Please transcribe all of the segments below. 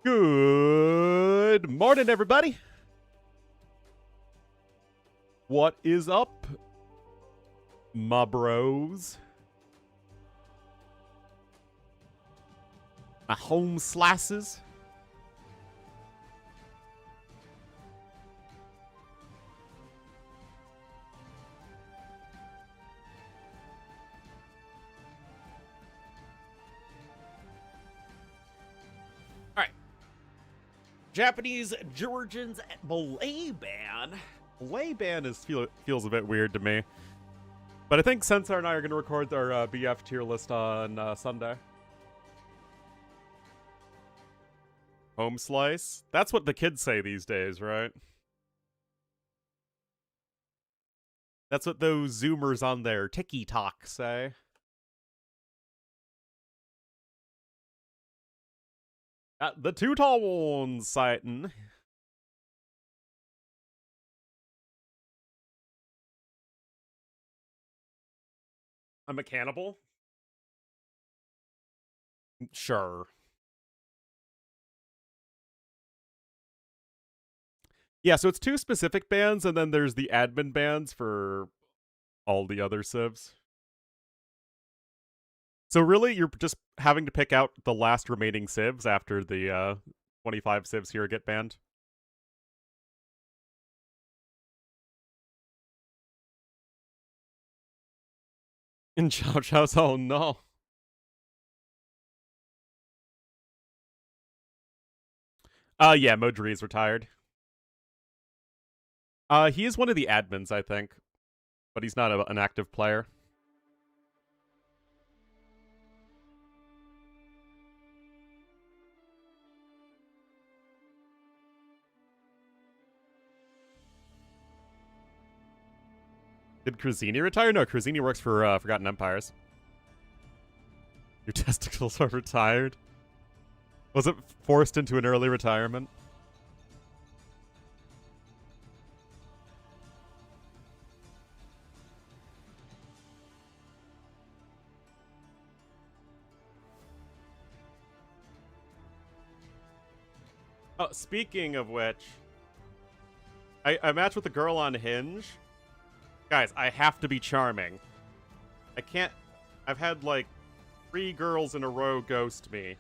Good morning, everybody. What is up, my bros? My home slices. Japanese Georgians belay ban. Belay ban feels a bit weird to me. But I think Sensar and I are going to record our BF tier list on Sunday. Home slice? That's what the kids say these days, right? That's what those Zoomers on their TikTok say. The two tall ones sighting. I'm a cannibal? Sure. Yeah, so it's two specific bans, and then there's the admin bans for all the other civs. So really, you're just having to pick out the last remaining civs after the 25 civs here get banned. In Chow Chow's, oh no. Yeah, Modri is retired. He is one of the admins, I think, but he's not an active player. Did Cruzini retire? No, Cruzini works for Forgotten Empires. Your testicles are retired? Was it forced into an early retirement? Oh, speaking of which, I matched with a girl on Hinge. Guys, I have to be charming. I can't... I've had, like, 3 girls in a row ghost me.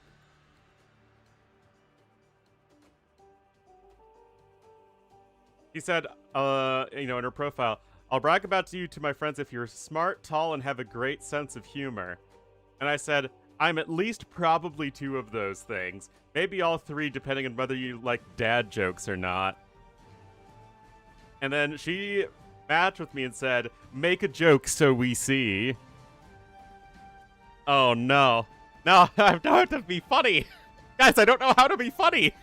He said, in her profile, I'll brag about you to my friends if you're smart, tall, and have a great sense of humor. And I said, I'm at least probably 2 of those things. Maybe all 3, depending on whether you like dad jokes or not. And then she matched with me and said, make a joke so we see. Oh no. No, I don't have to be funny. Guys, I don't know how to be funny.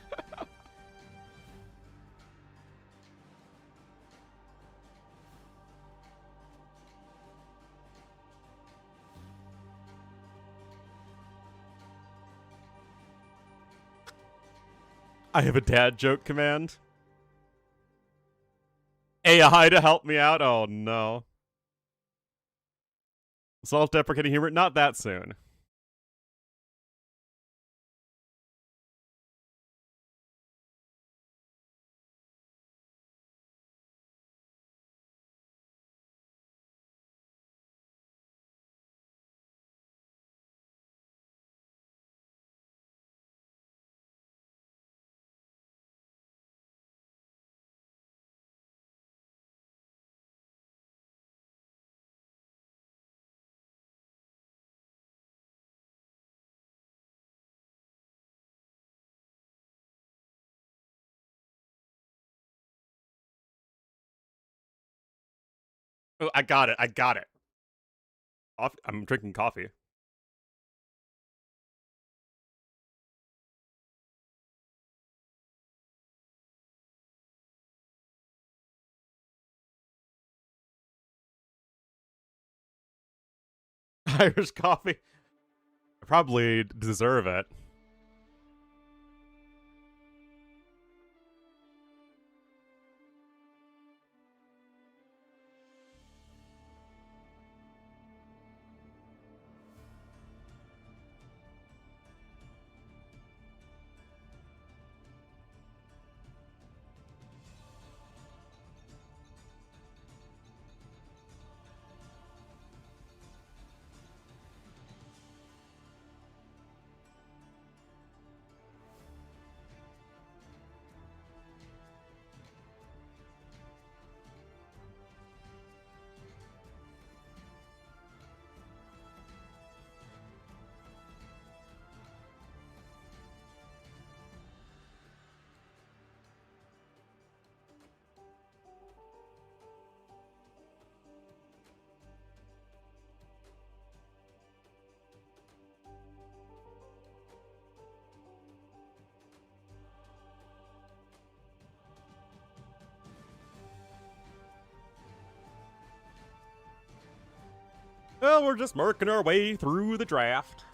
I have a dad joke command. AI to help me out? Oh no. Self-deprecating humor? Not that soon. Oh, I got it. I got it. I'm drinking coffee. Irish coffee. I probably deserve it. Well, we're just working our way through the draft.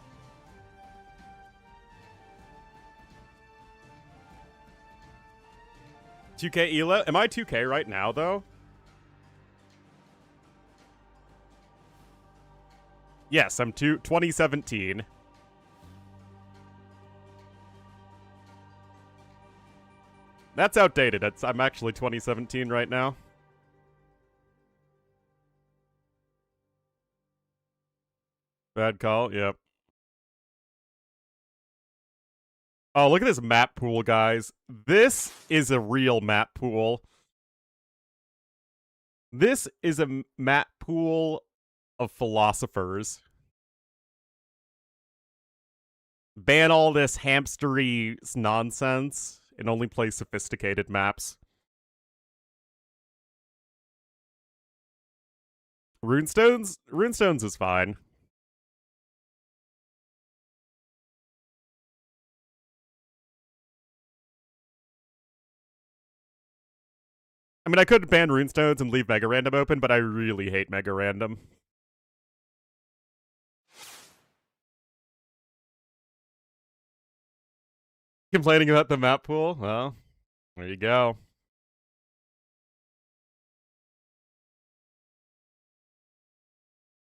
$2K ELO? Am I 2K right now, though? Yes, I'm 2017. That's outdated. I'm actually 2017 right now. Bad call, yep. Oh, look at this map pool, guys. This is a real map pool. This is a map pool of philosophers. Ban all this hamstery nonsense and only play sophisticated maps. Runestones is fine. I mean, I could ban Runestones and leave Mega Random open, but I really hate Mega Random. Complaining about the map pool? Well, there you go.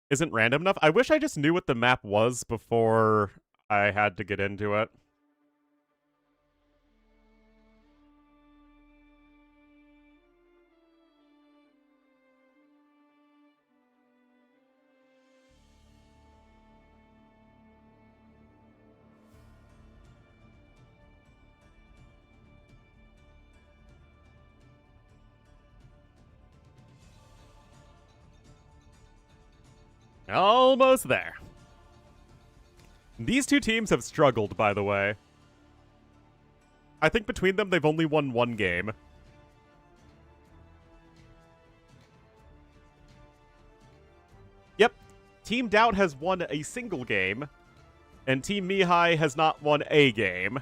Isn't random enough? I wish I just knew what the map was before I had to get into it. Almost there. These two teams have struggled, by the way. I think between them, they've only won one game. Yep. Team Doubt has won a single game, and Team Mihai has not won a game.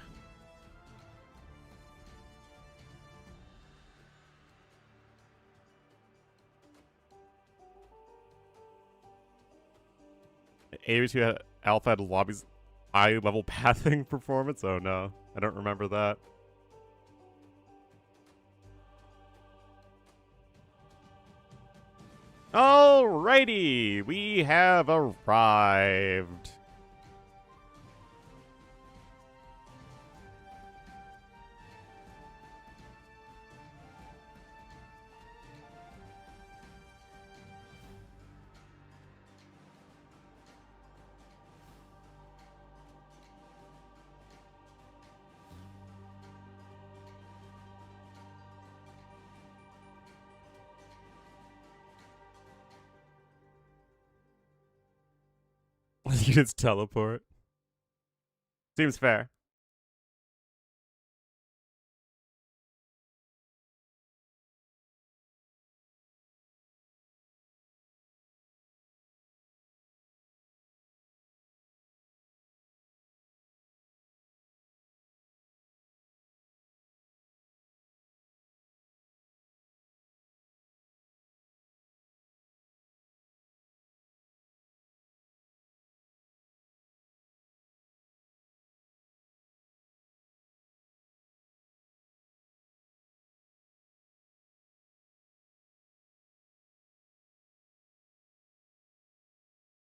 A2 Alpha had lobbies high-level pathing performance? Oh no, I don't remember that. Alrighty, we have arrived. Units teleport. Seems fair.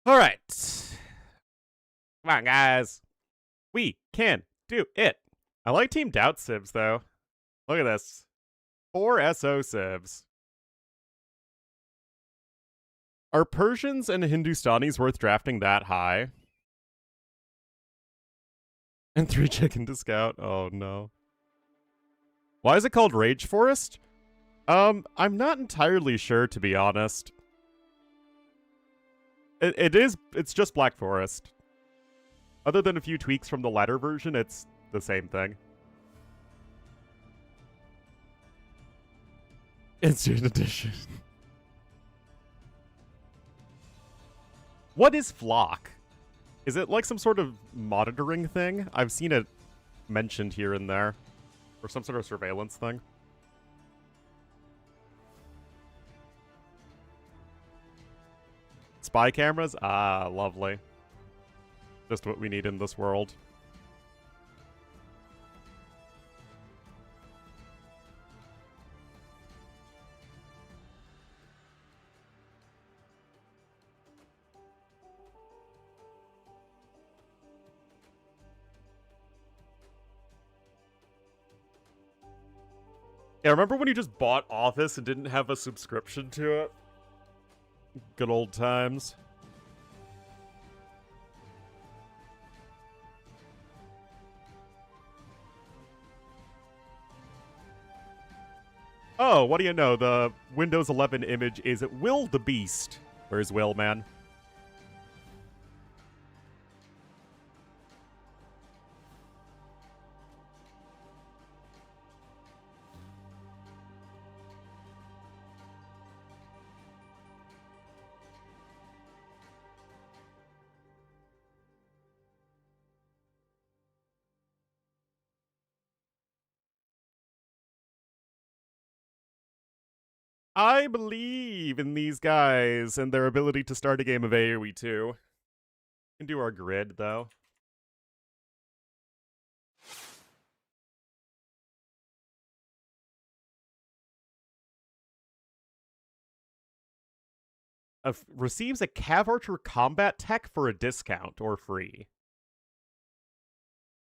All right. Come on, guys. We can do it. I like Team Doubt Sibs, though. Look at this. 4 SO Sibs. Are Persians and Hindustanis worth drafting that high? And 3 chicken to scout? Oh, no. Why is it called Rage Forest? I'm not entirely sure, to be honest. It's just Black Forest. Other than a few tweaks from the latter version, it's the same thing. Instant Edition. What is Flock? Is it like some sort of monitoring thing? I've seen it mentioned here and there. Or some sort of surveillance thing. Spy cameras? Ah, lovely. Just what we need in this world. Yeah, remember when you just bought Office and didn't have a subscription to it? Good old times. Oh, what do you know? The Windows 11 image is Will the Beast. Where's Will, man? I believe in these guys and their ability to start a game of AoE 2. We can do our grid, though. Receives a Cav Archer combat tech for a discount or free.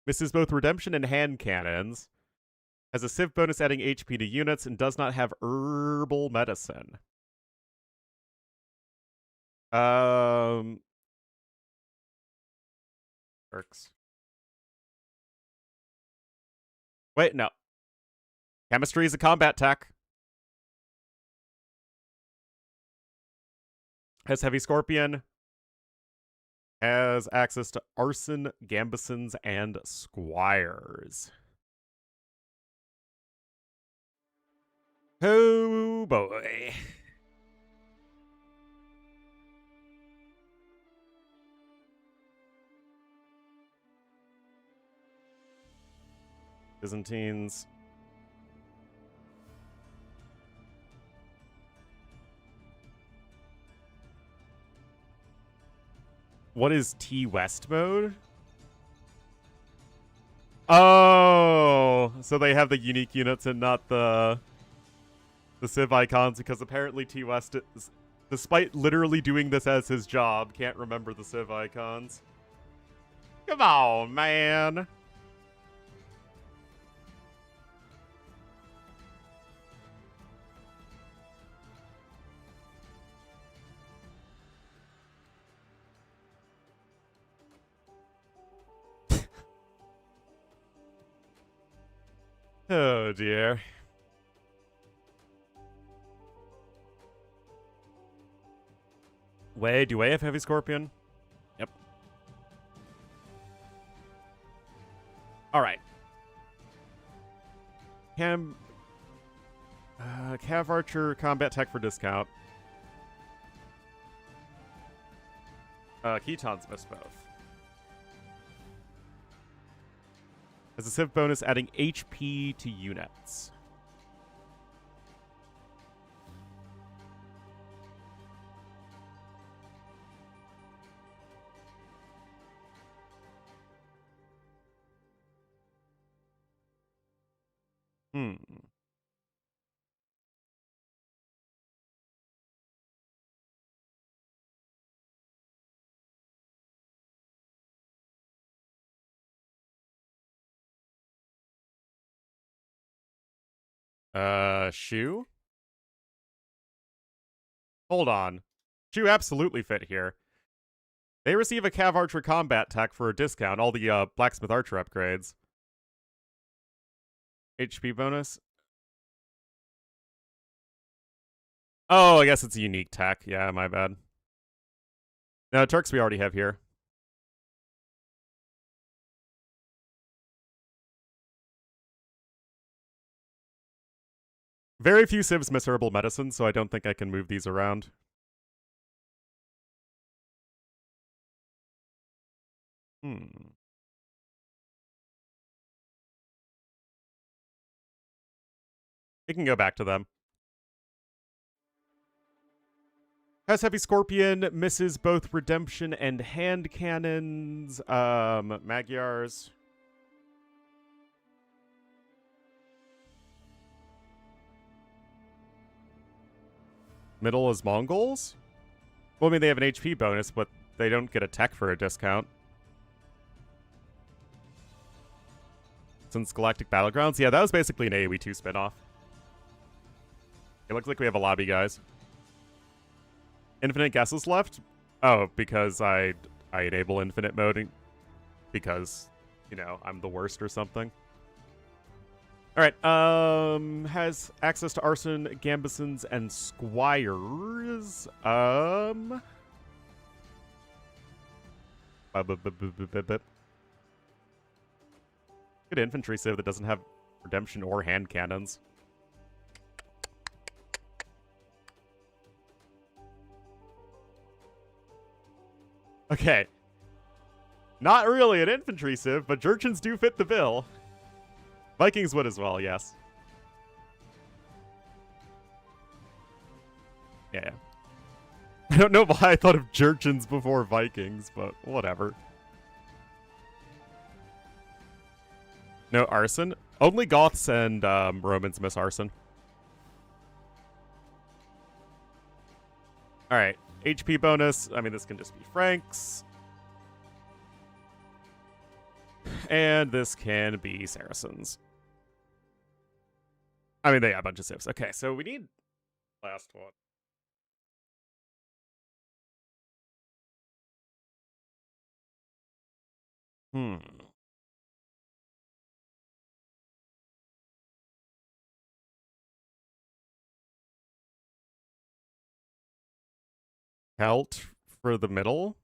Misses both redemption and hand cannons. Has a Civ bonus adding HP to units and does not have herbal medicine. Works. Wait, no. Chemistry is a combat tech. Has Heavy Scorpion. Has access to Arson, Gambesons, and Squires. Oh boy. Byzantines. What is T West mode? Oh, so they have the unique units and not the Civ icons, because apparently T West, is, despite literally doing this as his job, can't remember the Civ icons. Come on, man. Oh dear. Wait, do I have Heavy Scorpion? Yep. Alright. Cav Archer combat tech for discount. Ketons miss both. Has a Civ bonus adding HP to units. Shoe? Hold on. Shoe absolutely fit here. They receive a Cav Archer combat tech for a discount, all the Blacksmith Archer upgrades. HP bonus. Oh, I guess it's a unique tech. Yeah, my bad. No, Turks we already have here. Very few civs miss herbal medicine, so I don't think I can move these around. We can go back to them. Has Heavy Scorpion, misses both Redemption and hand cannons. Magyars. Middle is Mongols? Well, I mean, they have an HP bonus, but they don't get a tech for a discount. Since Galactic Battlegrounds? Yeah, that was basically an AoE 2 spinoff. It looks like we have a lobby, guys. Infinite guesses left? Oh, because I enable infinite mode because, you know, I'm the worst or something. Alright, has access to Arson, Gambesons, and Squires. Good infantry civ that doesn't have redemption or hand cannons. Okay. Not really an infantry civ, but Jurchens do fit the bill. Vikings would as well, yes. Yeah. I don't know why I thought of Jurchens before Vikings, but whatever. No arson? Only Goths and Romans miss arson. Alright. HP bonus. I mean, this can just be Franks. And this can be Saracens. I mean, they have a bunch of civs. Okay, so we need last one. Celt for the middle?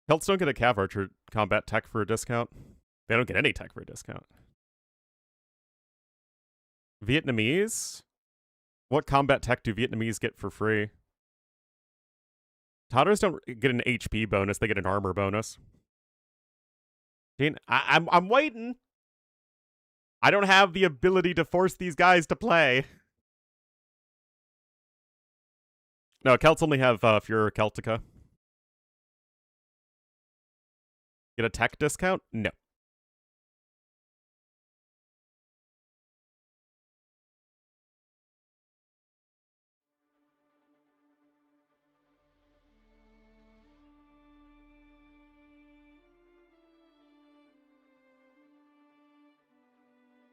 Celts don't get a Cav Archer combat tech for a discount. They don't get any tech for a discount. Vietnamese? What combat tech do Vietnamese get for free? Tatars don't get an HP bonus, they get an armor bonus. I'm waiting. I don't have the ability to force these guys to play. No, Celts only have Furor Celtica. Get a tech discount? No.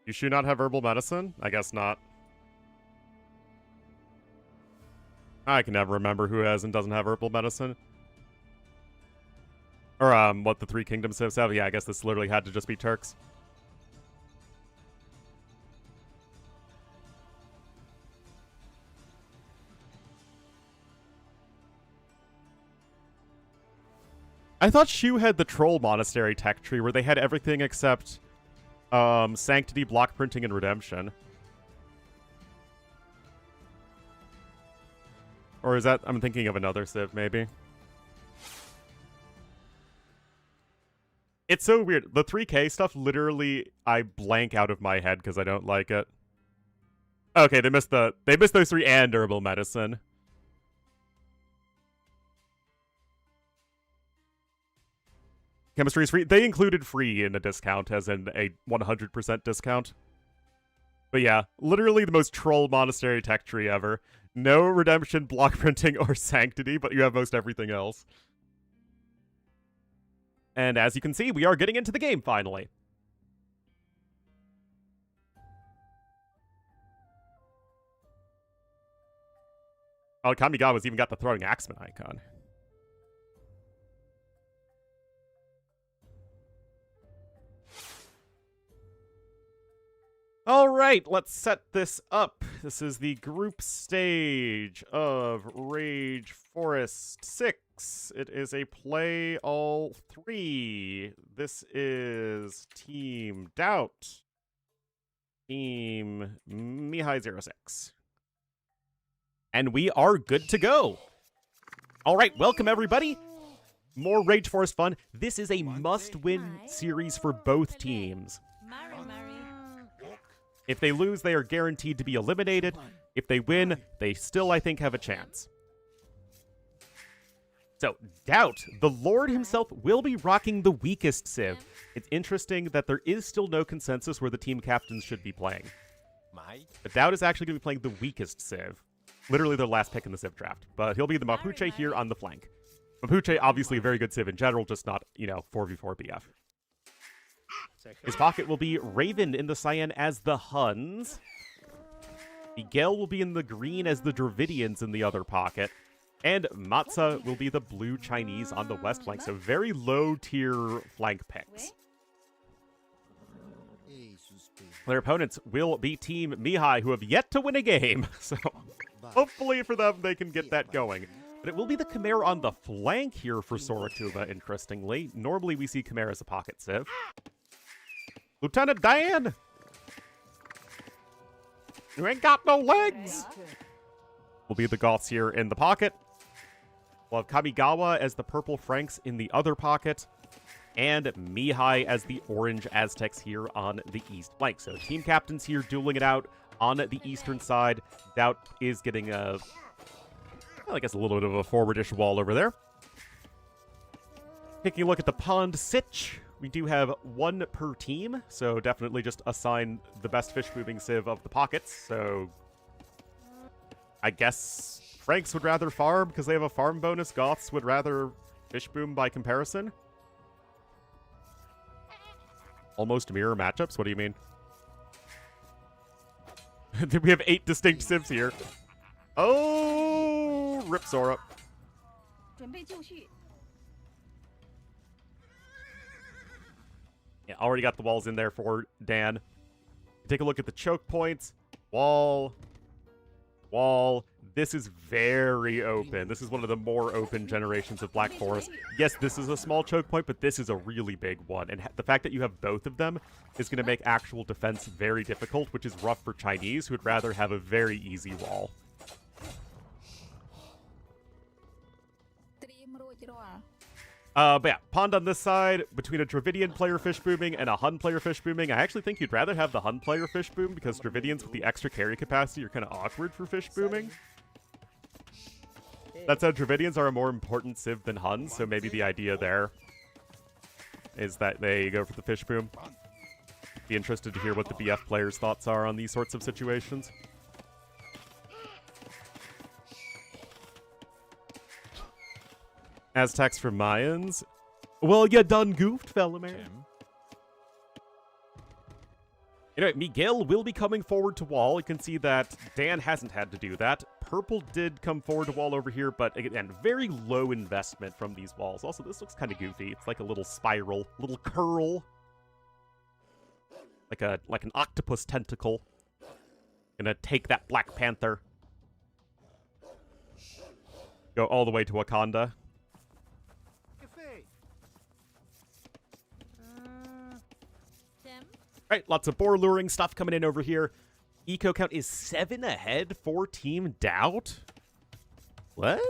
You should not have herbal medicine? I guess not. I can never remember who has and doesn't have herbal medicine. Or, what the Three Kingdoms have. Yeah, I guess this literally had to just be Turks. I thought Shu had the Troll Monastery tech tree where they had everything except, Sanctity, Block Printing, and Redemption. Or is that... I'm thinking of another civ, maybe. It's so weird. The 3K stuff, literally, I blank out of my head because I don't like it. Okay, they missed those three and herbal medicine. Chemistry is free. They included free in the discount, as in a 100% discount. But yeah, literally the most troll monastery tech tree ever. No redemption, block printing, or sanctity, but you have most everything else. And as you can see, we are getting into the game finally. Oh, Kamigawa's even got the throwing axeman icon. Alright, let's set this up. This is the group stage of Rage Forest 6. It is a play all 3. This is Team Doubt. Team Mihai06. And we are good to go. Alright, welcome everybody. More Rage Forest fun. This is a must-win series for both teams. If they lose, they are guaranteed to be eliminated. If they win, they still, I think, have a chance. So, Doubt, the Lord himself, will be rocking the weakest Civ. It's interesting that there is still no consensus where the team captains should be playing. But Doubt is actually going to be playing the weakest Civ. Literally their last pick in the Civ draft. But he'll be the Mapuche here on the flank. Mapuche, obviously a very good Civ in general, just not, 4v4 BF. His pocket will be Raven in the cyan as the Huns. Miguel will be in the green as the Dravidians in the other pocket. And Matza will be the blue Chinese on the west flank. So very low-tier flank picks. Their opponents will be Team Mihai, who have yet to win a game. So hopefully for them, they can get that going. But it will be the Khmer on the flank here for Sorakuma, interestingly. Normally, we see Khmer as a pocket Civ. Lieutenant Dan! You ain't got no legs! Will be the Goths here in the pocket. We'll have Kamigawa as the purple Franks in the other pocket. And Mihai as the orange Aztecs here on the east flank. So team captains here dueling it out on the eastern side. Doubt is getting a... well, I guess a little bit of a forwardish wall over there. Taking a look at the Pond Sitch, we do have one per team, so definitely just assign the best fish-moving Civ of the pockets. So I guess Franks would rather farm because they have a farm bonus. Goths would rather fish boom by comparison. Almost mirror matchups? What do you mean? We have 8 distinct Civs here. Oh, rip Sora. Yeah, already got the walls in there for Dan. Take a look at the choke points. Wall. Wall. This is very open. This is one of the more open generations of Black Forest. Yes, this is a small choke point, but this is a really big one. And the fact that you have both of them is going to make actual defense very difficult, which is rough for Chinese, who would rather have a very easy wall. But yeah, Pond on this side, between a Dravidian player fish booming and a Hun player fish booming. I actually think you'd rather have the Hun player fish boom because Dravidians with the extra carry capacity are kind of awkward for fish booming. That said, Dravidians are a more important Civ than Huns, so maybe the idea there is that they go for the fish boom. Be interested to hear what the BF players' thoughts are on these sorts of situations. Aztecs for Mayans. Well, you done goofed, fella man. Anyway, Miguel will be coming forward to wall. You can see that Dan hasn't had to do that. Purple did come forward to wall over here, but again, very low investment from these walls. Also, this looks kind of goofy. It's like a little spiral, little curl. Like an octopus tentacle. Gonna take that Black Panther. Go all the way to Wakanda. Right, lots of boar luring stuff coming in over here. Eco count is 7 ahead for Team Doubt. What?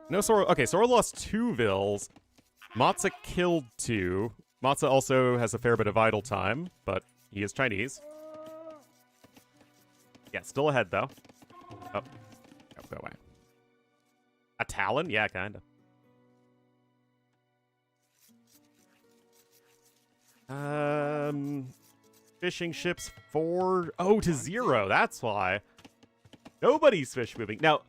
No, Sora. Okay, Sora lost 2 Vils. Matza killed 2. Matza also has a fair bit of idle time, but he is Chinese. Yeah, still ahead, though. Oh, go away. A Talon? Yeah, kinda. Fishing ships 4-0. That's why. Nobody's fish moving. Now,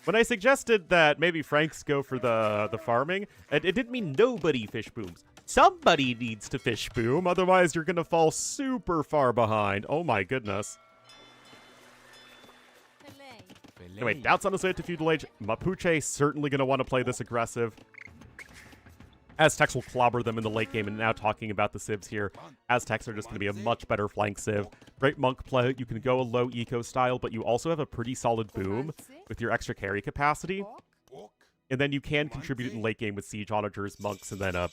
when I suggested that maybe Franks go for the farming, it didn't mean nobody fish booms. Somebody needs to fish boom, otherwise you're gonna fall super far behind. Oh my goodness. Anyway, Doubt's on his way to Feudal Age. Mapuche certainly gonna want to play this aggressive. Aztecs will clobber them in the late game, and now talking about the Civs here, Aztecs are just going to be a much better flank Civ. Great monk play, you can go a low eco style, but you also have a pretty solid boom with your extra carry capacity. And then you can contribute in late game with siege onagers, monks, and then a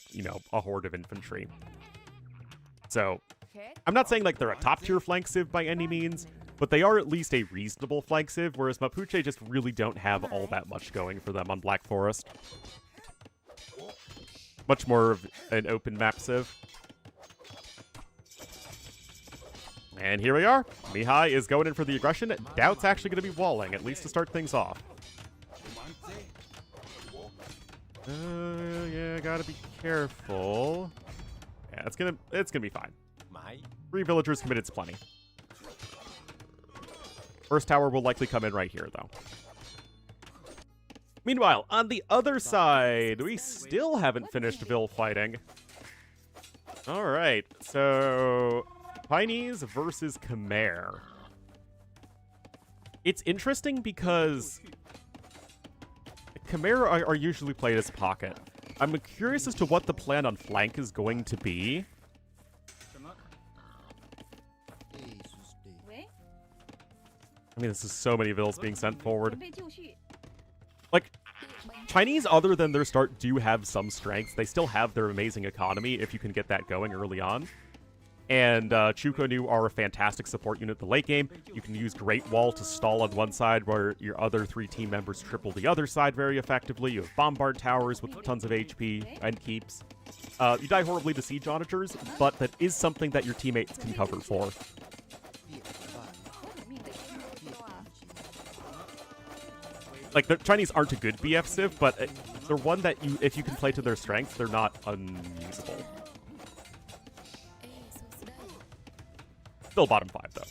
horde of infantry. So, I'm not saying like they're a top tier flank Civ by any means, but they are at least a reasonable flank Civ, whereas Mapuche just really don't have all that much going for them on Black Forest. Much more of an open map Civ. And here we are. Mihai is going in for the aggression. Doubt's actually going to be walling, at least to start things off. Yeah, gotta be careful. Yeah, it's gonna be fine. 3 villagers committed is plenty. First tower will likely come in right here, though. Meanwhile, on the other side, we still haven't finished Vil fighting. Alright, so Chinese versus Khmer. It's interesting because Khmer are usually played as pocket. I'm curious as to what the plan on flank is going to be. I mean, this is so many Vils being sent forward. Like, Chinese, other than their start, do have some strengths. They still have their amazing economy if you can get that going early on. And Chukonu are a fantastic support unit in the late game. You can use Great Wall to stall on one side where your other 3 team members triple the other side very effectively. You have Bombard Towers with tons of HP and keeps. You die horribly to Siege Onagers, but that is something that your teammates can cover for. Like, the Chinese aren't a good BF Civ, but they're one that if you can play to their strengths, they're not unusable. Still bottom 5, though.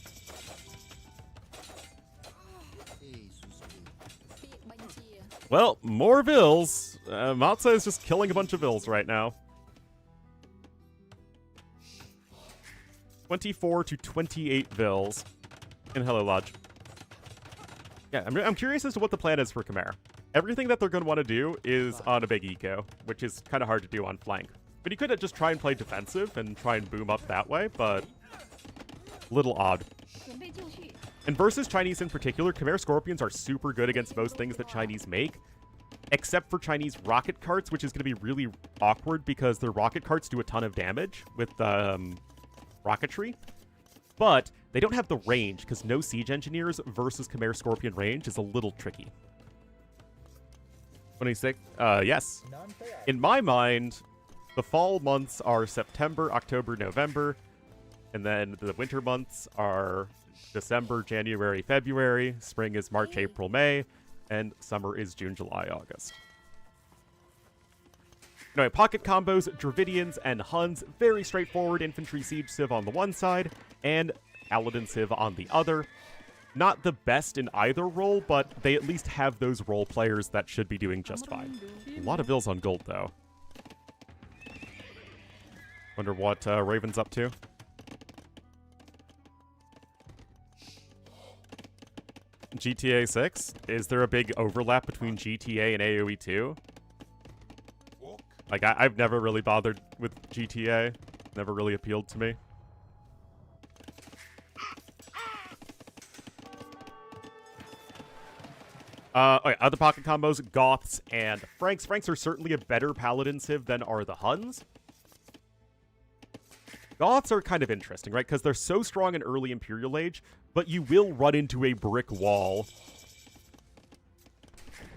Well, more Vils. Matza is just killing a bunch of Vils right now. 24 to 28 Vils. And hello, Lodge. Yeah, I'm curious as to what the plan is for Khmer. Everything that they're going to want to do is on a big eco, which is kind of hard to do on flank. But you could just try and play defensive and try and boom up that way, but little odd. And versus Chinese in particular, Khmer Scorpions are super good against most things that Chinese make, except for Chinese rocket carts, which is going to be really awkward because their rocket carts do a ton of damage with rocketry. But they don't have the range, because no Siege Engineers versus Khmer Scorpion range is a little tricky. 26? Yes. In my mind, the fall months are September, October, November, and then the winter months are December, January, February, spring is March, April, May, and summer is June, July, August. Anyway, pocket combos, Dravidians, and Huns, very straightforward infantry siege civ on the one side, and paladin civ on the other. Not the best in either role, but they at least have those role players that should be doing just fine. A lot of Vils on gold, though. Wonder what Raven's up to. GTA 6? Is there a big overlap between GTA and AoE 2? Like, I've never really bothered with GTA. Never really appealed to me. Okay, other pocket combos, Goths and Franks. Franks are certainly a better Paladin civ than are the Huns. Goths are kind of interesting, right? Because they're so strong in early Imperial Age, but you will run into a brick wall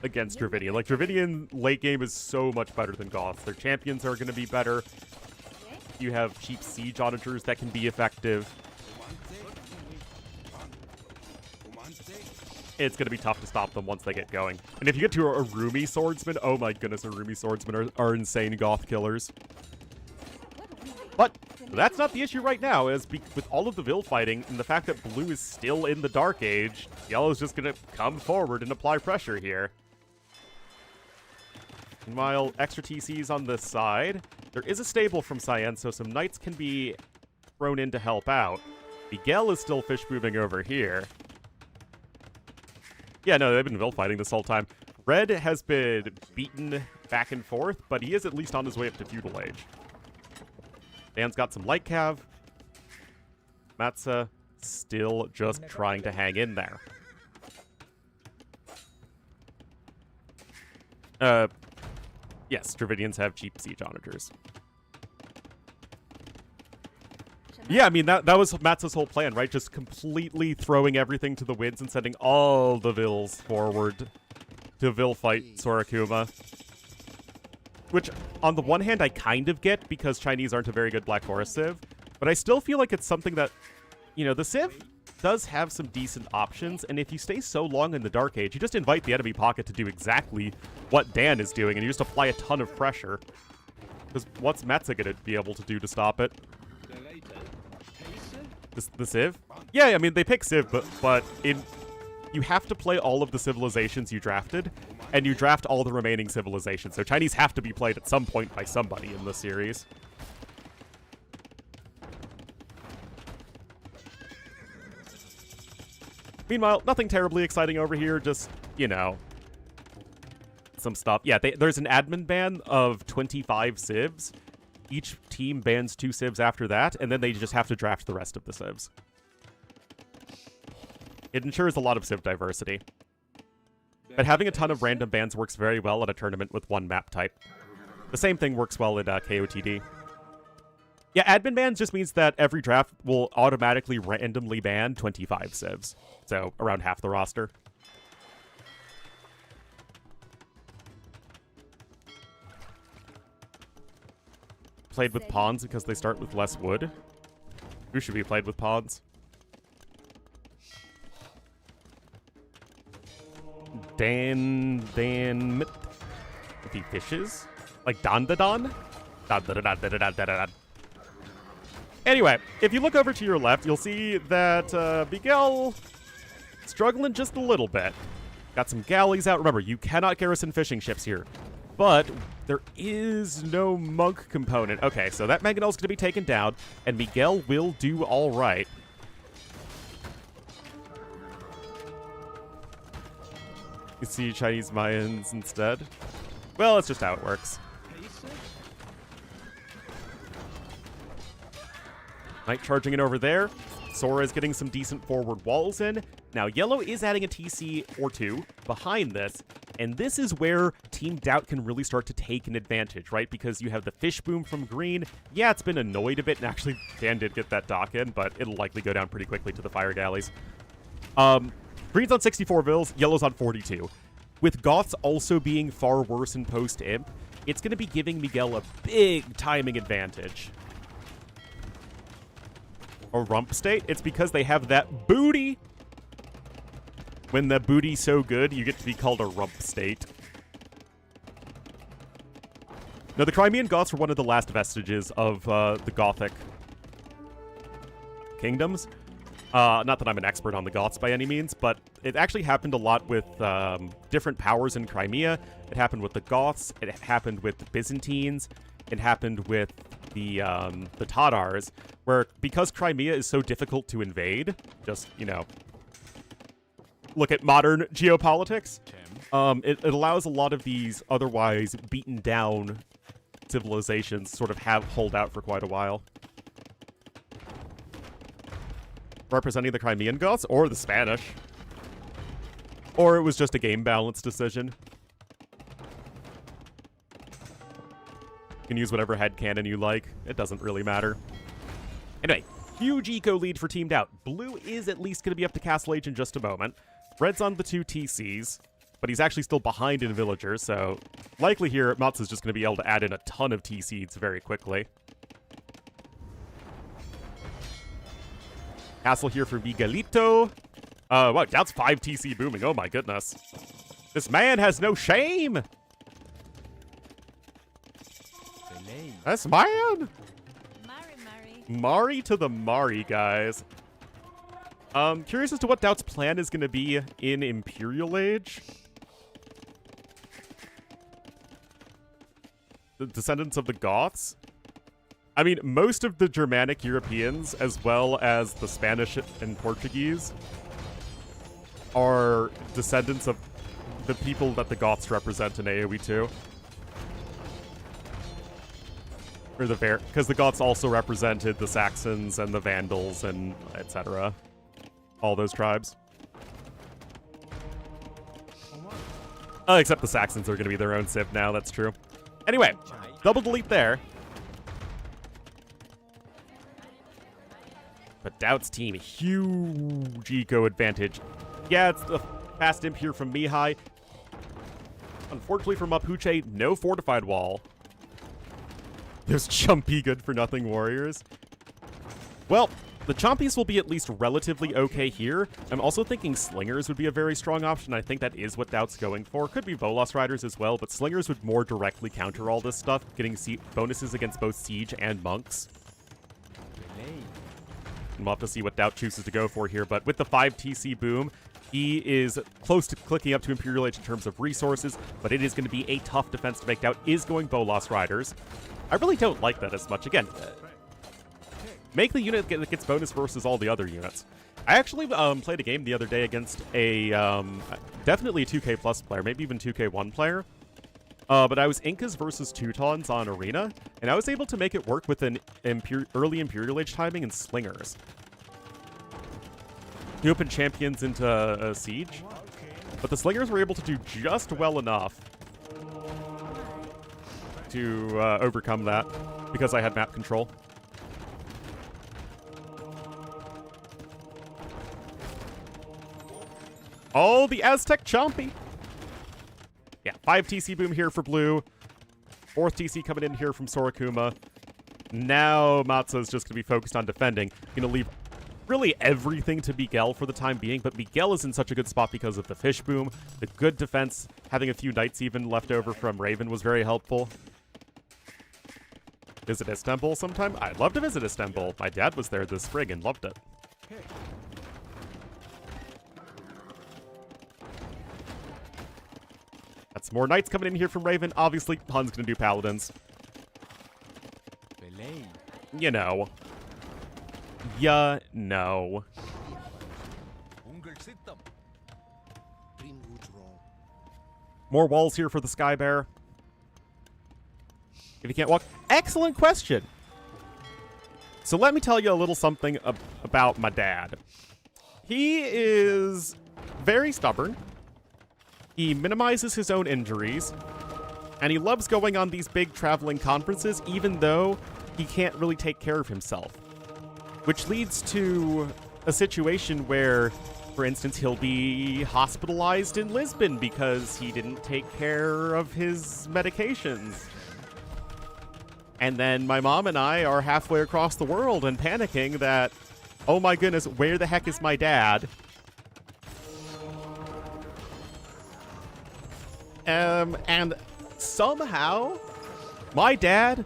against Dravidian. Like, Dravidian late game is so much better than Goths. Their champions are going to be better. You have cheap Siege Onagers that can be effective. It's going to be tough to stop them once they get going. And if you get to a Arumi Swordsman, oh my goodness, Arumi Swordsmen are insane Goth killers. But that's not the issue right now, as with all of the Vil fighting and the fact that blue is still in the Dark Age, yellow's just going to come forward and apply pressure here. Meanwhile, extra TCs on this side. There is a stable from Cyan, so some knights can be thrown in to help out. Miguel is still fish moving over here. Yeah, no, they've been Vil fighting this whole time. Red has been beaten back and forth, but he is at least on his way up to Feudal Age. Dan's got some light cav. Matza still just trying to hang in there. Yes, Dravidians have cheap Siege Onagers. Yeah, I mean, that was Matza's whole plan, right? Just completely throwing everything to the winds and sending all the Vils forward to Vil fight Sorakuma. Which, on the one hand, I kind of get, because Chinese aren't a very good Black Forest civ, but I still feel like it's something that, you know, the Civ does have some decent options, and if you stay so long in the Dark Age, you just invite the enemy pocket to do exactly what Dan is doing, and you just apply a ton of pressure. Because what's Metza going to be able to do to stop it? The Civ? Yeah, I mean, they pick Civ, but you have to play all of the civilizations you drafted, and you draft all the remaining civilizations. So Chinese have to be played at some point by somebody in the series. Meanwhile, nothing terribly exciting over here, just, you know, some stuff. Yeah, there's an admin ban of 25 civs. Each team bans 2 civs after that, and then they just have to draft the rest of the civs. It ensures a lot of civ diversity. But having a ton of random bans works very well at a tournament with one map type. The same thing works well in KOTD. Yeah, admin bans just means that every draft will automatically randomly ban 25 civs. So, around half the roster. Played with pawns because they start with less wood. Who should be played with pawns? Dan... If he fishes? Like Don? Anyway, if you look over to your left, you'll see that Miguel struggling just a little bit. Got some galleys out. Remember, you cannot garrison fishing ships here. But there is no monk component. Okay, so that Mangonel's going to be taken down, and Miguel will do all right. You see Chinese Mayans instead. Well, that's just how it works. Knight charging in over there. Sora is getting some decent forward walls in. Now, Yellow is adding a TC or 2 behind this, and this is where Team Doubt can really start to take an advantage, right? Because you have the fish boom from green. Yeah, it's been annoyed a bit, and actually Dan did get that dock in, but it'll likely go down pretty quickly to the fire galleys. Green's on 64 vills, Yellow's on 42. With Goths also being far worse in post-imp, it's going to be giving Miguel a big timing advantage. A rump state? It's because they have that booty. When the booty's so good, you get to be called a rump state. Now, the Crimean Goths were one of the last vestiges of the Gothic kingdoms. Not that I'm an expert on the Goths by any means, but it actually happened a lot with different powers in Crimea. It happened with the Goths. It happened with the Byzantines. It happened with the Tatars, where because Crimea is so difficult to invade, just, you know, look at modern geopolitics, it allows a lot of these otherwise beaten down civilizations sort of hold out for quite a while. Representing the Crimean Goths or the Spanish. Or it was just a game balance decision. You can use whatever headcanon you like. It doesn't really matter. Anyway, huge eco lead for Team Doubt. Blue is at least going to be up to Castle Age in just a moment. Red's on the 2 TCs, but he's actually still behind in villagers, so likely here, Matsu's just going to be able to add in a ton of TCs very quickly. Castle here for Miguelito. Wow, Doubt's 5 TC booming. Oh my goodness. This man has no shame. That's man. Mari to the Mari, guys. Curious as to what Doubt's plan is going to be in Imperial Age. The descendants of the Goths. I mean, most of the Germanic Europeans, as well as the Spanish and Portuguese, are descendants of the people that the Goths represent in AoE 2. Or because the Goths also represented the Saxons and the Vandals and etc. All those tribes. Except the Saxons are going to be their own civ now, that's true. Anyway, double delete there. But Doubt's team, huge eco advantage. Yeah, it's the fast imp here from Mihai. Unfortunately for Mapuche, no fortified wall. Those jumpy good-for-nothing warriors. Well, The Chompies will be at least relatively okay here. I'm also thinking Slingers would be a very strong option. I think that is what Doubt's going for. Could be Bolas Riders as well, but Slingers would more directly counter all this stuff, getting bonuses against both Siege and Monks. And we'll have to see what Doubt chooses to go for here, but with the 5 TC boom, he is close to clicking up to Imperial Age in terms of resources, but it is going to be a tough defense to make. Doubt is going Bolas Riders. I really don't like that as much. Again, make the unit that gets bonus versus all the other units. I actually played a game the other day against a definitely a 2K plus player, maybe even 2K1 player. But I was Incas versus Teutons on Arena, and I was able to make it work with an early Imperial Age timing and Slingers. He opened champions into Siege, but the Slingers were able to do just well enough to overcome that because I had map control. Oh, the Aztec Chompy! Yeah, 5 TC boom here for blue. 4th TC coming in here from Sorakuma. Now Matza is just going to be focused on defending. Going to leave really everything to Miguel for the time being, but Miguel is in such a good spot because of the fish boom. The good defense, having a few knights even left over from Raven was very helpful. Visit Istanbul sometime? I'd love to visit Istanbul. My dad was there this spring and loved it. That's more knights coming in here from Raven. Obviously, Hun's gonna do paladins. You know. More walls here for the Sky Bear. If you can't walk. Excellent question. So let me tell you a little something about my dad. He is very stubborn. He minimizes his own injuries, and he loves going on these big traveling conferences, even though he can't really take care of himself. Which leads to a situation where, for instance, he'll be hospitalized in Lisbon because he didn't take care of his medications. And then my mom and I are halfway across the world and panicking that, oh my goodness, where the heck is my dad? And somehow, my dad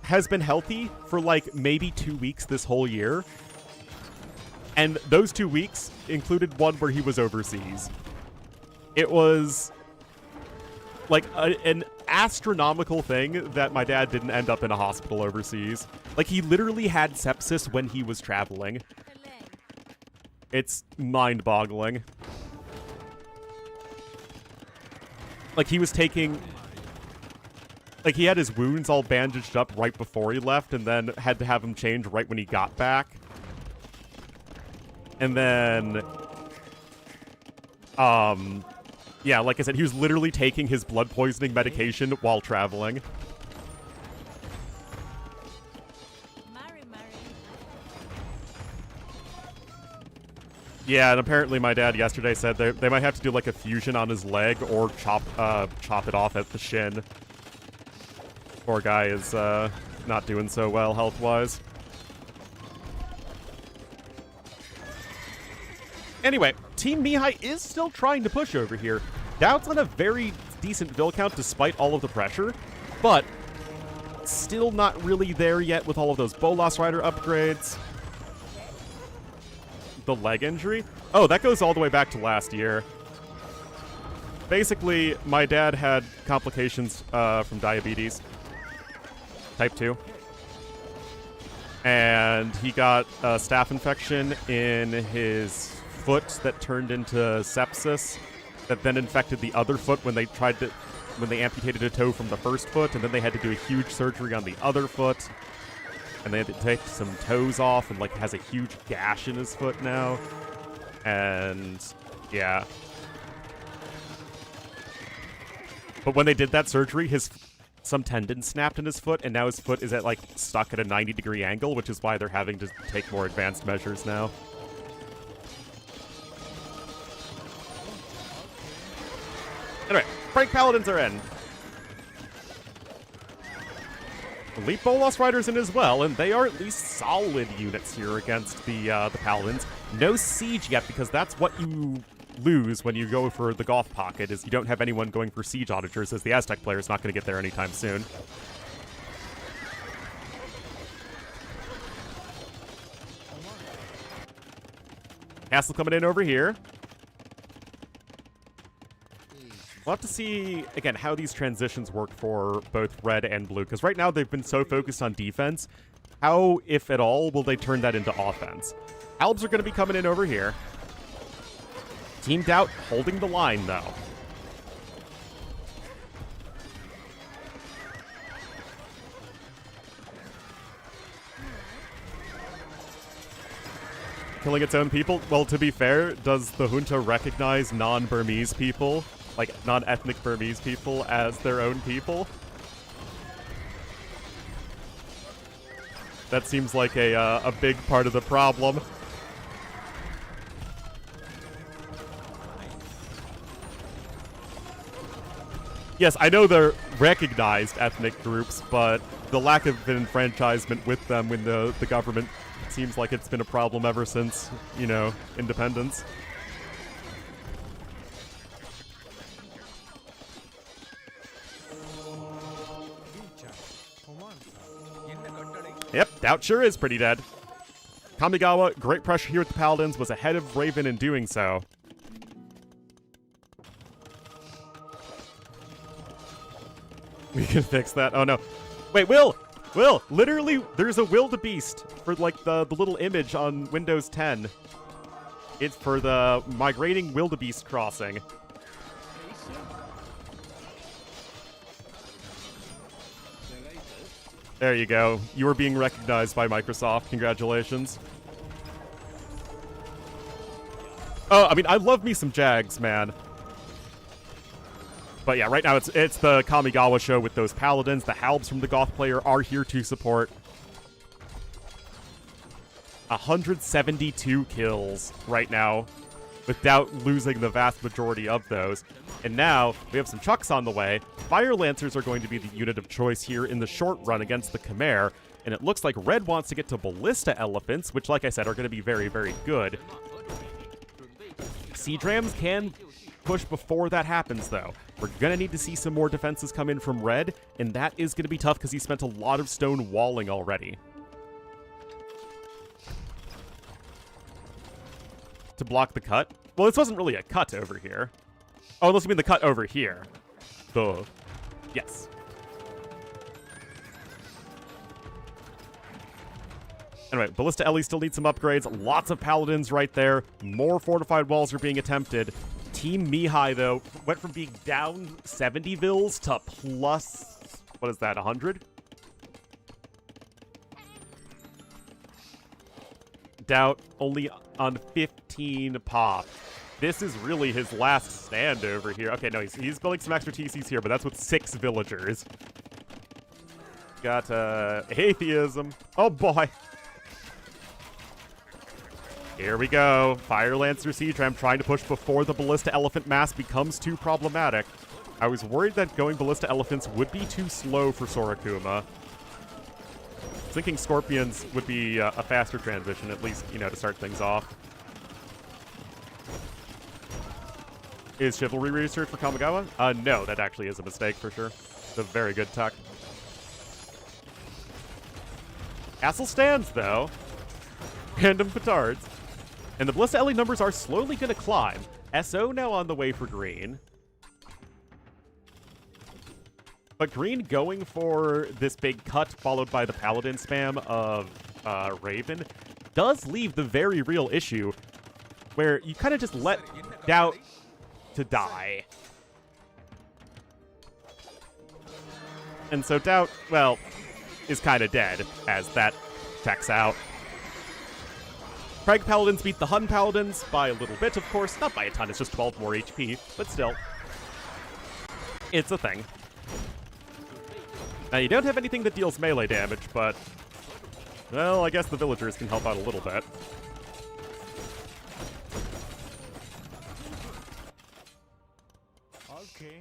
has been healthy for like maybe 2 weeks this whole year. And those 2 weeks included one where he was overseas. It was like an astronomical thing that my dad didn't end up in a hospital overseas. Like, he literally had sepsis when he was traveling. It's mind-boggling. Like, he was taking... Like, he had his wounds all bandaged up right before he left, and then had to have them changed right when he got back. And then... yeah, like I said, he was literally taking his blood poisoning medication while traveling. Yeah, and apparently my dad yesterday said they might have to do like a fusion on his leg or chop it off at the shin. Poor guy is not doing so well health-wise. Anyway, Team Mihai is still trying to push over here. Doubt's on a very decent Vil count despite all of the pressure, but still not really there yet with all of those Bolas Rider upgrades. The leg injury? Oh, that goes all the way back to last year. Basically, my dad had complications from diabetes. Type 2. And he got a staph infection in his foot that turned into sepsis, that then infected the other foot when they amputated a toe from the first foot, and then they had to do a huge surgery on the other foot. And they had to take some toes off, and like has a huge gash in his foot now. And yeah. But when they did that surgery, some tendon snapped in his foot, and now his foot is like stuck at a 90-degree angle, which is why they're having to take more advanced measures now. Anyway, Prank Paladins are in. Elite Bolas Riders in as well, and they are at least solid units here against the Paladins. No siege yet, because that's what you lose when you go for the Goth Pocket, is you don't have anyone going for siege auditors, as the Aztec player is not going to get there anytime soon. Castle coming in over here. We'll have to see, again, how these transitions work for both red and blue, because right now they've been so focused on defense. How, if at all, will they turn that into offense? Albs are going to be coming in over here. Team Doubt holding the line, though. Killing its own people? Well, to be fair, does the junta recognize non-Burmese people, like non-ethnic Burmese people, as their own people? That seems like a big part of the problem. Yes, I know they're recognized ethnic groups, but the lack of enfranchisement with them when the government seems like it's been a problem ever since, you know, independence. Yep, Doubt sure is pretty dead. Kamigawa, great pressure here with the Paladins, was ahead of Raven in doing so. We can fix that. Oh no. Wait, Will! Will! Literally, there's a wildebeest for like the little image on Windows 10. It's for the migrating wildebeest crossing. There you go. You are being recognized by Microsoft. Congratulations. Oh, I mean, I love me some Jags, man. But yeah, right now it's the Kamigawa show with those Paladins. The Halbs from the Goth player are here to support. 172 kills right now, without losing the vast majority of those. And now, we have some Chucks on the way. Fire Lancers are going to be the unit of choice here in the short run against the Khmer. And it looks like Red wants to get to Ballista Elephants, which, like I said, are going to be very, very good. Siege Rams can push before that happens, though. We're going to need to see some more defenses come in from Red, and that is going to be tough because he spent a lot of stone walling already. To block the cut? Well, this wasn't really a cut over here. Oh, unless you mean the cut over here. Duh. Yes. Anyway, Ballista Ellie still needs some upgrades. Lots of Paladins right there. More fortified walls are being attempted. Team Mihai, though, went from being down 70 vills to plus, what is that, 100? Doubt only on 15 pop. This is really his last stand over here. Okay, no, he's building some extra TCs here, but that's with 6 villagers. Got atheism. Oh boy. Here we go. Fire Lancer Siege Ram trying to push before the Ballista Elephant mass becomes too problematic. I was worried that going Ballista Elephants would be too slow for Sorakuma. Thinking Scorpions would be a faster transition, at least, you know, to start things off. Is Chivalry research for Kamigawa? No, that actually is a mistake for sure. It's a very good tech. Castle stands, though. Random petards. And the Ballista Ellie numbers are slowly going to climb. SO now on the way for green. But green going for this big cut, followed by the Paladin spam of Raven, does leave the very real issue where you kind of just let Doubt to die. And so Doubt, well, is kind of dead, as that checks out. Prague Paladins beat the Hun Paladins by a little bit, of course. Not by a ton, it's just 12 more HP, but still. It's a thing. Now, you don't have anything that deals melee damage, but, well, I guess the villagers can help out a little bit. Okay.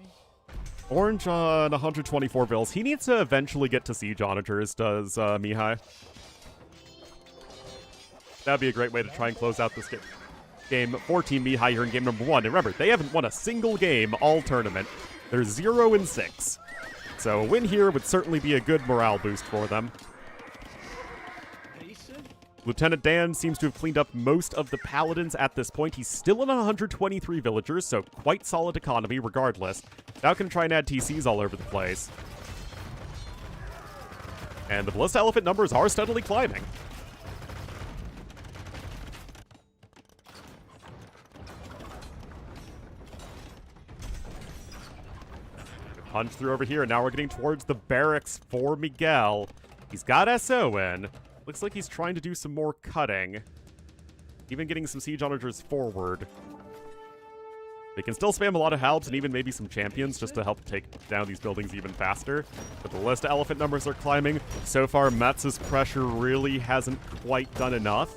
Orange on 124 vills. He needs to eventually get to Siege Onagers, does Mihai. That'd be a great way to try and close out this game for Team Mihai here in game number 1. And remember, they haven't won a single game all tournament. They're 0-6. So a win here would certainly be a good morale boost for them. Lieutenant Dan seems to have cleaned up most of the paladins at this point. He's still in 123 villagers, so quite solid economy regardless. Now can try and add TCs all over the place. And the Ballista Elephant numbers are steadily climbing. Punch through over here, and now we're getting towards the barracks for Miguel. He's got SO in. Looks like he's trying to do some more cutting. Even getting some Siege Onagers forward. They can still spam a lot of halbs and even maybe some champions just to help take down these buildings even faster. But the Ballista Elephant numbers are climbing. So far, Metz's pressure really hasn't quite done enough.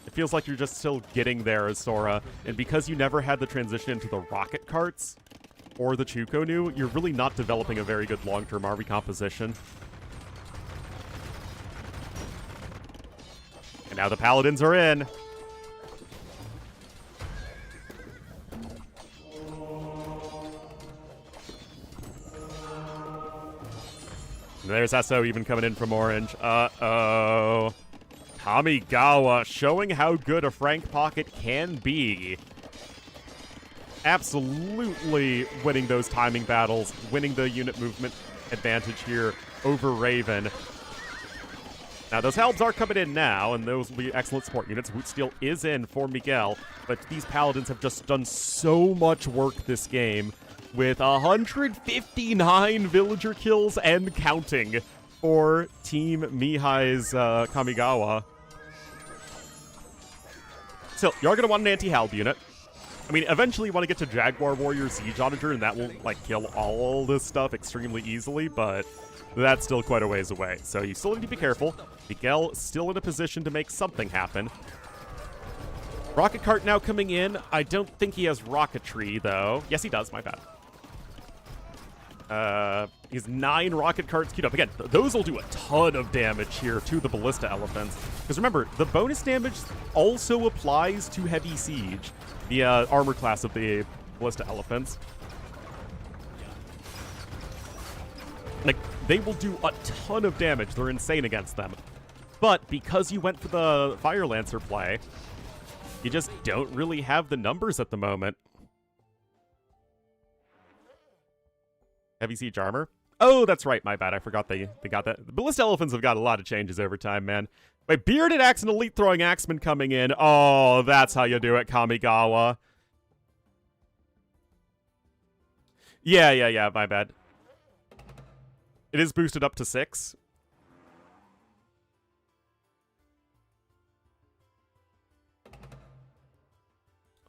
It feels like you're just still getting there as Sora. And because you never had the transition into the rocket carts or the Chukonu, you're really not developing a very good long-term army composition. And now the Paladins are in. And there's SO even coming in from Orange. Uh-oh. Kamigawa showing how good a Frank Pocket can be. Absolutely winning those timing battles, winning the unit movement advantage here over Raven. Now, those halbs are coming in now, and those will be excellent support units. Root Steel is in for Miguel, but these Paladins have just done so much work this game with 159 villager kills and counting for Team Mihai's Kamigawa. Still, you are going to want an anti-halb unit. I mean, eventually you want to get to Jaguar Warrior Siege Onager, and that will, like, kill all this stuff extremely easily, but that's still quite a ways away. So you still need to be careful. Miguel still in a position to make something happen. Rocket Cart now coming in. I don't think he has Rocketry, though. Yes, he does. My bad. He has 9 Rocket Carts queued up. Again, those will do a ton of damage here to the Ballista Elephants. Because remember, the bonus damage also applies to Heavy Siege, the armor class of the Ballista Elephants. Like, they will do a ton of damage. They're insane against them. But because you went for the Fire Lancer play, you just don't really have the numbers at the moment. Heavy Siege armor? Oh, that's right. My bad. I forgot they got that. The Ballista Elephants have got a lot of changes over time, man. Wait, Bearded Axe and Elite Throwing Axeman coming in. Oh, that's how you do it, Kamigawa. Yeah. My bad. It is boosted up to 6.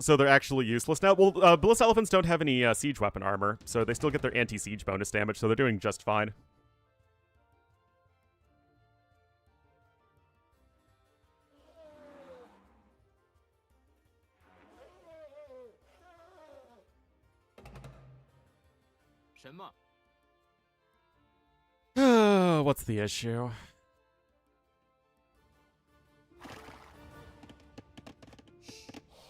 So they're actually useless now. Well, Ballista Elephants don't have any siege weapon armor, so they still get their anti-siege bonus damage, so they're doing just fine. What's the issue?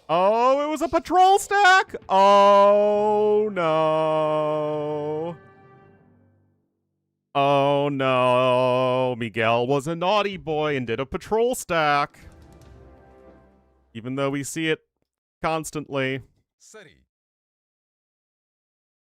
Oh, it was a patrol stack? Oh, no. Oh, no. Miguel was a naughty boy and did a patrol stack. Even though we see it constantly.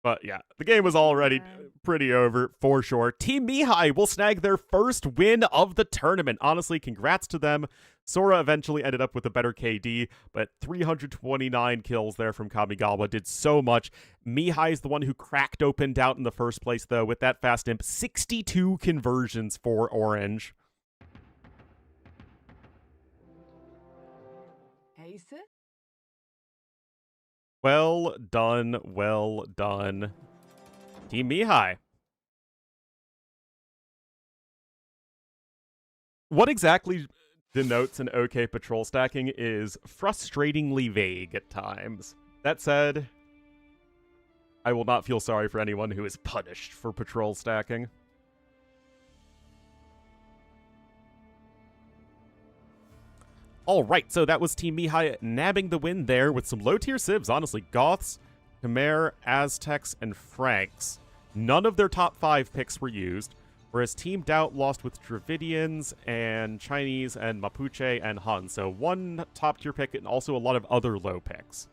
But yeah, the game was already pretty over for sure. Team Mihai will snag their first win of the tournament. Honestly, congrats to them. Sora eventually ended up with a better KD, but 329 kills there from Kamigawa did so much. Mihai is the one who cracked open Doubt in the first place, though, with that fast imp. 62 conversions for Orange. Well done, well done. Team Mihai. What exactly denotes an okay patrol stacking is frustratingly vague at times. That said, I will not feel sorry for anyone who is punished for patrol stacking. Alright, so that was Team Mihai nabbing the win there with some low-tier civs, honestly. Goths, Khmer, Aztecs, and Franks. None of their top 5 picks were used, whereas Team Doubt lost with Dravidians and Chinese and Mapuche and Han. So one top-tier pick and also a lot of other low picks.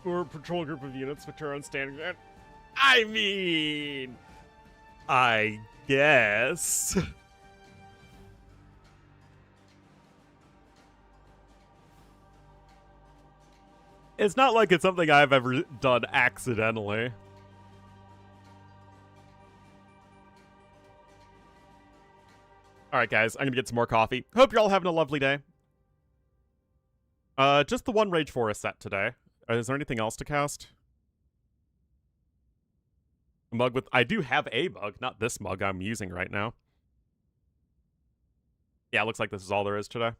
Or a patrol group of units which are on standing ground. I mean, I guess. It's not like it's something I've ever done accidentally. Alright, guys, I'm gonna get some more coffee. Hope you're all having a lovely day. Just the one Rage Forest set today. Is there anything else to cast? A mug with... I do have a mug, not this mug I'm using right now. Yeah, looks like this is all there is today.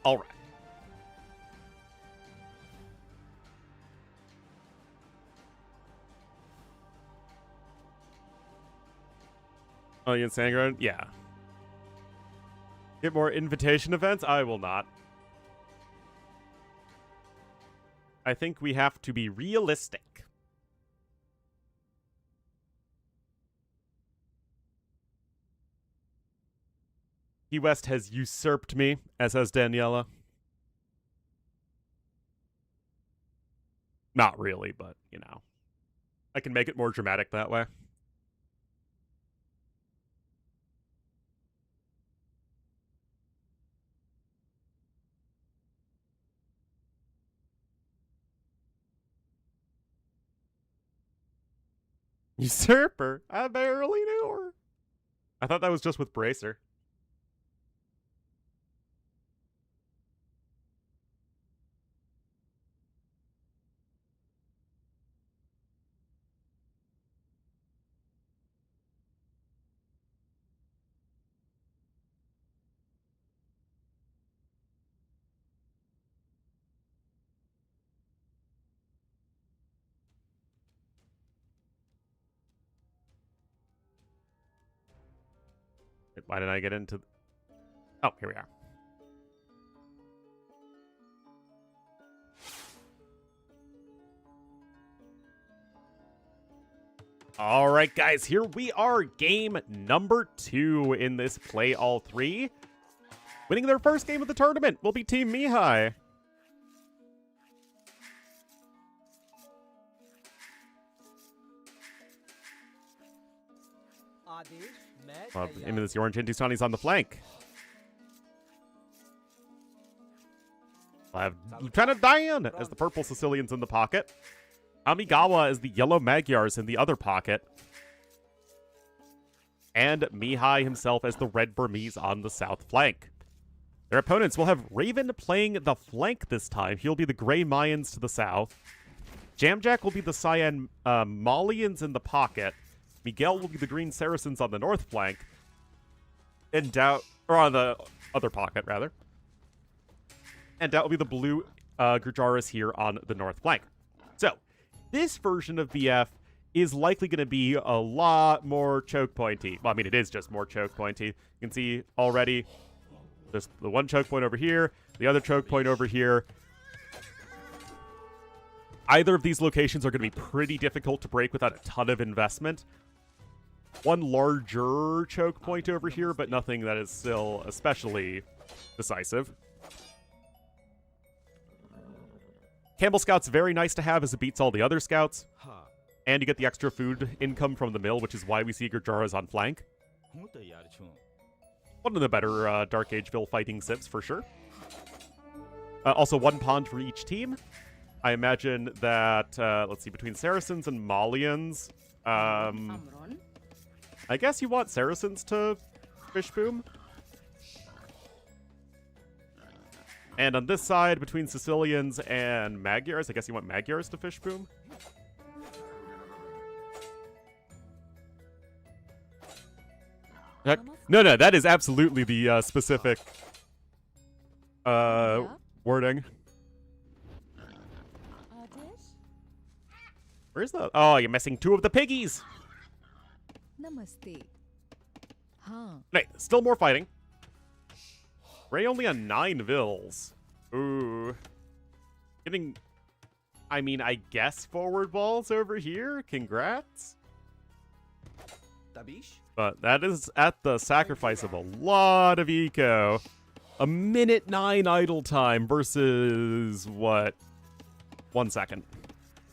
Alright. Oh, you in Sandground? Yeah. Get more invitation events? I will not. I think we have to be realistic. Key West has usurped me, as has Daniela. Not really, but, you know. I can make it more dramatic that way. Usurper? I barely knew her. I thought that was just with Bracer. why did I get into... Oh, here we are. All right, guys, here we are. Game number 2 in this play all 3. Winning their first game of the tournament will be Team Mihai. Into this, the orange Hindustani's on the flank. We'll have Lieutenant Diane as the purple Sicilians in the pocket. Amigawa as the yellow Magyars in the other pocket. And Mihai himself as the red Burmese on the south flank. Their opponents will have Raven playing the flank this time. He'll be the gray Mayans to the south. Jamjack will be the cyan Malians in the pocket. Miguel will be the green Saracens on the north flank. And Doubt, or on the other pocket, rather. And Doubt will be the blue Gurjaras here on the north flank. So, this version of BF is likely going to be a lot more choke pointy. Well, I mean, it is just more choke pointy. You can see already there's the one choke point over here, the other choke point over here. Either of these locations are going to be pretty difficult to break without a ton of investment. One larger choke point over here, but nothing that is still especially decisive. Campbell Scout's very nice to have as it beats all the other scouts. And you get the extra food income from the mill, which is why we see Gurjaras on flank. One of the better Dark Ageville fighting sips, for sure. Also, one pond for each team. I imagine that, let's see, between Saracens and Malians, I guess you want Saracens to fish boom. And on this side, between Sicilians and Magyars, I guess you want Magyars to fish boom. No, that is absolutely the specific wording. Where's the... Oh, you're missing 2 of the piggies! Namaste. Hey, still more fighting. Ray only on 9 vills. Ooh. Getting... I mean, I guess forward balls over here? Congrats? But that is at the sacrifice of a lot of eco. A minute 9 idle time versus, what? 1 second.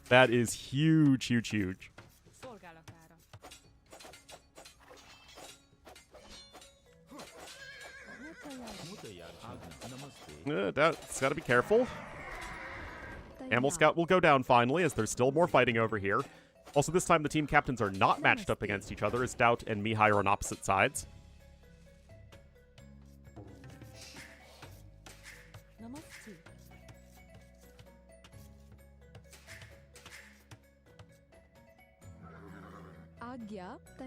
That is huge, huge, huge. That's gotta be careful. Camel Scout will go down finally, as there's still more fighting over here. Also, this time the team captains are not matched up against each other, as Doubt and Mihai are on opposite sides.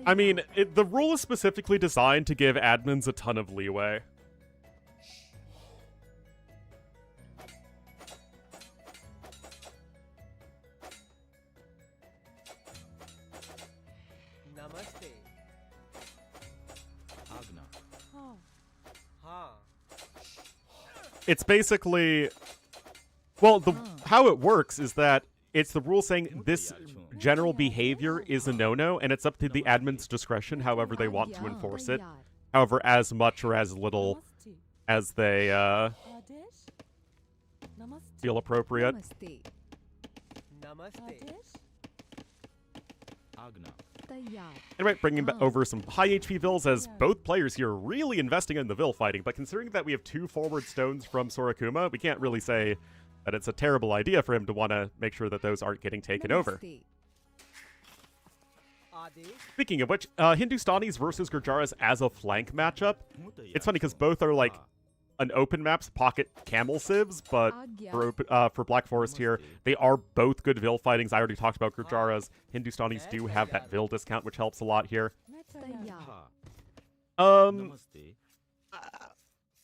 I mean, the rule is specifically designed to give admins a ton of leeway. It's basically... Well, how it works is that it's the rule saying this general behavior is a no-no, and it's up to the admin's discretion however they want to enforce it. However, as much or as little as they feel appropriate. Anyway, bringing over some high HP vills, as both players here are really investing in the vill fighting, but considering that we have 2 forward stones from Sorakuma, we can't really say that it's a terrible idea for him to want to make sure that those aren't getting taken over. Speaking of which, Hindustanis versus Gurjaras as a flank matchup. It's funny because both are like an open maps pocket camel civs, but for Black Forest here, they are both good vill fightings. I already talked about Gurjaras. Hindustanis do have that vill discount, which helps a lot here.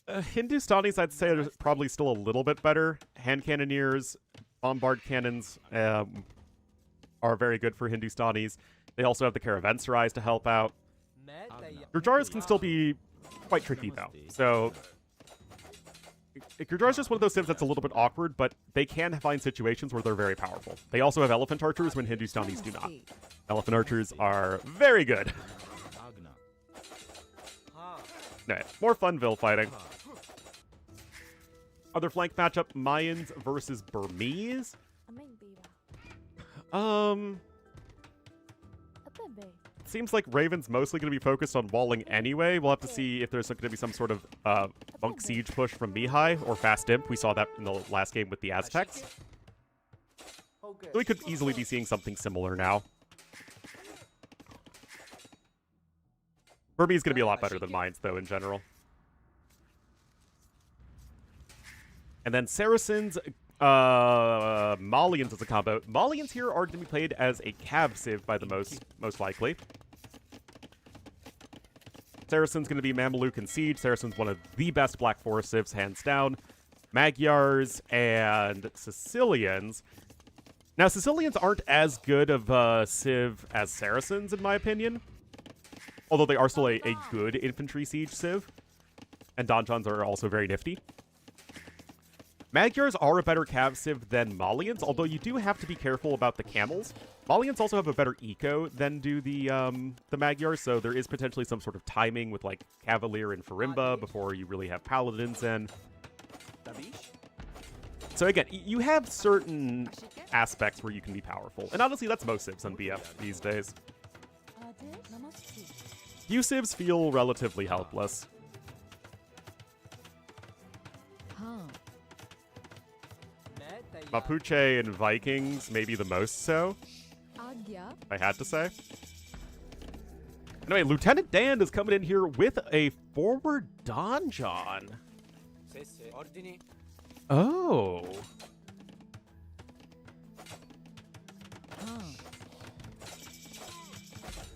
Hindustanis, I'd say, are probably still a little bit better. Hand cannoneers, bombard cannons are very good for Hindustanis. They also have the caravanserais to help out. Gurjaras can still be quite tricky, though. So, Gurdjieff is just one of those civs that's a little bit awkward, but they can find situations where they're very powerful. They also have elephant archers when Hindustanis do not. Elephant archers are very good. Alright, more Funville fighting. Other flank matchup, Mayans versus Burmese. Seems like Raven's mostly going to be focused on walling anyway. We'll have to see if there's going to be some sort of monk siege push from Mihai or fast imp. We saw that in the last game with the Aztecs. So we could easily be seeing something similar now. Burmese is going to be a lot better than Mines, though, in general. And then Saracens, Malians as a combo. Malians here are going to be played as a Cav Civ by the most likely. Saracen's going to be Mameluke and Siege. Saracen's one of the best Black Forest Civs, hands down. Magyars and Sicilians. Now, Sicilians aren't as good of a Civ as Saracens, in my opinion. Although they are still a good infantry siege Civ. And Donjons are also very nifty. Magyars are a better Cav Civ than Malians, although you do have to be careful about the camels. Malians also have a better eco than do the Magyars, so there is potentially some sort of timing with, like, Cavalier and Farimba before you really have Paladins in. So again, you have certain aspects where you can be powerful. And honestly, that's most Civs on BF these days. Few Civs feel relatively helpless. Mapuche and Vikings, maybe the most so, if I had to say. Anyway, Lieutenant Dan is coming in here with a forward donjon. Oh.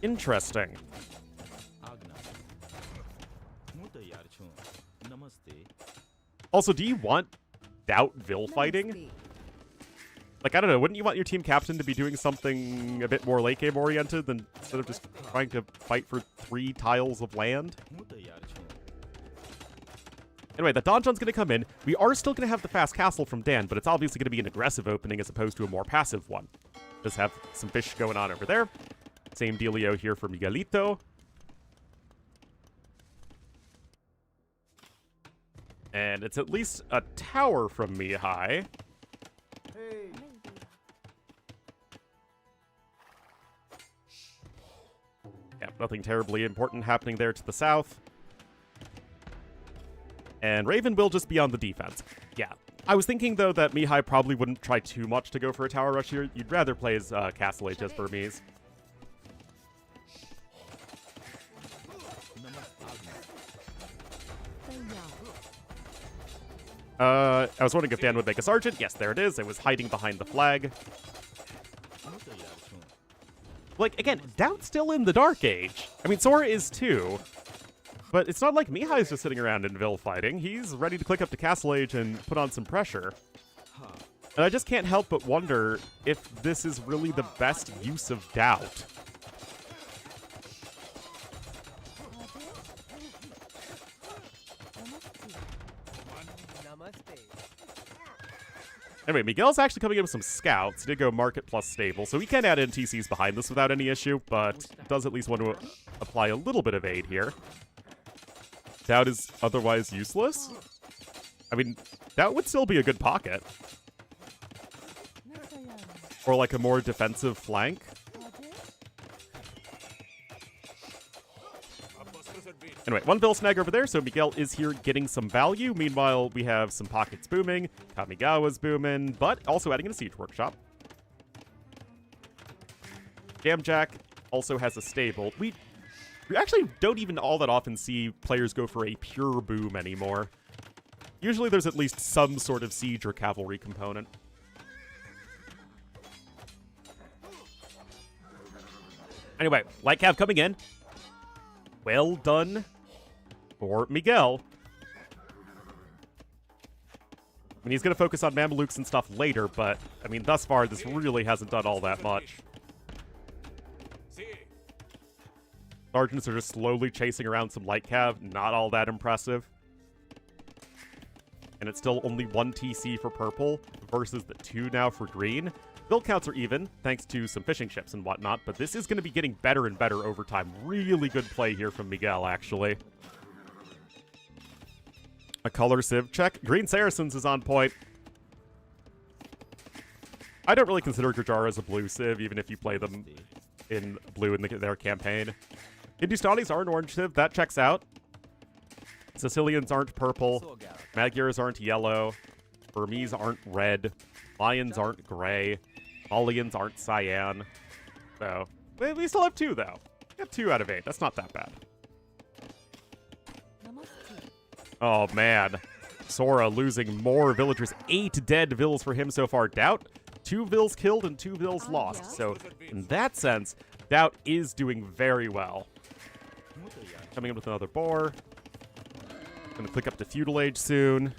Interesting. Also, do you want Doubt-Vil fighting? Like, I don't know, wouldn't you want your team captain to be doing something a bit more late game oriented than instead of just trying to fight for 3 tiles of land? Anyway, the donjon's going to come in. We are still going to have the fast castle from Dan, but it's obviously going to be an aggressive opening as opposed to a more passive one. Just have some fish going on over there. Same dealio here for Miguelito. And it's at least a tower from Mihai. Yeah, nothing terribly important happening there to the south. And Raven will just be on the defense. Yeah. I was thinking, though, that Mihai probably wouldn't try too much to go for a tower rush here. You'd rather play as Castle Age as Burmese. I was wondering if Dan would make a sergeant. Yes, there it is. It was hiding behind the flag. Like, again, Doubt's still in the Dark Age. I mean, Sora is too. But it's not like Mihai's just sitting around in Vil fighting. He's ready to click up to Castle Age and put on some pressure. And I just can't help but wonder if this is really the best use of Doubt. Anyway, Miguel's actually coming in with some scouts. He did go market plus stable, so he can add NTCs behind this without any issue, but does at least want to apply a little bit of aid here. Doubt is otherwise useless? I mean, Doubt would still be a good pocket. Or like a more defensive flank. Anyway, one Vil snag over there, so Miguel is here getting some value. Meanwhile, we have some pockets booming. Kamigawa's booming, but also adding in a siege workshop. Jamjack also has a stable. We actually don't even all that often see players go for a pure boom anymore. Usually there's at least some sort of siege or cavalry component. Anyway, Light Cav coming in. Well done for Miguel. I mean, he's going to focus on Mamelukes and stuff later, but, I mean, thus far, this really hasn't done all that much. Sergeants are just slowly chasing around some light cav. Not all that impressive. And it's still only 1 TC for purple versus the 2 now for green. Build counts are even, thanks to some fishing ships and whatnot, but this is going to be getting better and better over time. Really good play here from Miguel, actually. A color civ check. Green Saracens is on point. I don't really consider Gurjara as a blue civ, even if you play them in blue in their campaign. Hindustanis are an orange civ. That checks out. Sicilians aren't purple. Magyars aren't yellow. Burmese aren't red. Lions aren't gray. Malians aren't cyan. So, we still have 2, though. We have 2 out of 8. That's not that bad. Oh, man. Sora losing more villagers. 8 dead vills for him so far. Doubt, 2 vills killed and 2 vills lost. So, in that sense, Doubt is doing very well. Coming in with another boar. Gonna click up to Feudal Age soon.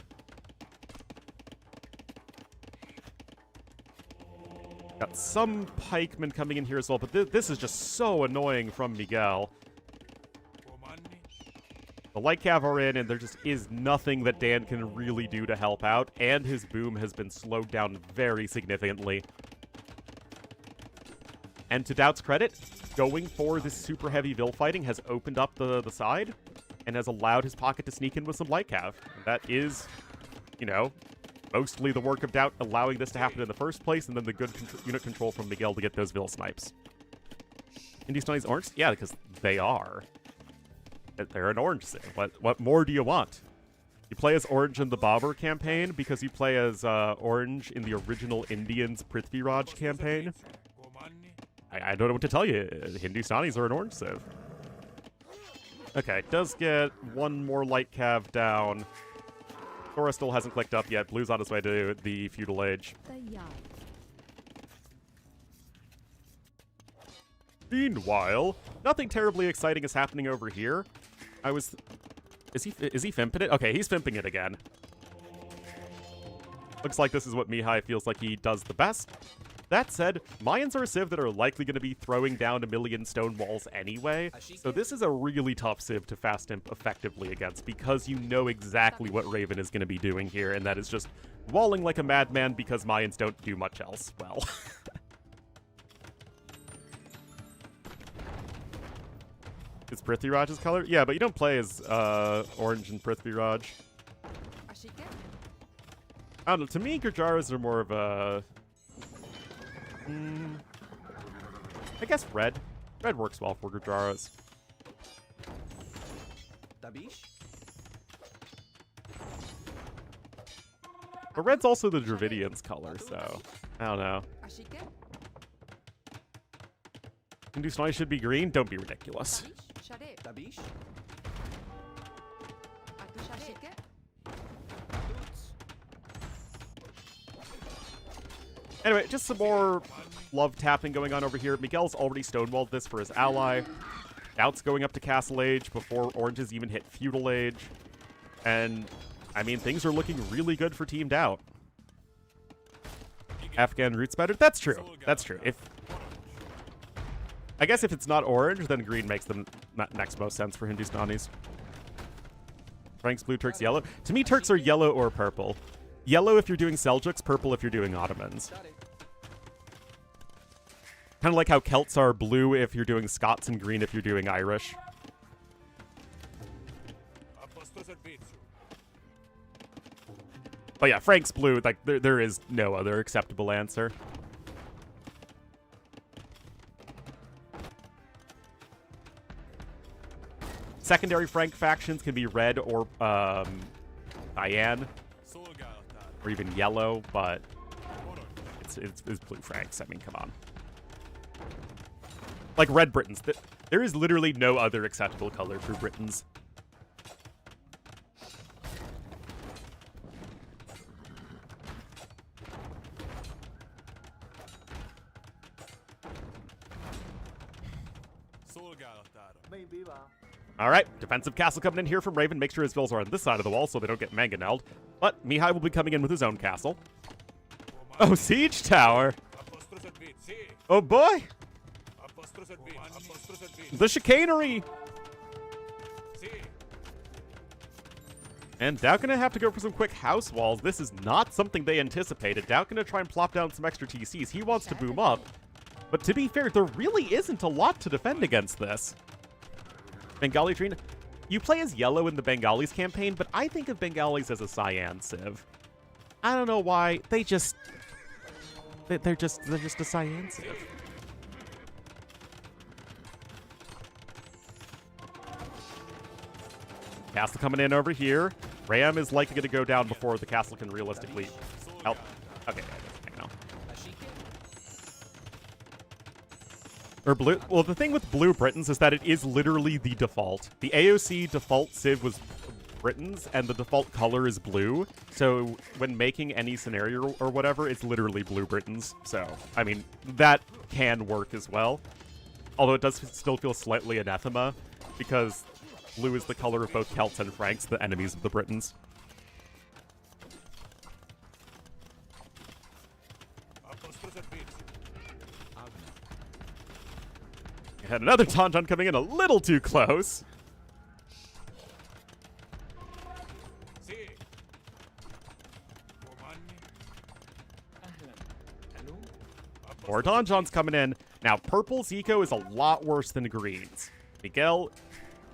Got some pikemen coming in here as well, but this is just so annoying from Miguel. The light cav are in, and there just is nothing that Dan can really do to help out, and his boom has been slowed down very significantly. And to Doubt's credit, going for this super heavy Vill fighting has opened up the side, and has allowed his pocket to sneak in with some light cav. That is, you know, mostly the work of Doubt allowing this to happen in the first place, and then the good unit control from Miguel to get those Vill snipes. Hindustanis orange? Yeah, because they are. They're an orange civ. What more do you want? You play as orange in the Babur campaign because you play as orange in the original Indians Prithviraj campaign. I don't know what to tell you. Hindustanis are an orange civ. Okay, does get 1 more light cav down. Sora still hasn't clicked up yet. Blue's on his way to the Feudal Age. Meanwhile, nothing terribly exciting is happening over here. Is he fimping it? Okay, he's fimping it again. Looks like this is what Mihai feels like he does the best. That said, Mayans are a civ that are likely going to be throwing down 1,000,000 stone walls anyway, so this is a really tough civ to fast imp effectively against because you know exactly what Raven is going to be doing here, and that is just walling like a madman because Mayans don't do much else well. Is Prithviraj's color? Yeah, but you don't play as orange in Prithviraj. I don't know, to me, Gurjaras are more of a... I guess red. Red works well for Gurjaras. But red's also the Dravidian's color, so... I don't know. Hindustani should be green? Don't be ridiculous. Anyway, just some more love tapping going on over here. Miguel's already stonewalled this for his ally. Doubt's going up to Castle Age before Oranges even hit Feudal Age. And, I mean, things are looking really good for Team Doubt. Afghan roots better? That's true. That's true. I guess if it's not orange, then green makes the next most sense for Hindustanis. Franks, blue, Turks, yellow. To me, Turks are yellow or purple. Yellow if you're doing Seljuks, purple if you're doing Ottomans. Kind of like how Celts are blue if you're doing Scots and green if you're doing Irish. But yeah, Frank's blue, like, there is no other acceptable answer. Secondary Frank factions can be red or cyan, or even yellow, but it's blue Franks. I mean, come on. Like Red Britons. There is literally no other acceptable color for Britons. All right, defensive castle coming in here from Raven. Make sure his vills are on this side of the wall so they don't get mangonelled. But Mihai will be coming in with his own castle. Oh, siege tower. Oh boy. The chicanery! And Dow gonna have to go for some quick house walls. This is not something they anticipated. Dow gonna try and plop down some extra TCs. He wants to boom up. But to be fair, there really isn't a lot to defend against this. Bengali Dream, you play as yellow in the Bengalis campaign, but I think of Bengalis as a cyan civ. I don't know why. They're just a cyan civ. Castle coming in over here. Ram is likely going to go down before the castle can realistically help. Okay, hang on. Or blue. Well, the thing with blue Britons is that it is literally the default. The AOC default civ was Britons, and the default color is blue. So when making any scenario or whatever, it's literally blue Britons. So, I mean, that can work as well. Although it does still feel slightly anathema, because blue is the color of both Celts and Franks, the enemies of the Britons. We had another Tauntaun coming in a little too close. More Donjons coming in. Now, purple's eco is a lot worse than green's. Miguel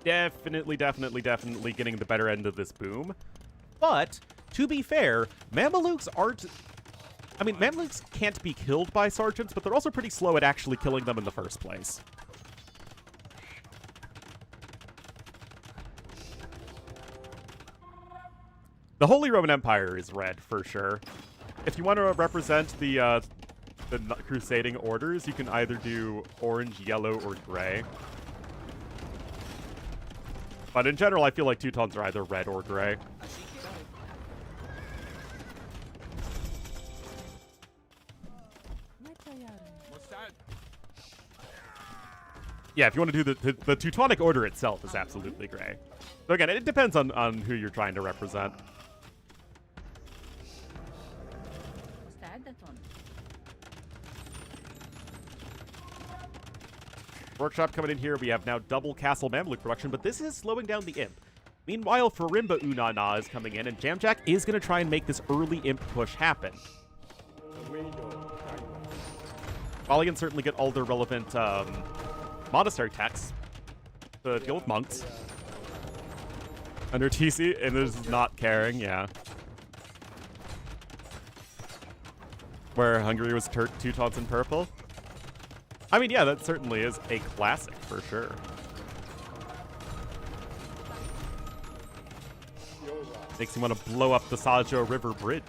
definitely getting the better end of this boom. But, to be fair, Mamelukes aren't... I mean, Mamelukes can't be killed by sergeants, but they're also pretty slow at actually killing them in the first place. The Holy Roman Empire is red, for sure. If you want to represent the crusading orders, you can either do orange, yellow, or gray. But in general, I feel like Teutons are either red or gray. Yeah, if you want to do the Teutonic Order itself is absolutely gray. So again, it depends on who you're trying to represent. Workshop coming in here. We have now double Castle Mamluk production, but this is slowing down the Imp. Meanwhile, Farimba Unana is coming in, and Jamjack is going to try and make this early Imp push happen. Malians certainly get all their relevant monastery texts to deal with monks. Under TC, and this is not caring, yeah. Where Hungary was Teutons in purple. I mean, yeah, that certainly is a classic, for sure. Makes me want to blow up the Sajo River Bridge.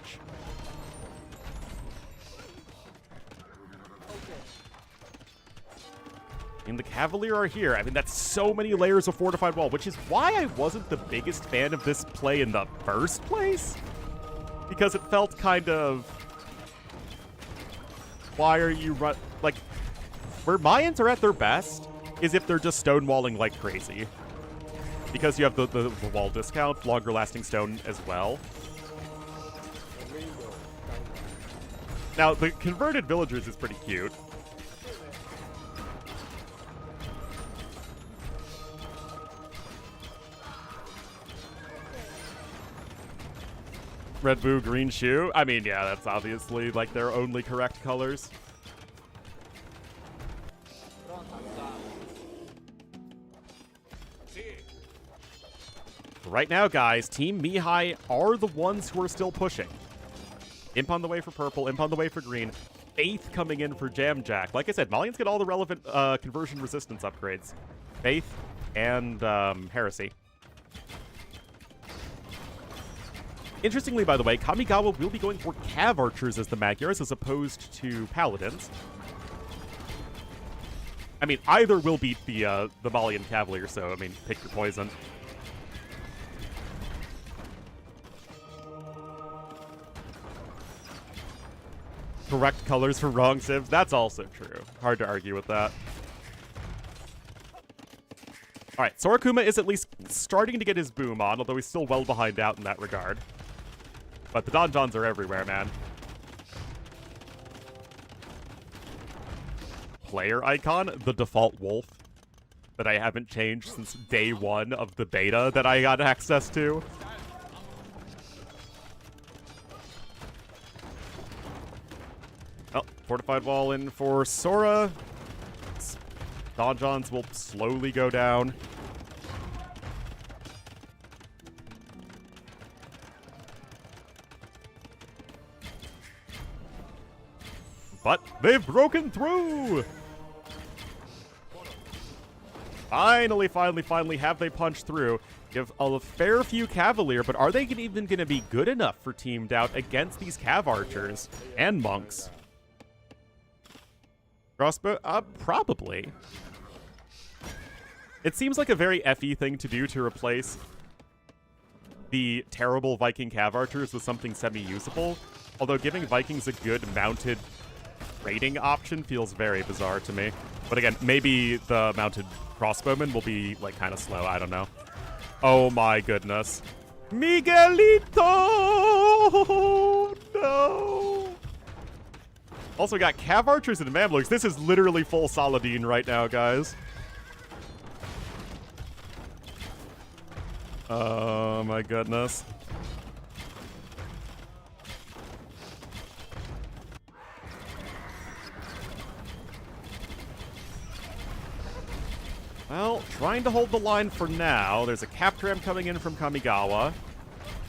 And the Cavalier are here. I mean, that's so many layers of fortified wall, which is why I wasn't the biggest fan of this play in the first place. Because it felt kind of... Why are you like... Where Mayans are at their best is if they're just stonewalling like crazy. Because you have the wall discount, longer lasting stone as well. Now, the converted villagers is pretty cute. Red Boo, green shoe. I mean, yeah, that's obviously like their only correct colors. Right now, guys, Team Mihai are the ones who are still pushing. Imp on the way for purple, Imp on the way for green. Faith coming in for Jamjack. Like I said, Malians get all the relevant conversion resistance upgrades. Faith and Heresy. Interestingly, by the way, Kamigawa will be going for Cav Archers as the Magyars as opposed to Paladins. I mean, either will beat the Malian Cavalier, so, I mean, pick your poison. Correct colors for wrong civs. That's also true. Hard to argue with that. Alright, Sorakuma is at least starting to get his boom on, although he's still well behind out in that regard. But the Donjons are everywhere, man. player icon, the default wolf that I haven't changed since day one of the beta that I got access to. Oh, fortified wall in for Sora. Donjons will slowly go down. But they've broken through! Finally have they punched through. Give a fair few Cavalier, but are they even going to be good enough for teamed out against these Cav Archers and Monks? Crossbow? Probably. It seems like a very FE thing to do to replace the terrible Viking Cav Archers with something semi-usable, although giving Vikings a good mounted raiding option feels very bizarre to me. But again, maybe the mounted crossbowmen will be, like, kind of slow. I don't know. Oh my goodness. Miguelito! No! Also, we got Cav Archers and Mamluks. This is literally full Saladin right now, guys. Oh my goodness. Well, trying to hold the line for now. There's a Captram coming in from Kamigawa.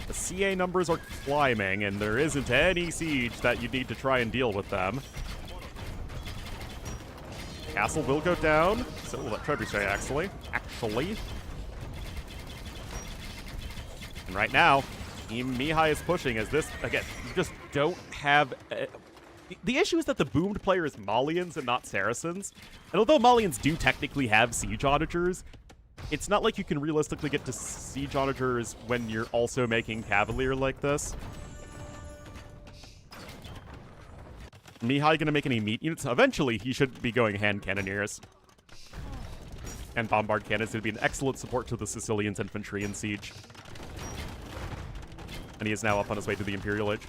The CA numbers are climbing, and there isn't any siege that you need to try and deal with them. Castle will go down, so we'll let Trebuchet actually. And right now, Team Mihai is pushing as this, again, you just don't have... The issue is that the boomed player is Malians and not Saracens. And although Malians do technically have siege onagers, it's not like you can realistically get to siege onagers when you're also making Cavalier like this. Mihai gonna make any meat units? Eventually, he should be going hand cannoneers. And bombard cannons would be an excellent support to the Sicilians' infantry in siege. And he is now up on his way to the Imperial Age.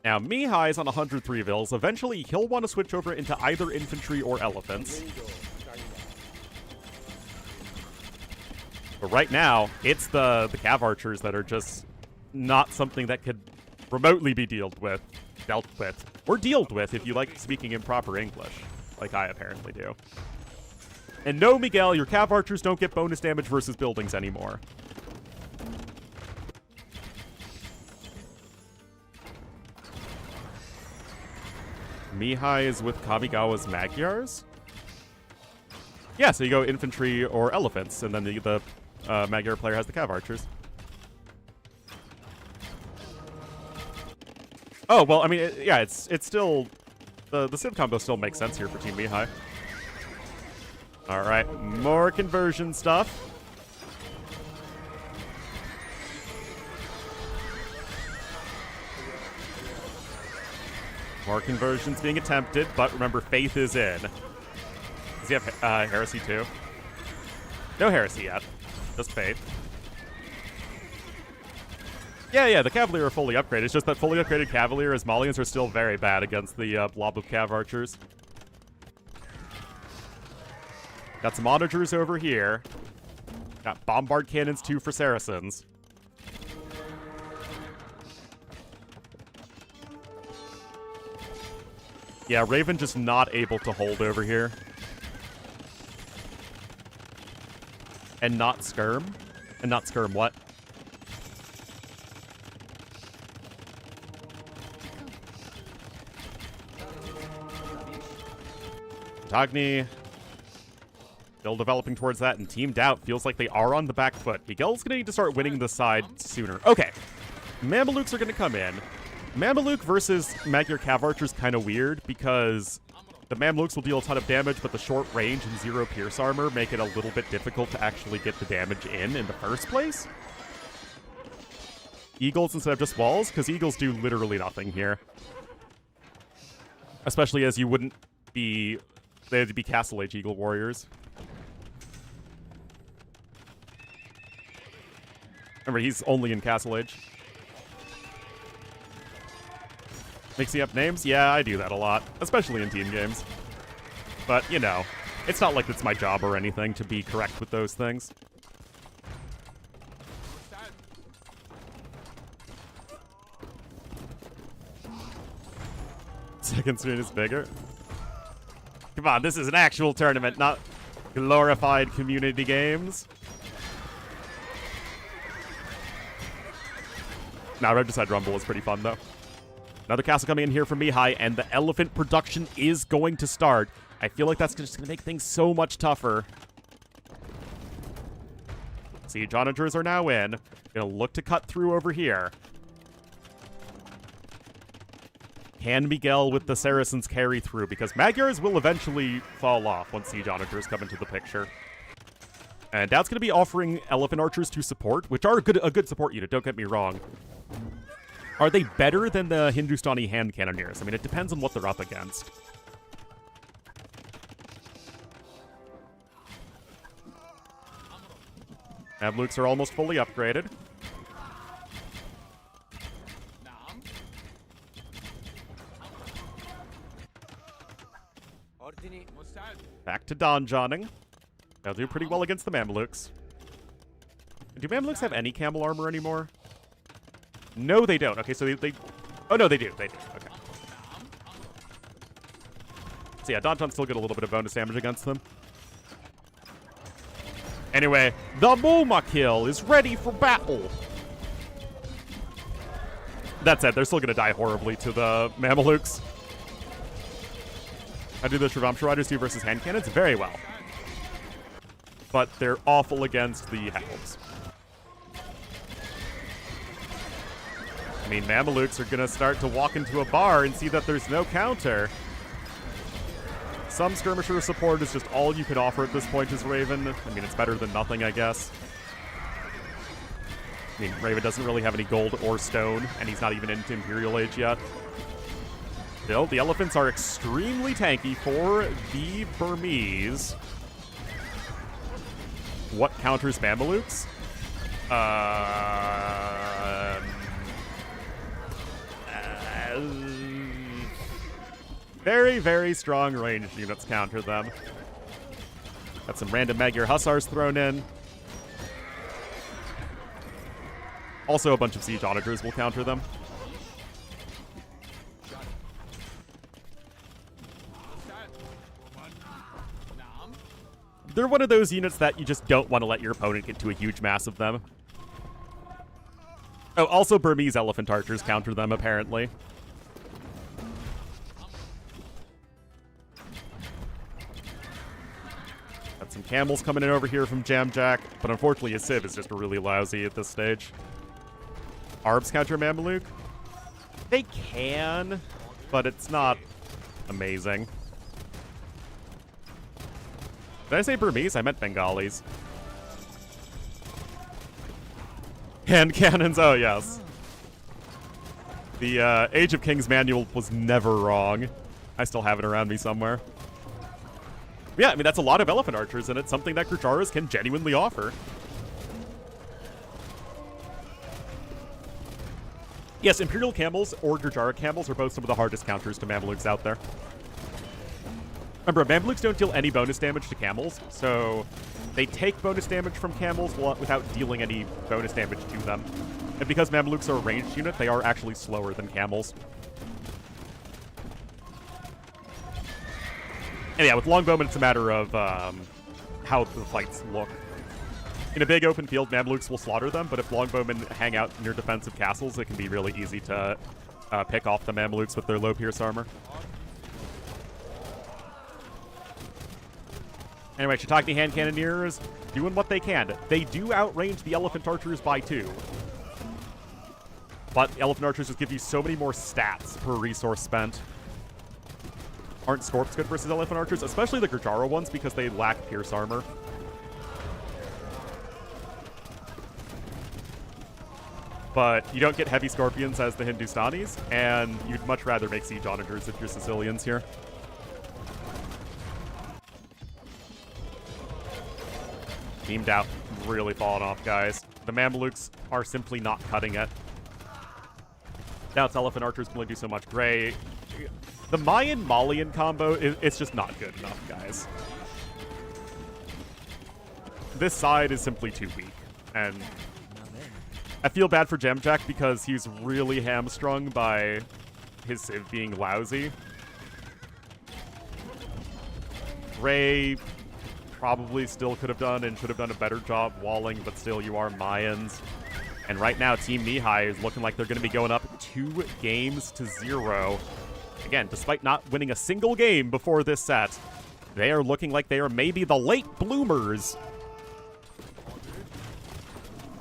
Now, Mihai is on 103 vills. Eventually, he'll want to switch over into either infantry or elephants. But right now, it's the Cav Archers that are just not something that could remotely be dealt with. Or dealt with if you like speaking improper English, like I apparently do. And no, Miguel, your Cav Archers don't get bonus damage versus buildings anymore. Mihai is with Kamigawa's Magyars? Yeah, so you go infantry or elephants, and then the Magyar player has the Cav Archers. Oh, well, I mean, yeah, it's still... The Civ combo still makes sense here for Team Mihai. Alright, more conversion stuff. More conversions being attempted, but remember, Faith is in. Does he have Heresy too? No Heresy yet. Just Faith. Yeah, the Cavalier are fully upgraded. It's just that fully upgraded Cavalier as Malians are still very bad against the blob of Cav Archers. Got some onagers over here. Got bombard cannons too for Saracens. Yeah, Raven just not able to hold over here. And not skirm. And not skirm what? Togni still developing towards that, and Teamed Out feels like they are on the back foot. Miguel's going to need to start winning the side sooner. Okay, Mamelukes are going to come in. Mameluke versus Magyar Cav Archer is kind of weird because the Mamelukes will deal a ton of damage, but the short range and 0 pierce armor make it a little bit difficult to actually get the damage in the first place. Eagles instead of just walls, because Eagles do literally nothing here. Especially as you wouldn't be... They have to be Castle Age Eagle Warriors. Remember, he's only in Castle Age. Mixing up names? Yeah, I do that a lot, especially in team games. But, you know, it's not like it's my job or anything to be correct with those things. Second screen is bigger. Come on, this is an actual tournament, not glorified community games. Now, Regicide Rumble is pretty fun, though. Another castle coming in here from Mihai, and the elephant production is going to start. I feel like that's just going to make things so much tougher. Siege Onagers are now in. Gonna look to cut through over here. Can Miguel with the Saracens carry through? Because Magyars will eventually fall off once Siege Onagers come into the picture. And Dad's going to be offering Elephant Archers to support, which are a good support unit, don't get me wrong. Are they better than the Hindustani Hand Cannoneers? I mean, it depends on what they're up against. Mamluks are almost fully upgraded. Back to donjoning. They'll do pretty well against the Mamluks. Do Mamluks have any camel armor anymore? No, they don't. Okay, so they... Oh, no, they do. They do. Okay. So yeah, Donjon still get a little bit of bonus damage against them. Anyway, the Bulma kill is ready for battle. That said, they're still going to die horribly to the Mamelukes. How do the Shravamsha Riders do versus hand cannons? Very well. But they're awful against the Helms. I mean, Mamelukes are going to start to walk into a bar and see that there's no counter. Some skirmisher support is just all you can offer at this point as Raven. I mean, it's better than nothing, I guess. I mean, Raven doesn't really have any gold or stone, and he's not even into Imperial Age yet. Still, the elephants are extremely tanky for the Burmese. What counters Mamelukes? Very, very strong ranged units counter them. Got some random Magyar Hussars thrown in. Also, a bunch of Siege Onagers will counter them. They're one of those units that you just don't want to let your opponent get to a huge mass of them. Oh, also Burmese Elephant Archers counter them, apparently. Got some camels coming in over here from Jamjack, but unfortunately his Civ is just really lousy at this stage. Arbs counter Mameluke? They can, but it's not amazing. Did I say Burmese? I meant Bengalis. Hand cannons, oh yes. The Age of Kings manual was never wrong. I still have it around me somewhere. Yeah, I mean, that's a lot of Elephant Archers, and it's something that Gurjaras can genuinely offer. Yes, Imperial Camels or Gurjara Camels are both some of the hardest counters to Mamelukes out there. Remember, Mamelukes don't deal any bonus damage to camels, so they take bonus damage from camels without dealing any bonus damage to them. And because Mamelukes are a ranged unit, they are actually slower than camels. And yeah, with Longbowmen, it's a matter of how the fights look. In a big open field, Mamelukes will slaughter them, but if Longbowmen hang out near defensive castles, it can be really easy to pick off the Mamelukes with their low pierce armor. Anyway, Shiitake Hand Cannoneers doing what they can. They do outrange the Elephant Archers by 2. But Elephant Archers just give you so many more stats per resource spent. Aren't Scorps good versus Elephant Archers? Especially the Gurjara ones, because they lack pierce armor. But you don't get heavy Scorpions as the Hindustanis, and you'd much rather make Siege Onagers if you're Sicilians here. Beamed out, really falling off, guys. The Mamelukes are simply not cutting it. Doubt's Elephant Archers can only do so much. Gray. The Mayan Malian combo, it's just not good enough, guys. This side is simply too weak. And I feel bad for Gemjack because he's really hamstrung by his Civ being lousy. Gray probably still could have done and should have done a better job walling, but still, you are Mayans. And right now, Team Mihai is looking like they're going to be going up 2-0. Again, despite not winning a single game before this set, they are looking like they are maybe the late bloomers.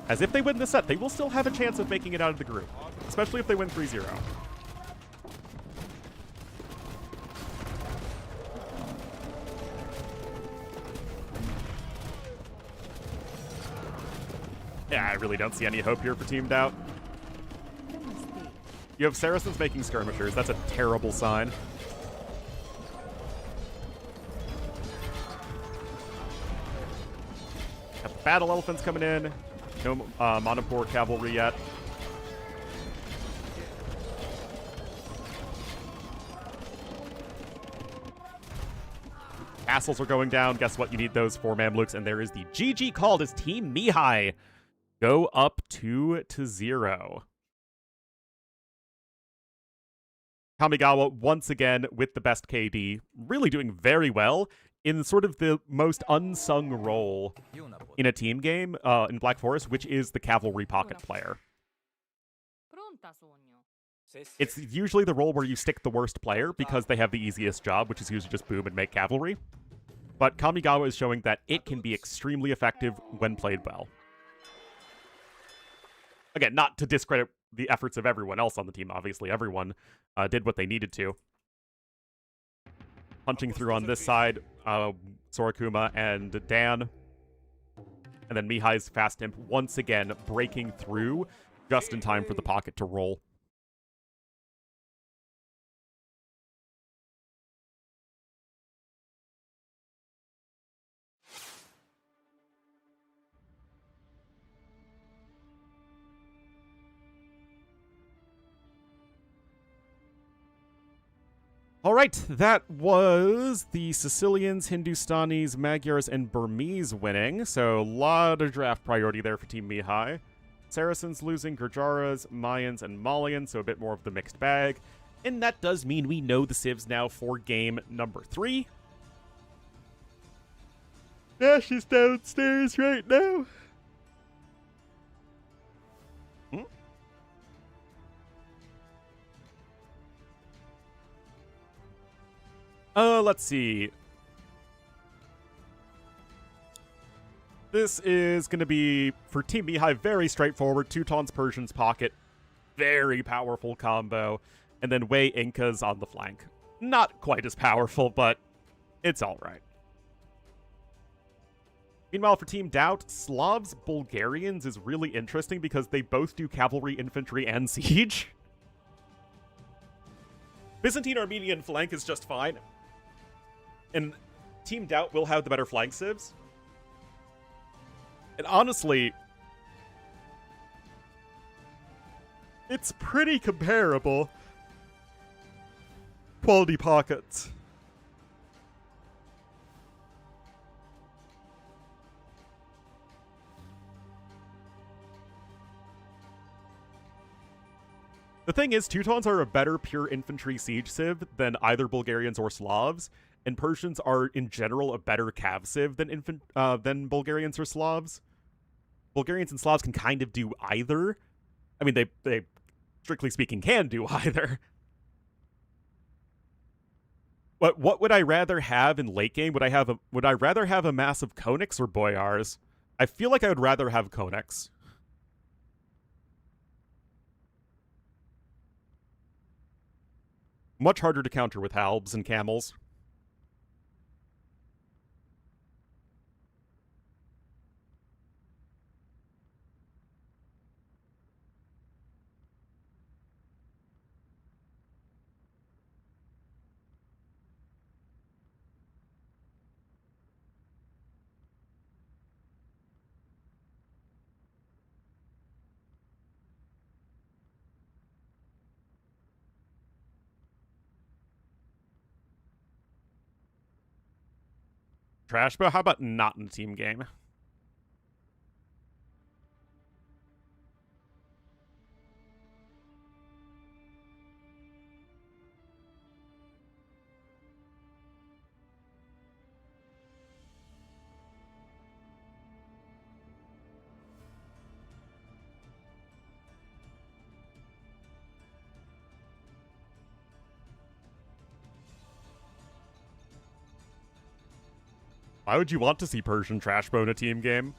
As if they win this set, they will still have a chance of making it out of the group, especially if they win 3-0. Yeah, I really don't see any hope here for Team Doubt. Namaste. You have Saracens making skirmishers. That's a terrible sign. Got the Battle Elephants coming in. No Manipur Cavalry yet. Castles are going down. Guess what? You need those 4 Mamluks, and there is the GG called as Team Mihai go up 2-0. Kamigawa, once again, with the best KD, really doing very well in sort of the most unsung role in a team game in Black Forest, which is the cavalry pocket player. It's usually the role where you stick the worst player because they have the easiest job, which is usually just boom and make cavalry. But Kamigawa is showing that it can be extremely effective when played well. Again, not to discredit the efforts of everyone else on the team. Obviously, everyone did what they needed to. Punching through on this side, Sorakuma and Dan. And then Mihai's Fast Imp once again breaking through just in time for the pocket to roll. All right, that was the Sicilians, Hindustanis, Magyars, and Burmese winning. So a lot of draft priority there for Team Mihai. Saracens losing Gurjaras, Mayans, and Malians, so a bit more of the mixed bag. And that does mean we know the civs now for game number 3. Nash is downstairs right now. Let's see. This is going to be, for Team Mihai, very straightforward. Teutons, Persians, pocket. Very powerful combo. And then Wei Incas on the flank. Not quite as powerful, but it's all right. Meanwhile, for Team Doubt, Slavs, Bulgarians is really interesting because they both do cavalry, infantry, and siege. Byzantine Armenian flank is just fine. And Team Doubt will have the better flank civs. And honestly, it's pretty comparable. Quality pockets. The thing is, Teutons are a better pure infantry siege civ than either Bulgarians or Slavs, and Persians are, in general, a better cav civ than Bulgarians or Slavs. Bulgarians and Slavs can kind of do either. I mean, they strictly speaking, can do either. But what would I rather have in late game? Would I rather have a massive Konix or Boyars? I feel like I would rather have Konix. Much harder to counter with halbs and camels. Trash Bow? How about not in a team game? Why would you want to see Persian Trash Bow in a team game?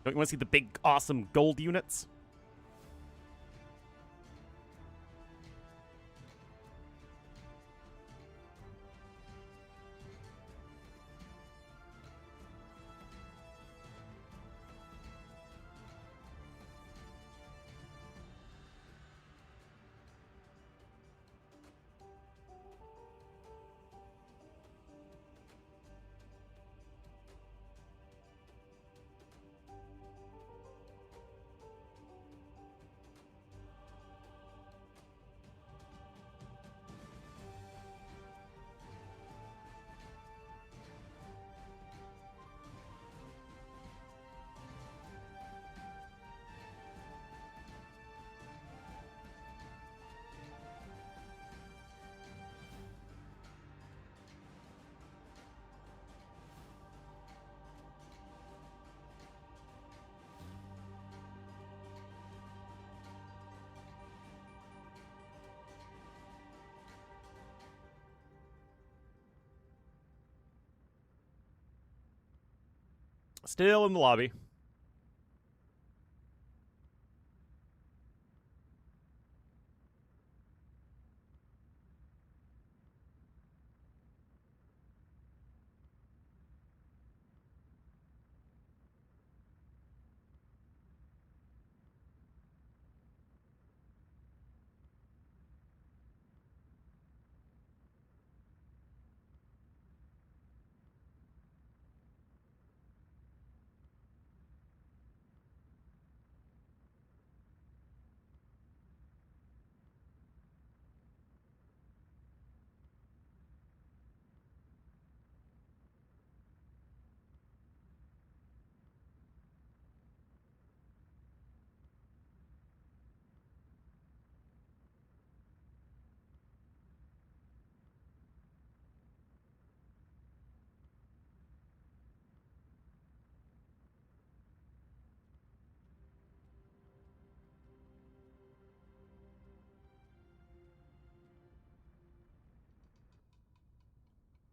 Don't you want to see the big, awesome gold units? Still in the lobby.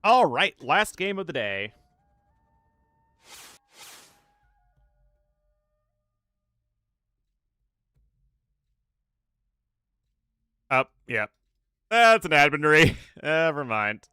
All right, last game of the day. Oh, yeah. That's an admin. Never mind.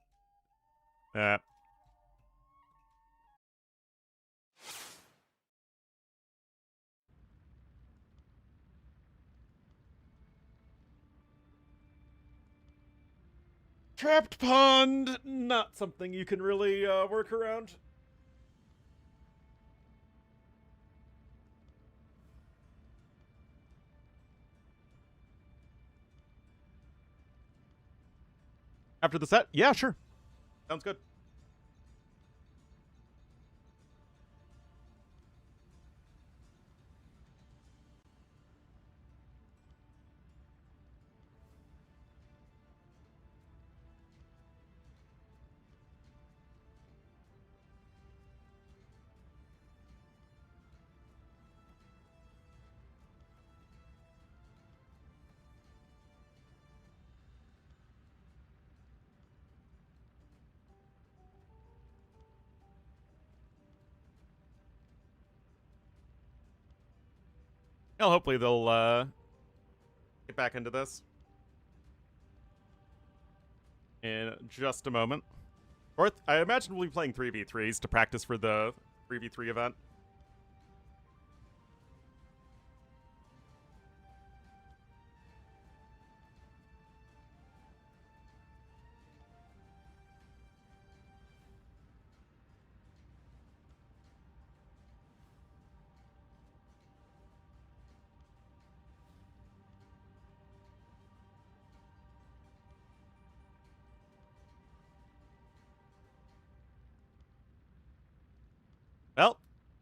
Trapped pond. Not something you can really work around. After the set? Yeah, sure. Sounds good. Well, hopefully they'll get back into this in just a moment. Or I imagine we'll be playing 3v3s to practice for the 3v3 event.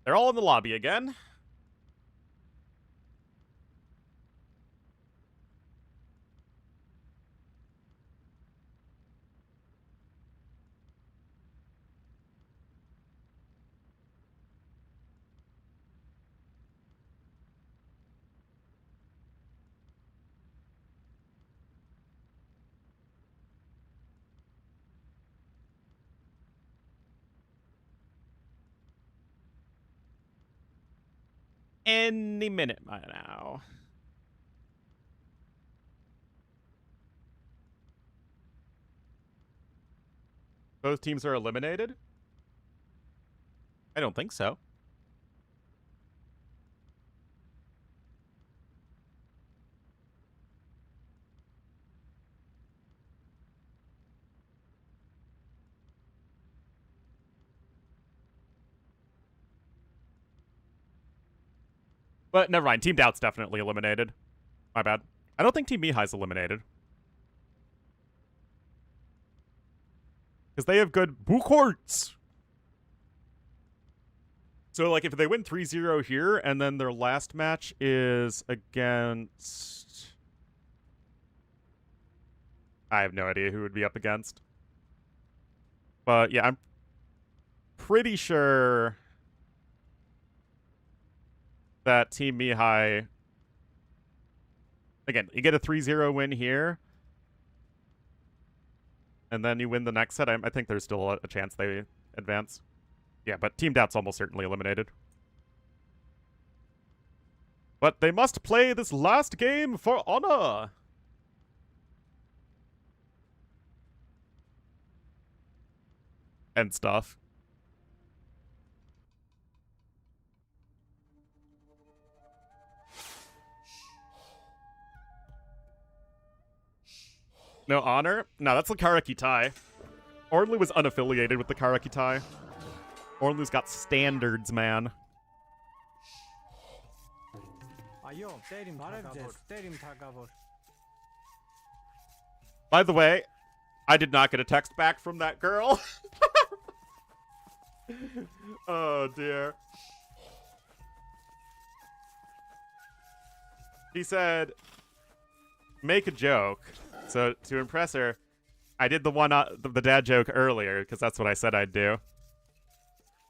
They're all in the lobby again. Any minute by now. Both teams are eliminated? I don't think so. But never mind. Team Doubt's definitely eliminated. My bad. I don't think Team Mihai's eliminated. Because they have good Buchorts. So, like, if they win 3-0 here, and then their last match is against... I have no idea who would be up against. But, yeah, I'm pretty sure that Team Mihai... Again, you get a 3-0 win here, and then you win the next set. I think there's still a chance they advance. Yeah, but Team Doubt's almost certainly eliminated. But they must play this last game for honor. And stuff. No honor? No, that's the Karaki Tai. Ornlu was unaffiliated with the Karaki Tai. Ornlu's got standards, man. By the way, I did not get a text back from that girl. Oh, dear. He said, make a joke. So, to impress her, I did the dad joke earlier, because that's what I said I'd do.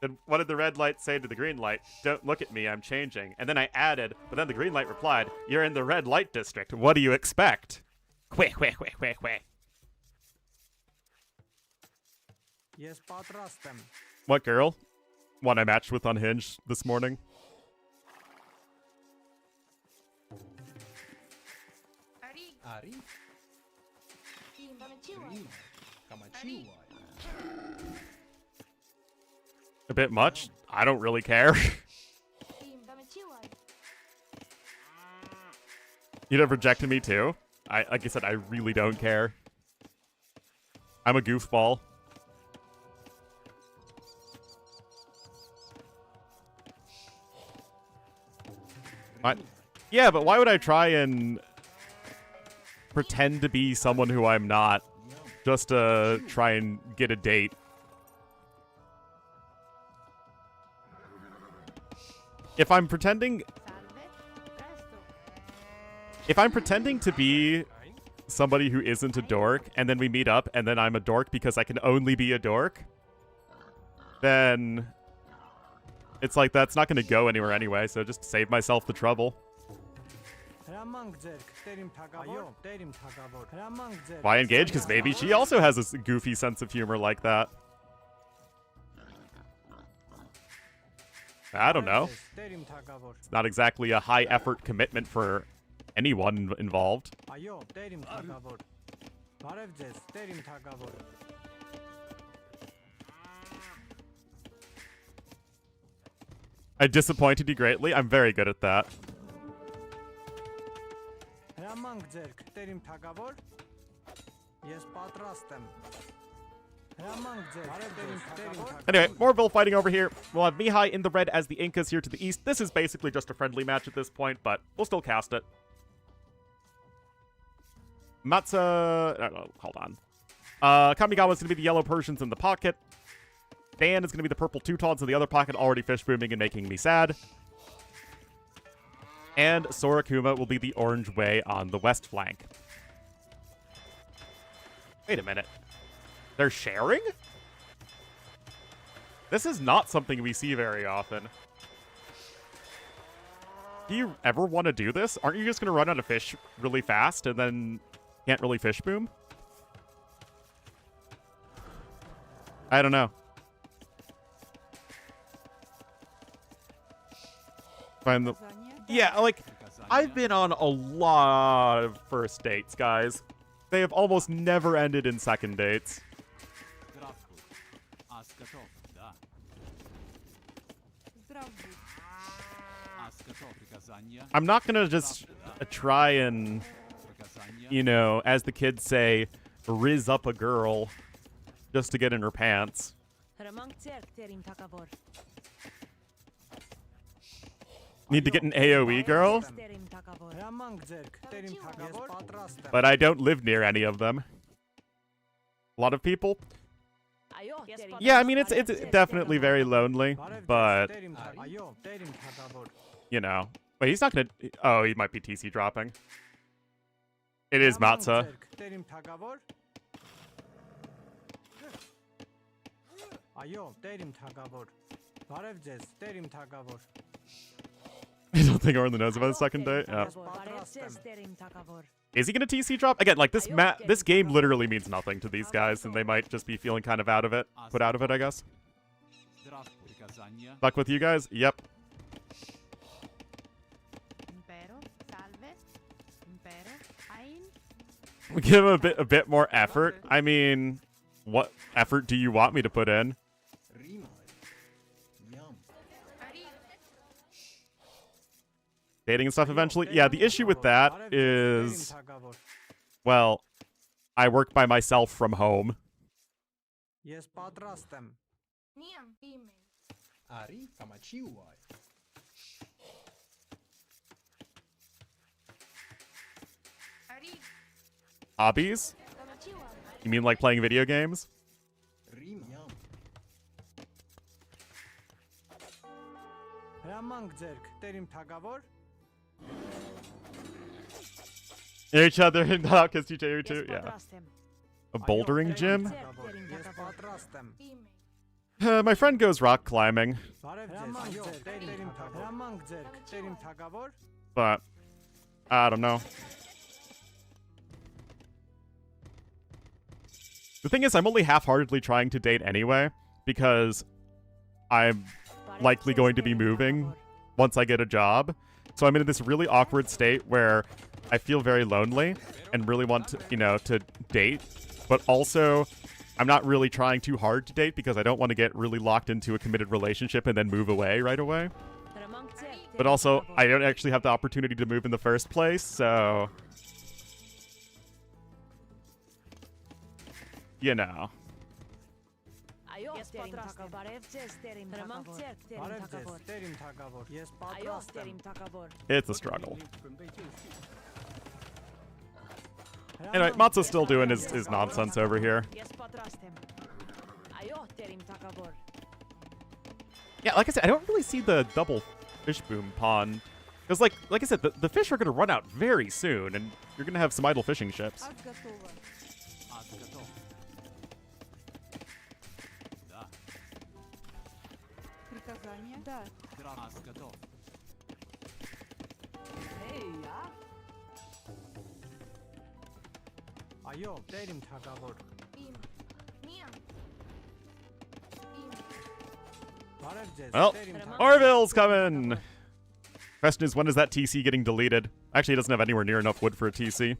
Then what did the red light say to the green light? Don't look at me, I'm changing. And then I added, but then the green light replied, you're in the red light district. What do you expect? Queh, queh, queh, queh, queh. Yes, patrastem. What girl? One I matched with on Hinge this morning. Ari? A bit much? I don't really care. You'd have rejected me too? Like I said, I really don't care. I'm a goofball. What? Yeah, but why would I try and pretend to be someone who I'm not just to try and get a date? If I'm pretending to be somebody who isn't a dork, and then we meet up, and then I'm a dork because I can only be a dork, then it's like that's not going to go anywhere anyway, so just save myself the trouble. Why engage? Because maybe she also has a goofy sense of humor like that. I don't know. It's not exactly a high-effort commitment for anyone involved. I disappointed you greatly. I'm very good at that. Anyway, more bullfighting over here. We'll have Mihai in the red as the Incas here to the east. This is basically just a friendly match at this point, but we'll still cast it. Matza... hold on. Kamigawa's going to be the yellow Persians in the pocket. Dan is going to be the purple Teutons in the other pocket, already fish booming and making me sad. And Sorakuma will be the orange way on the west flank. Wait a minute. They're sharing? This is not something we see very often. Do you ever want to do this? Aren't you just going to run out of fish really fast and then can't really fish boom? I don't know. Find the... Yeah, like, I've been on a lot of first dates, guys. They have almost never ended in second dates. I'm not gonna just try and, you know, as the kids say, riz up a girl just to get in her pants. Need to get an AoE girl? But I don't live near any of them. A lot of people? Yeah, I mean, it's definitely very lonely, but, you know. Wait, he's not gonna... Oh, he might be TC dropping. It is Matza. I don't think Ornlu knows about the second date. Yeah. Is he gonna TC drop? Again, like, this game literally means nothing to these guys, and they might just be feeling kind of out of it. Put out of it, I guess. Fuck with you guys? Yep. Give him a bit more effort. I mean, what effort do you want me to put in? Dating and stuff eventually? Yeah, the issue with that is, well, I work by myself from home. Hobbies? You mean like playing video games? Each other in the because TJ too, yeah. A bouldering gym? My friend goes rock climbing. But I don't know. The thing is, I'm only half-heartedly trying to date anyway, because I'm likely going to be moving once I get a job. So I'm in this really awkward state where I feel very lonely and really want to, you know, to date. But also, I'm not really trying too hard to date because I don't want to get really locked into a committed relationship and then move away right away. But also, I don't actually have the opportunity to move in the first place, so... You know. It's a struggle. Anyway, Matsu's still doing his nonsense over here. Yeah, like I said, I don't really see the double fish boom pond. Because, like I said, the fish are going to run out very soon, and you're going to have some idle fishing ships. Well, Orville's coming! Question is, when is that TC getting deleted? Actually, he doesn't have anywhere near enough wood for a TC.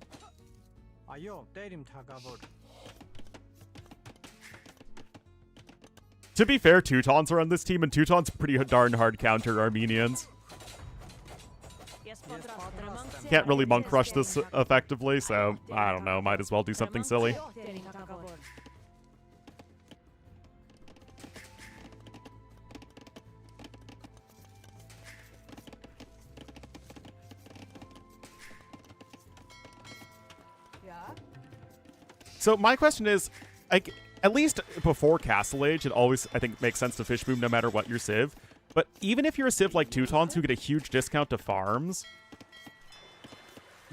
To be fair, Teutons are on this team, and Teutons pretty darn hard counter Armenians. Can't really monk rush this effectively, so I don't know, might as well do something silly. So my question is, like, at least before Castle Age, it always, I think, makes sense to fish boom no matter what your civ. But even if you're a civ like Teutons who get a huge discount to farms,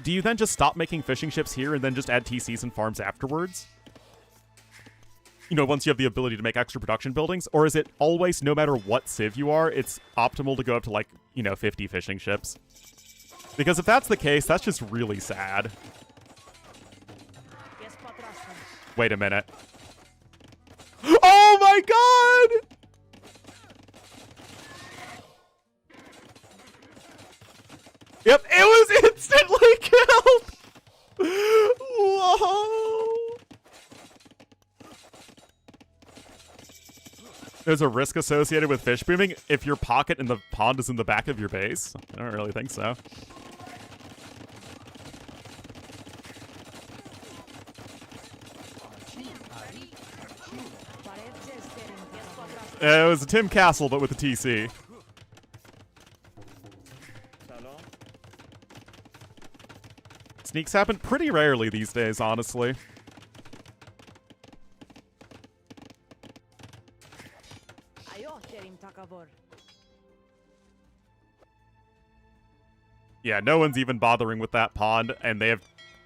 do you then just stop making fishing ships here and then just add TCs and farms afterwards? You know, once you have the ability to make extra production buildings? Or is it always, no matter what civ you are, it's optimal to go up to, like, you know, 50 fishing ships? Because if that's the case, that's just really sad. Wait a minute. Oh my god! Yep, it was instantly killed! Whoa! There's a risk associated with fish booming if your pocket in the pond is in the back of your base? I don't really think so. It was a Tim Castle, but with a TC. Sneaks happen pretty rarely these days, honestly. Yeah, no one's even bothering with that pond, and they have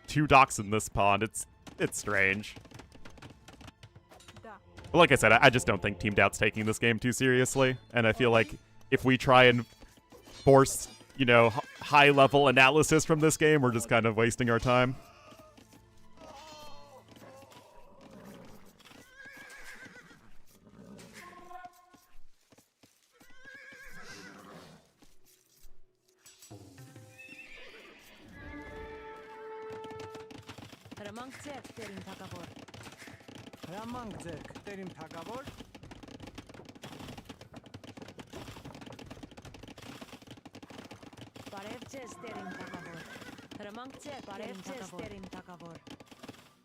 2 docks in this pond. It's strange. But like I said, I just don't think Team Doubt's taking this game too seriously, and I feel like if we try and force, you know, high-level analysis from this game, we're just kind of wasting our time.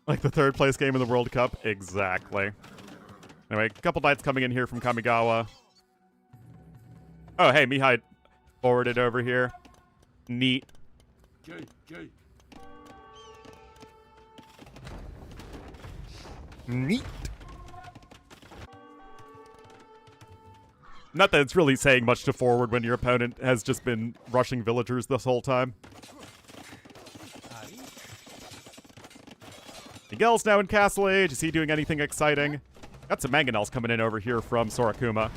Like the 3rd place game in the World Cup? Exactly. Anyway, a couple knights coming in here from Kamigawa. Oh, hey, Mihai forwarded over here. Neat. Neat. Not that it's really saying much to forward when your opponent has just been rushing villagers this whole time. Miguel's now in Castle Age. Is he doing anything exciting? Got some mangonels coming in over here from Sorakuma.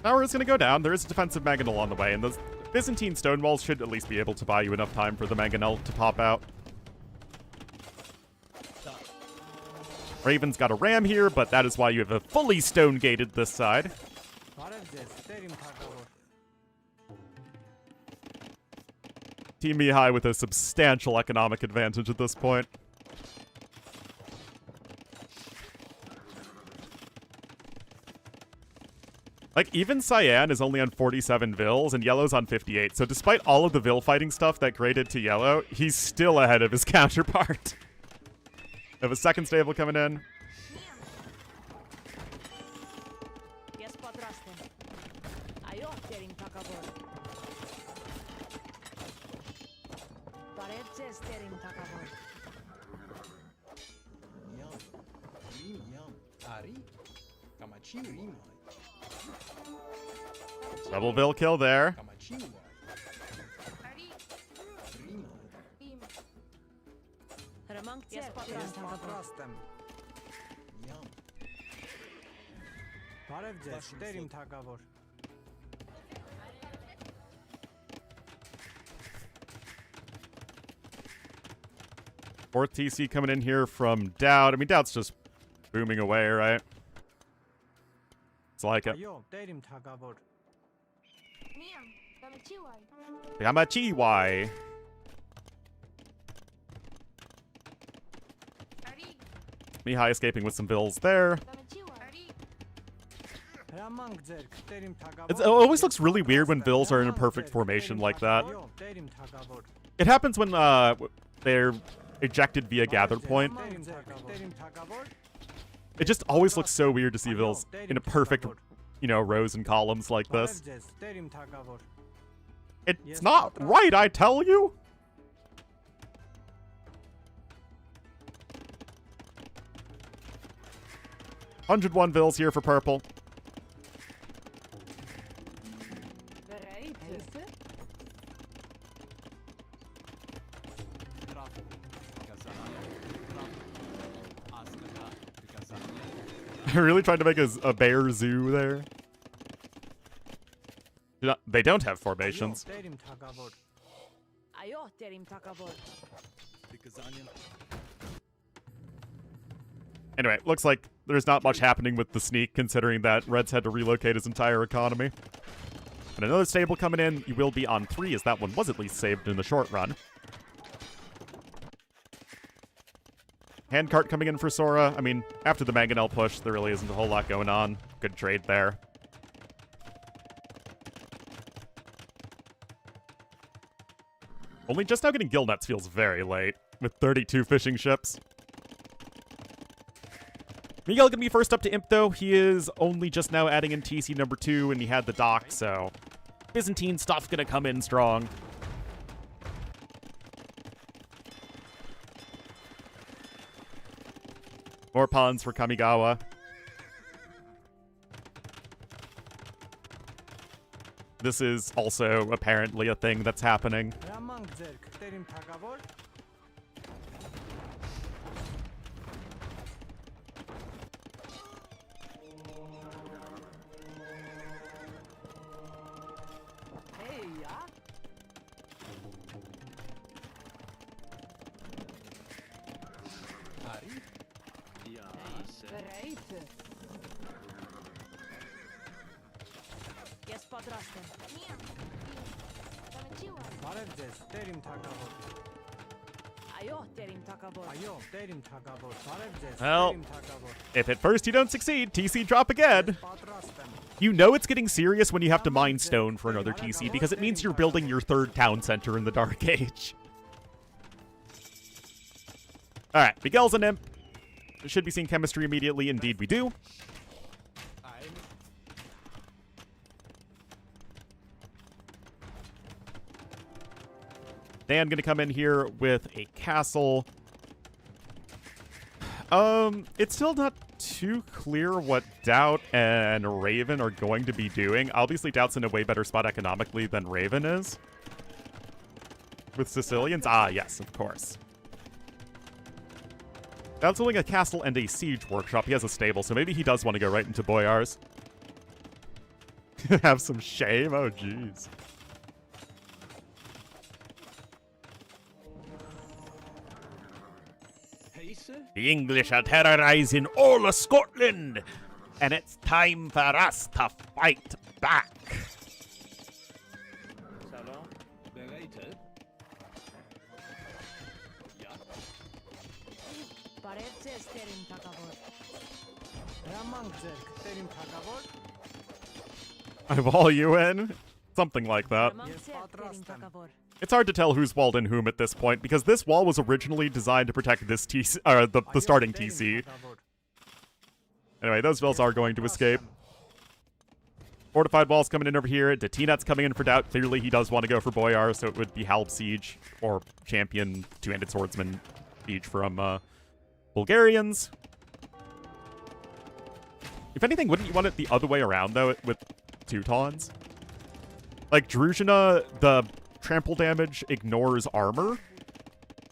Tower is going to go down. There is a defensive mangonel on the way, and those Byzantine stone walls should at least be able to buy you enough time for the mangonel to pop out. Raven's got a ram here, but that is why you have a fully stone-gated this side. Team Mihai with a substantial economic advantage at this point. Like, even Cyan is only on 47 vills, and Yellow's on 58. So despite all of the vill fighting stuff that graded to Yellow, he's still ahead of his counterpart. We have a second stable coming in. Double bill kill there. Fourth TC coming in here from Doubt. I mean, Doubt's just booming away, right? It's like it. Yamachiwai. Mihai escaping with some bills there. It always looks really weird when bills are in a perfect formation like that. It happens when they're ejected via gather point. It just always looks so weird to see vills in a perfect, you know, rows and columns like this. It's not right, I tell you! 101 vills here for purple. I really tried to make a bear zoo there. They don't have formations. Anyway, looks like there's not much happening with the sneak, considering that Red's had to relocate his entire economy. And another stable coming in, you will be on 3, as that one was at least saved in the short run. Handcart coming in for Sora. I mean, after the Mangonel push, there really isn't a whole lot going on. Good trade there. Only just now getting gill nets feels very late, with 32 fishing ships. Miguel gonna be first up to Imp, though. He is only just now adding in TC number 2, and he had the dock, so Byzantine stuff's gonna come in strong. More pawns for Kamigawa. This is also apparently a thing that's happening. Well, if at first you don't succeed, TC drop again. You know it's getting serious when you have to mine stone for another TC, because it means you're building your 3rd town center in the Dark Age. Alright, Miguel's an imp. We should be seeing chemistry immediately. Indeed we do. Dan gonna come in here with a castle. It's still not too clear what Doubt and Raven are going to be doing. Obviously, Doubt's in a way better spot economically than Raven is. With Sicilians? Ah, yes, of course. Doubt's building a castle and a siege workshop. He has a stable, so maybe he does want to go right into Boyars. Have some shame? Oh, jeez. The English are terrorizing all of Scotland, and it's time for us to fight back. I wall you in? Something like that. It's hard to tell who's walled in whom at this point, because this wall was originally designed to protect this TC, the starting TC. Anyway, those vills are going to escape. Fortified walls coming in over here. Datinat's coming in for Doubt. Clearly he does want to go for Boyar, so it would be Halb Siege or Champion Two-Handed Swordsman Siege from Bulgarians. If anything, wouldn't you want it the other way around, though, with Teutons? Like, Druzhina, the trample damage ignores armor,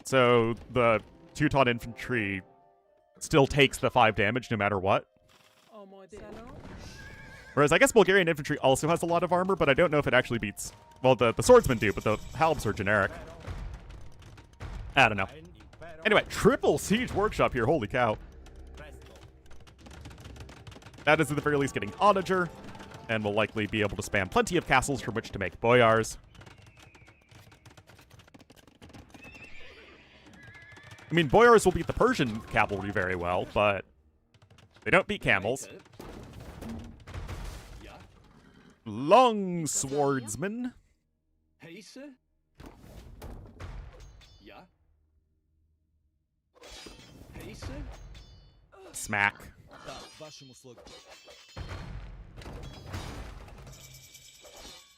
so the Teuton infantry still takes the 5 damage no matter what. Whereas I guess Bulgarian infantry also has a lot of armor, but I don't know if it actually beats... Well, the swordsmen do, but the halbs are generic. I don't know. Anyway, triple siege workshop here, holy cow. That is at the very least getting onager, and will likely be able to spam plenty of castles from which to make boyars. I mean, boyars will beat the Persian cavalry very well, but they don't beat camels. Long swordsman. Smack. Вашим услугам.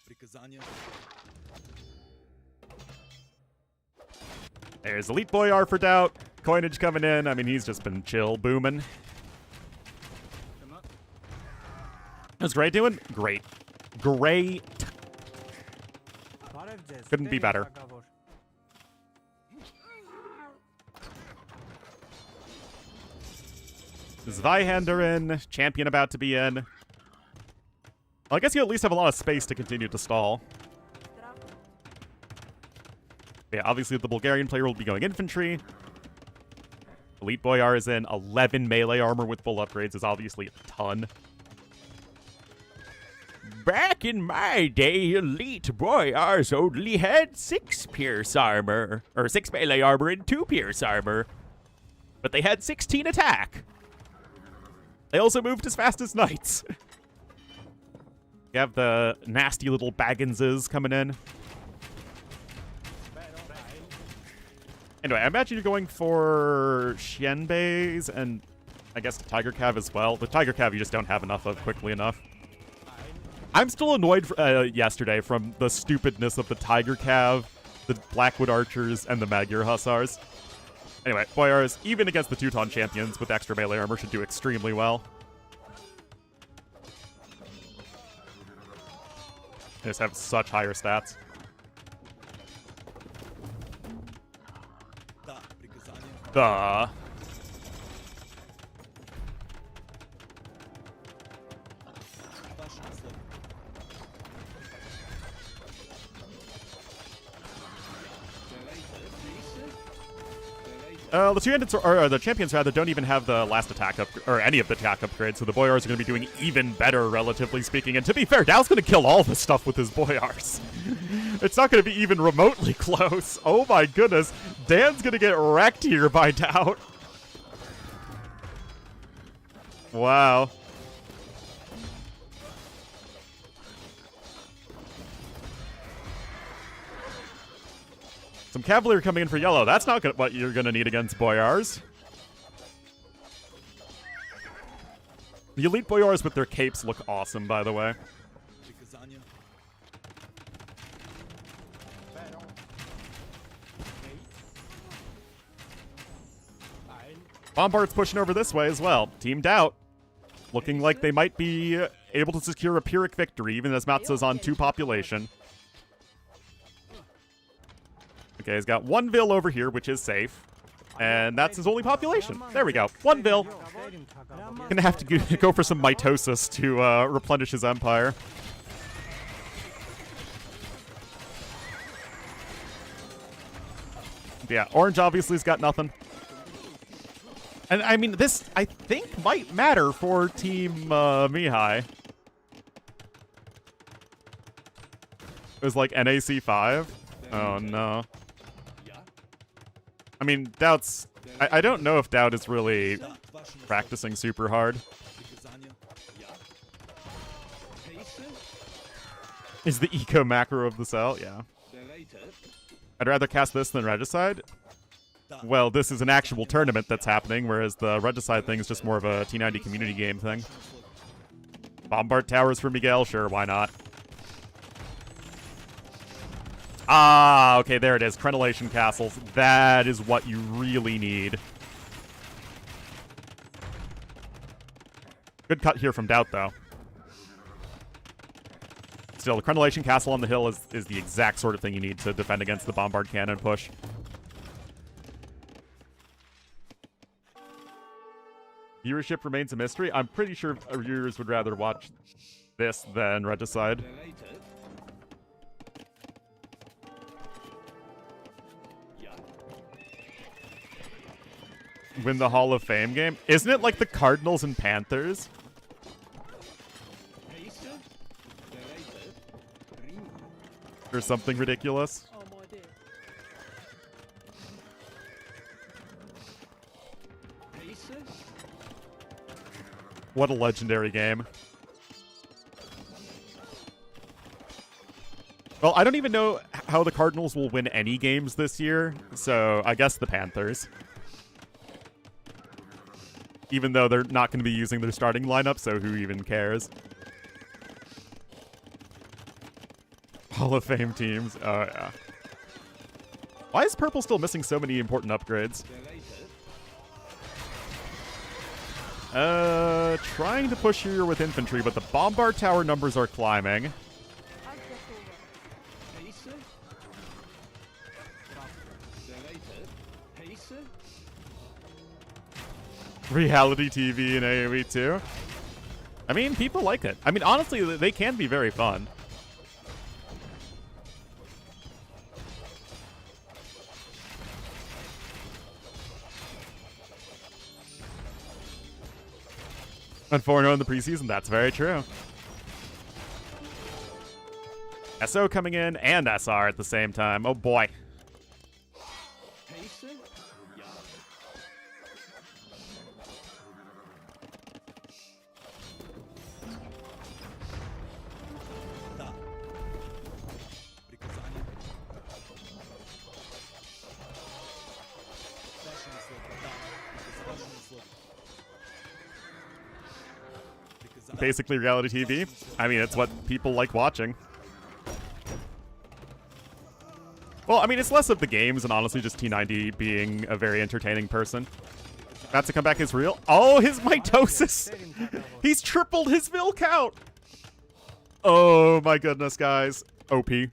Приказания. There's Elite Boyar for Doubt. Coinage coming in. I mean, he's just been chill booming. How's Gray doing? Great. Great. Couldn't be better. Zweihander in. Champion about to be in. Well, I guess you at least have a lot of space to continue to stall. Yeah, obviously the Bulgarian player will be going infantry. Elite Boyar is in. 11 melee armor with full upgrades is obviously a ton. Back in my day, Elite Boyars only had 6 pierce armor. Or 6 melee armor and 2 pierce armor. But they had 16 attack. They also moved as fast as knights. You have the nasty little Bagginses coming in. Anyway, I imagine you're going for Xianbeis and I guess the Tiger Cav as well. The Tiger Cav you just don't have enough of quickly enough. I'm still annoyed yesterday from the stupidness of the Tiger Cav, the Blackwood Archers, and the Magyar Hussars. Anyway, Boyars, even against the Teuton champions with extra melee armor, should do extremely well. They just have such higher stats. Duh. The champions rather don't even have the last attack up or any of the attack upgrades, so the Boyars are going to be doing even better, relatively speaking. And to be fair, Dow's going to kill all this stuff with his Boyars. It's not going to be even remotely close. Oh my goodness, Dan's going to get wrecked here by Dow. Wow. Some Cavalier coming in for yellow. That's not what you're going to need against Boyars. The Elite Boyars with their capes look awesome, by the way. Bombard's pushing over this way as well. Teamed out. Looking like they might be able to secure a Pyrrhic victory, even as Matza's on 2 population. Okay, he's got 1 Vil over here, which is safe. And that's his only population. There we go. 1 Vil. Gonna have to go for some mitosis to replenish his empire. Yeah, Orange obviously has got nothing. And I mean, this, I think, might matter for Team Mihai. It was like NAC 5. Oh, no. I mean, Doubt's... I don't know if Doubt is really practicing super hard. Is the eco macro of the cell? Yeah. I'd rather cast this than Regicide. Well, this is an actual tournament that's happening, whereas the Regicide thing is just more of a T90 community game thing. Bombard towers for Miguel? Sure, why not? Ah, okay, there it is. Crenellation castles. That is what you really need. Good cut here from Doubt, though. Still, the Crenellation castle on the hill is the exact sort of thing you need to defend against the Bombard cannon push. Viewership remains a mystery. I'm pretty sure viewers would rather watch this than Regicide. Win the Hall of Fame game? Isn't it like the Cardinals and Panthers? Or something ridiculous? What a legendary game. Well, I don't even know how the Cardinals will win any games this year, so I guess the Panthers. even though they're not going to be using their starting lineup, so who even cares? Hall of Fame teams. Oh, yeah. Why is Purple still missing so many important upgrades? Trying to push here with infantry, but the bombard tower numbers are climbing. Reality TV and AoE too. I mean, people like it. I mean, honestly, they can be very fun. And 4-0 in the preseason, that's very true. SO coming in and SR at the same time. Oh boy. Basically reality TV. I mean, it's what people like watching. Well, I mean, it's less of the games and honestly just T90 being a very entertaining person. That's to come back is real. Oh, his mitosis! He's tripled his mill count! Oh my goodness, guys. OP. The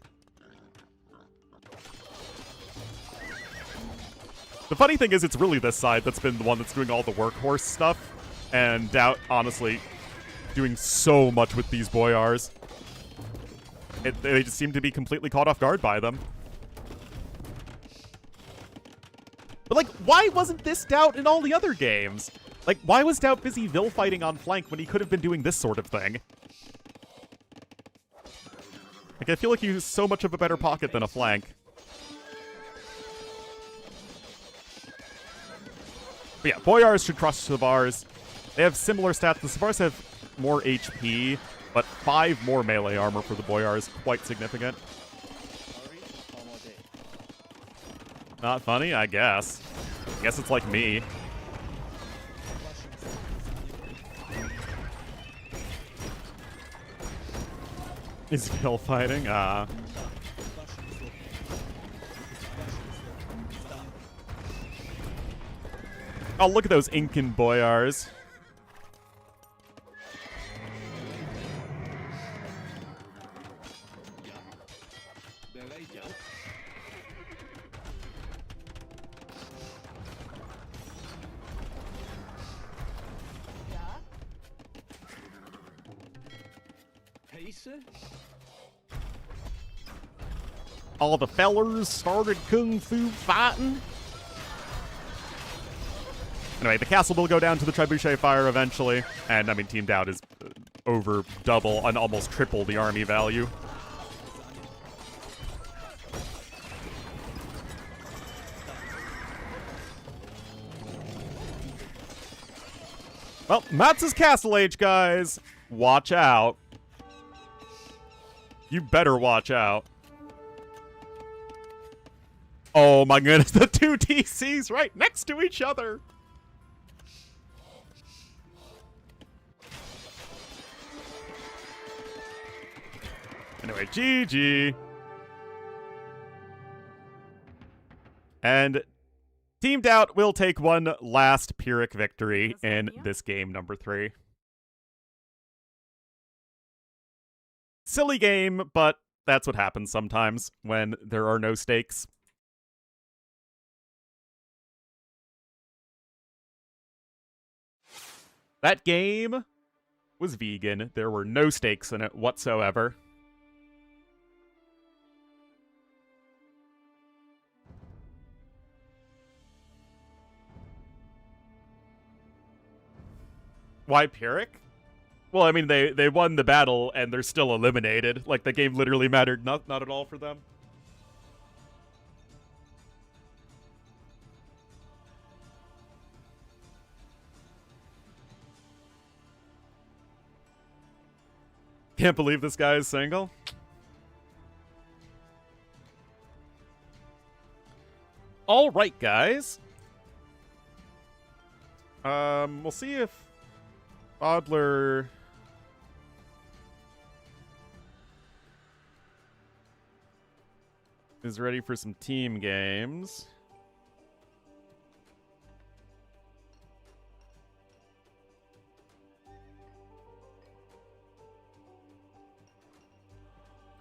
funny thing is, it's really this side that's been the one that's doing all the workhorse stuff. And Doubt, honestly, doing so much with these Boyars. They just seem to be completely caught off guard by them. But, like, why wasn't this Doubt in all the other games? Like, why was Doubt busy Vil fighting on flank when he could have been doing this sort of thing? Like, I feel like he's so much of a better pocket than a flank. But yeah, Boyars should crush Savars. They have similar stats. The Savars have more HP, but 5 more melee armor for the Boyar is quite significant. Not funny, I guess. I guess it's like me. Is Phil fighting? Oh, look at those Incan Boyars. All the fellers started kung fu fighting. Anyway, the castle will go down to the trebuchet fire eventually. And, I mean, Team Doubt is over double and almost triple the army value. Well, Matz's Castle Age, guys. Watch out. You better watch out. Oh my goodness, the two TCs right next to each other. Anyway, GG. And Team Doubt will take one last Pyrrhic victory in this game number 3. Silly game, but that's what happens sometimes when there are no stakes. That game was vegan. There were no stakes in it whatsoever. Why Pyrrhic? Well, I mean, they won the battle and they're still eliminated. Like, the game literally mattered not at all for them. Can't believe this guy is single. All right, guys. We'll see if Bodler is ready for some team games.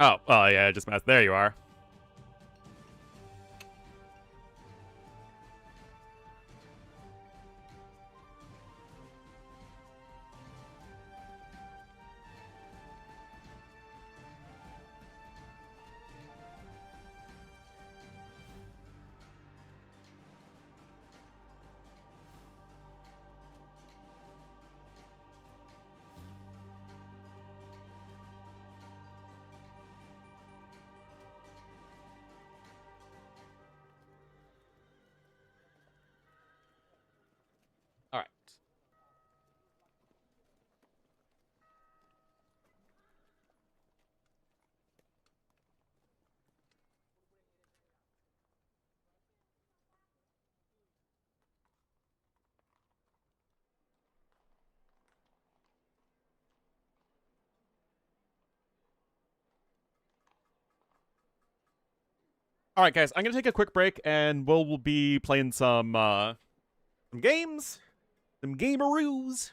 Oh, yeah, I just messed. There you are. All right. All right, guys, I'm gonna take a quick break, and we'll be playing some games, some gameroos.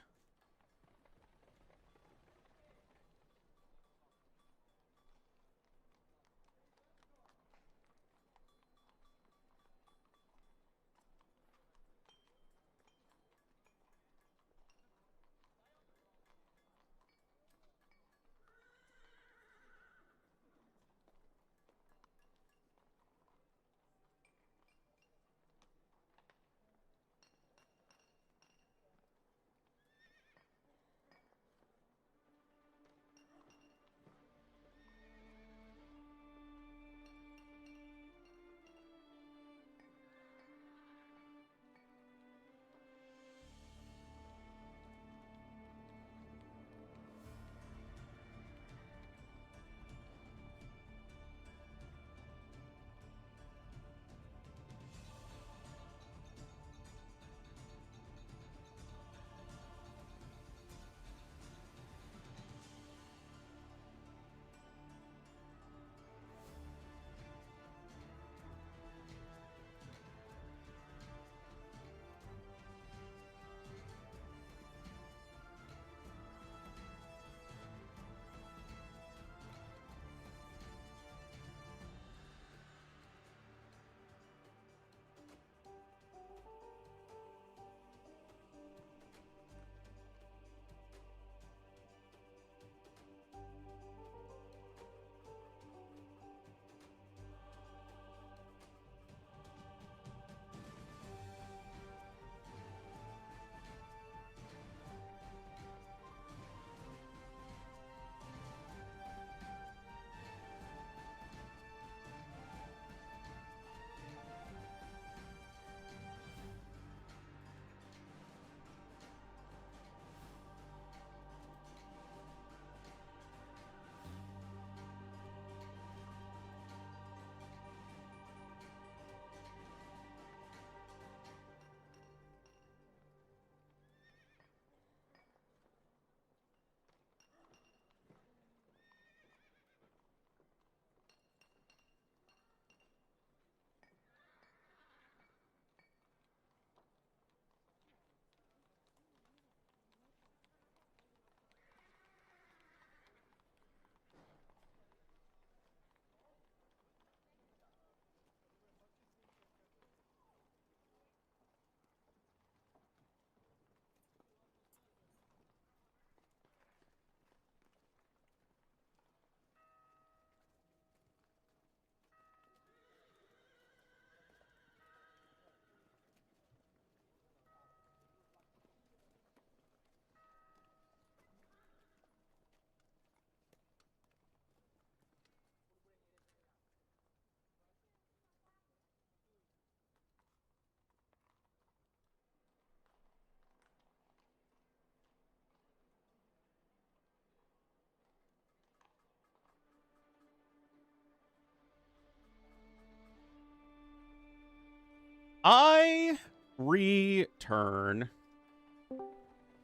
I return.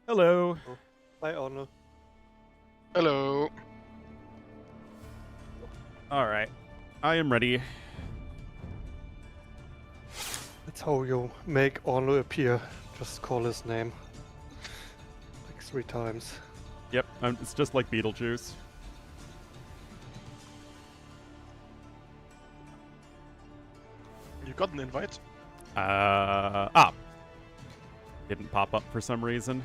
Hello. Hi, Ornlu. Hello. All right. I am ready. That's how you make Ornlu appear. Just call his name. Like 3 times. Yep, it's just like Beetlejuice. You got an invite? Didn't pop up for some reason.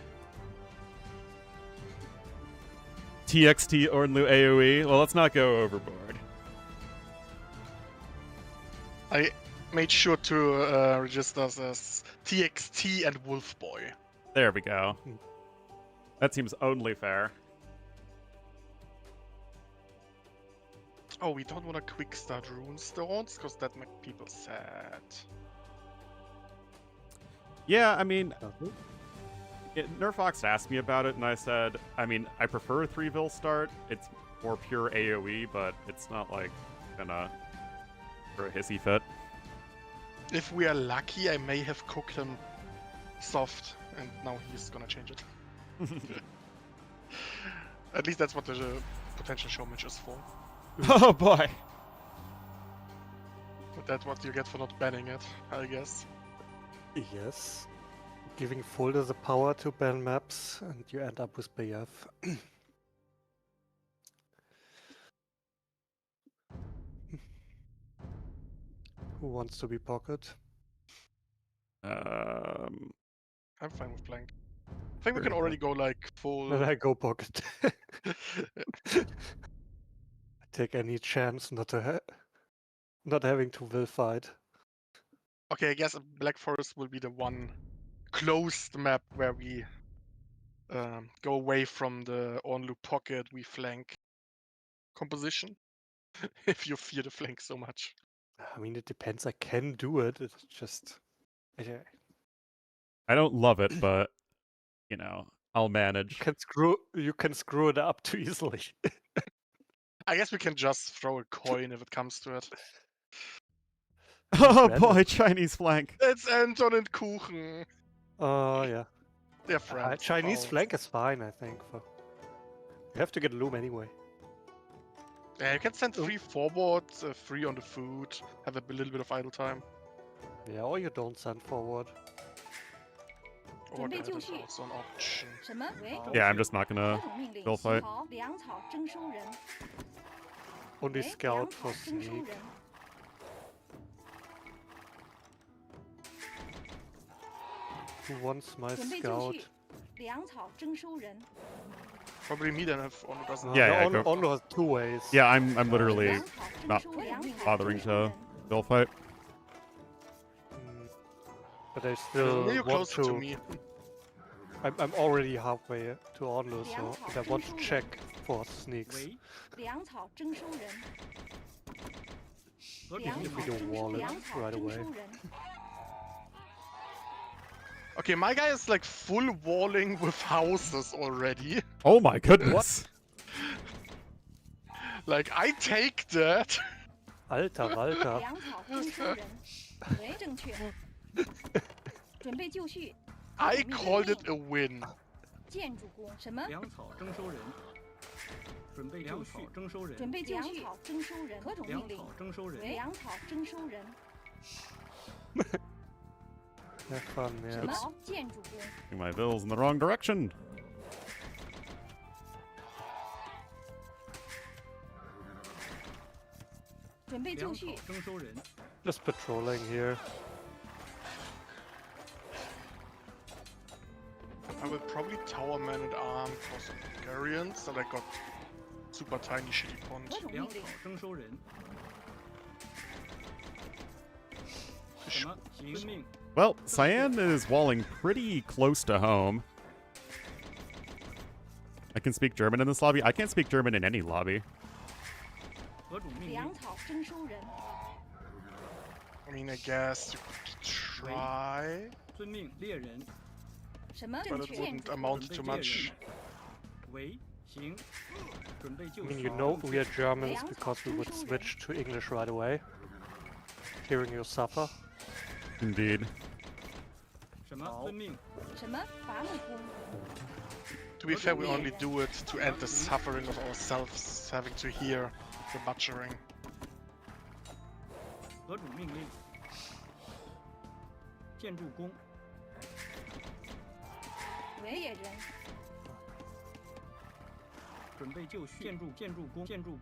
TXT Ornlu AoE. Well, let's not go overboard. I made sure to register us as TXT and Wolfboy. There we go. That seems only fair. Oh, we don't want to quick start runestones, because that makes people sad. Yeah, I mean, Nerfox asked me about it, and I said, I mean, I prefer a 3-vil start. It's more pure AoE, but it's not like gonna for a hissy fit. If we are lucky, I may have cooked him soft, and now he's gonna change it. At least that's what the potential showmatch is for. Oh boy. But that's what you get for not banning it, I guess. Yes. Giving Folder the power to ban maps, and you end up with BF. Who wants to be pocket? Um, I'm fine with blank. I think we can Very already go like full. Then I go pocket. I take any chance not to not having to will fight. Okay, I guess Black Forest will be the one closed map where we go away from the Ornlu pocket, we flank composition. If you fear the flank so much. I mean, it depends. I can do it. It's just. I don't love it, but you know, I'll You manage. can screw it up too easily. I guess we can just throw a coin if it comes to it. Oh random. boy, Chinese flank. It's Anton and Kuchen. Oh yeah. They're friends. Chinese Oh. flank is fine, I think. You have to get loom anyway. Yeah, you can send 3 forward, 3 on the food, have a little bit of idle time. Yeah, or you don't send forward. Or 准备 that 就 is 绪。 also an option. 什么？喂， Yeah, I'm just not 何 gonna 种命令？ Bill 旗 fight. 袍粮草征收人。 Only 喂， scout 粮 for 草征收 sneak. 人。 Who wants my 准备就 scout? 绪。粮草征收人。 Probably me then if Ornlu doesn't. Yeah, the yeah, go. Ornlu has 2 ways. Yeah, I'm literally 粮草征 not 收粮草 bothering 征收 to 人。 bill fight. But I still You're want closer to to. me. I'm already halfway to Ornlu, so 粮草 and I 征 want 收 to 人。 check for sneaks. 喂，粮草征收人。何种粮命令？草征收 wallet 粮草 right 征 away. 收人。 Okay, my guy is like full walling with houses already. Oh my goodness. Like, I take that. Alter Walter. 粮草征收人。喂，正确。准备就绪。何 I 种命 called 令 it a win. 建筑工什么？粮草征收人，准备粮草征收人，准备就绪。粮草征收人。何种粮命令草？征收人，粮草征收人。 Have fun, 什 yeah. 么？建筑工。 My bills in the wrong direction. 准备就粮绪草。征收人， Just patrolling here. I will probably tower man at arm for some Bulgarians that I got super tiny shitty pond. 何种粮草命令？征收人，什么？遵命， Well, Cyan is walling pretty close to home. I can speak German in this lobby. I can't speak German in any lobby. 何种命令粮？草征收人。 I mean, I guess you could try, 遵命，猎人，什么？ but 正 it 确。 wouldn't amount to much. 为行，准备 I 就 mean, 绪 you。know we are Germans because we would switch to English right away. Hearing you suffer. Indeed. 什么遵命？什么伐木工？ To be fair, we only do it to end the suffering of ourselves having to hear the butchering. 何主命令？建筑工。喂，猎人。准备就绪。建筑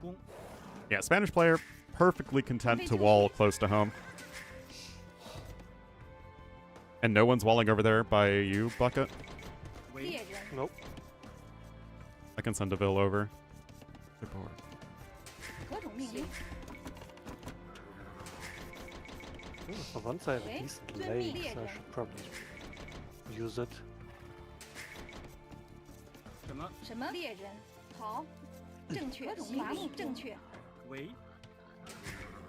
工。 Yeah, Spanish player, perfectly content to wall close to home. And no one's walling over there by you, Bucket? 喂，猎人。 Nope. I can send a Vil over. Good board. 何种命令？ Ooh, for once I have a Okay, decent let me lane, lead so I then. should probably use it. 什么？什么猎人？好，正确。伐木正确。喂，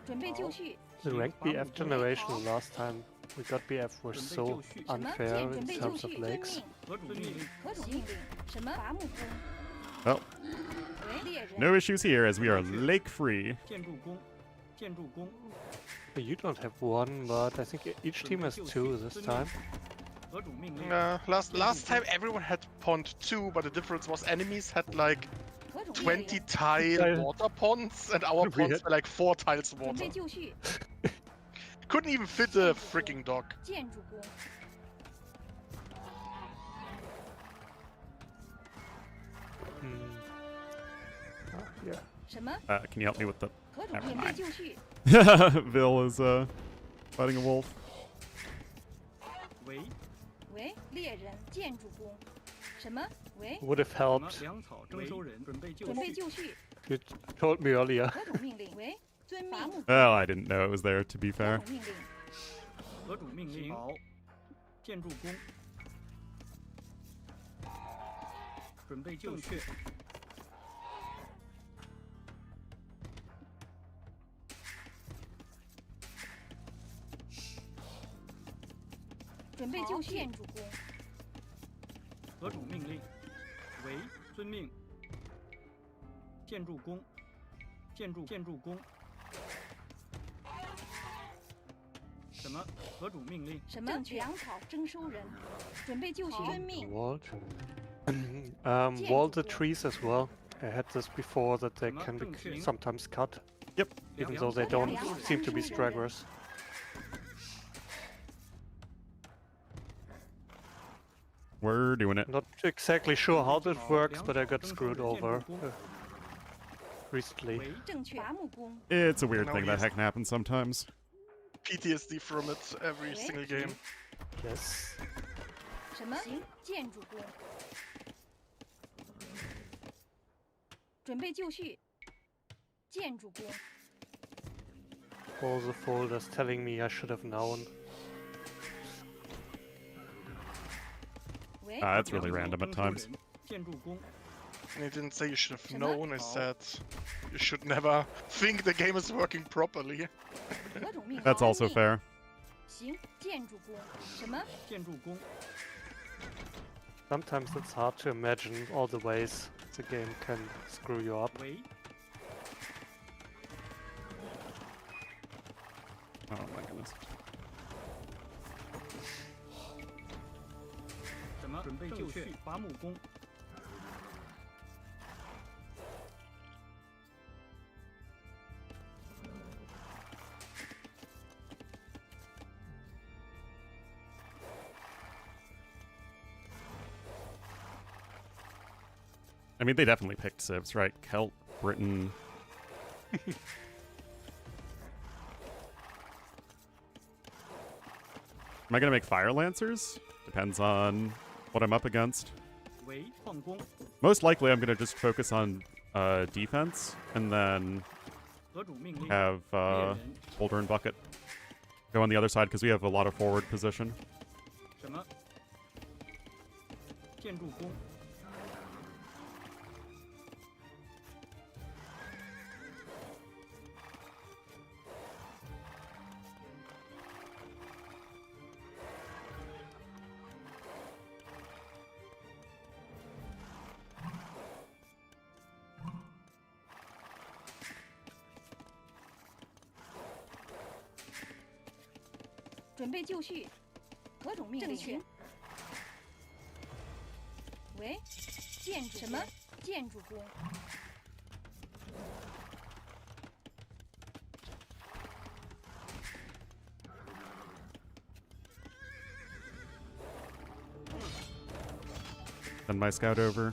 准备就绪。 The rank BF generation last time we got BF were 准备 so 就绪。什么？ unfair 见 in 准备就 terms 绪。 of 遵 lakes. 命。何主命令？何种命令？什么伐木工？ Well, 喂，猎人。 no issues here as we are lake free. 建筑工。建筑工。 You don't have one, but I think each team has two this time. 何主命令？ Last time everyone had pond 2, but the difference was enemies had like 何种命令？ 20 tile Tile. water ponds, and our We ponds had- were like 4 tiles 准 water. 备就绪。 Couldn't even fit a freaking dog. 建筑工。 Hmm. Ah, yeah. 什么？ Can you help me with the... 何种 Never 准备 mind. 就绪？ Vil is fighting a wolf. 喂，喂，猎人。建筑工。什么？喂， Would have 什么 helped 粮草征收人？准备就准备绪。就绪。 if you told me earlier. 何种命令？喂，遵命。伐木工。 Well, I didn't know it was there, to be 何 fair. 种命令？何主命令？好，建筑工。准备就绪。准备就绪。建筑工。何主命令？喂，遵命。建筑工。建筑工。什么？何主命令？什么？粮草征收人。准备就绪。遵命。 Walled. Wall the trees as well. I had this before that they can be sometimes cut. Yep. Even though they don't seem to be stragglers. We're doing it. Not exactly sure how this works, but I got screwed over recently. 喂，正确。伐木工。 It's a weird No, thing that yes. heck can happen sometimes. PTSD from it every single game. Yes. 什么？行，建筑工。准备就绪。建筑工。 All the folders telling me I should have known. 喂， That's really random at times. 建筑工。 And I didn't say you should have Shema? known, I said you should never think the game is working properly. 何种命令？ That's also 遵命 fair. 行，建筑工。什么？建筑工。 Sometimes it's hard to imagine all the ways the game can screw you up. 喂， Oh my goodness. 什么？准备就绪。伐木工。 I mean, they definitely picked civs, right? Celt, Britain. Am I gonna make fire lancers? Depends on what I'm up against. 喂，矿工。 Most likely, I'm gonna just focus on defense and then 何主命令？ have 猎人。 Boulder and Bucket go on the other side because we have a lot of forward position. 什么？建筑工。 准备就绪。何何种命令？正确。喂，建筑什么？建筑工。Send my scout over.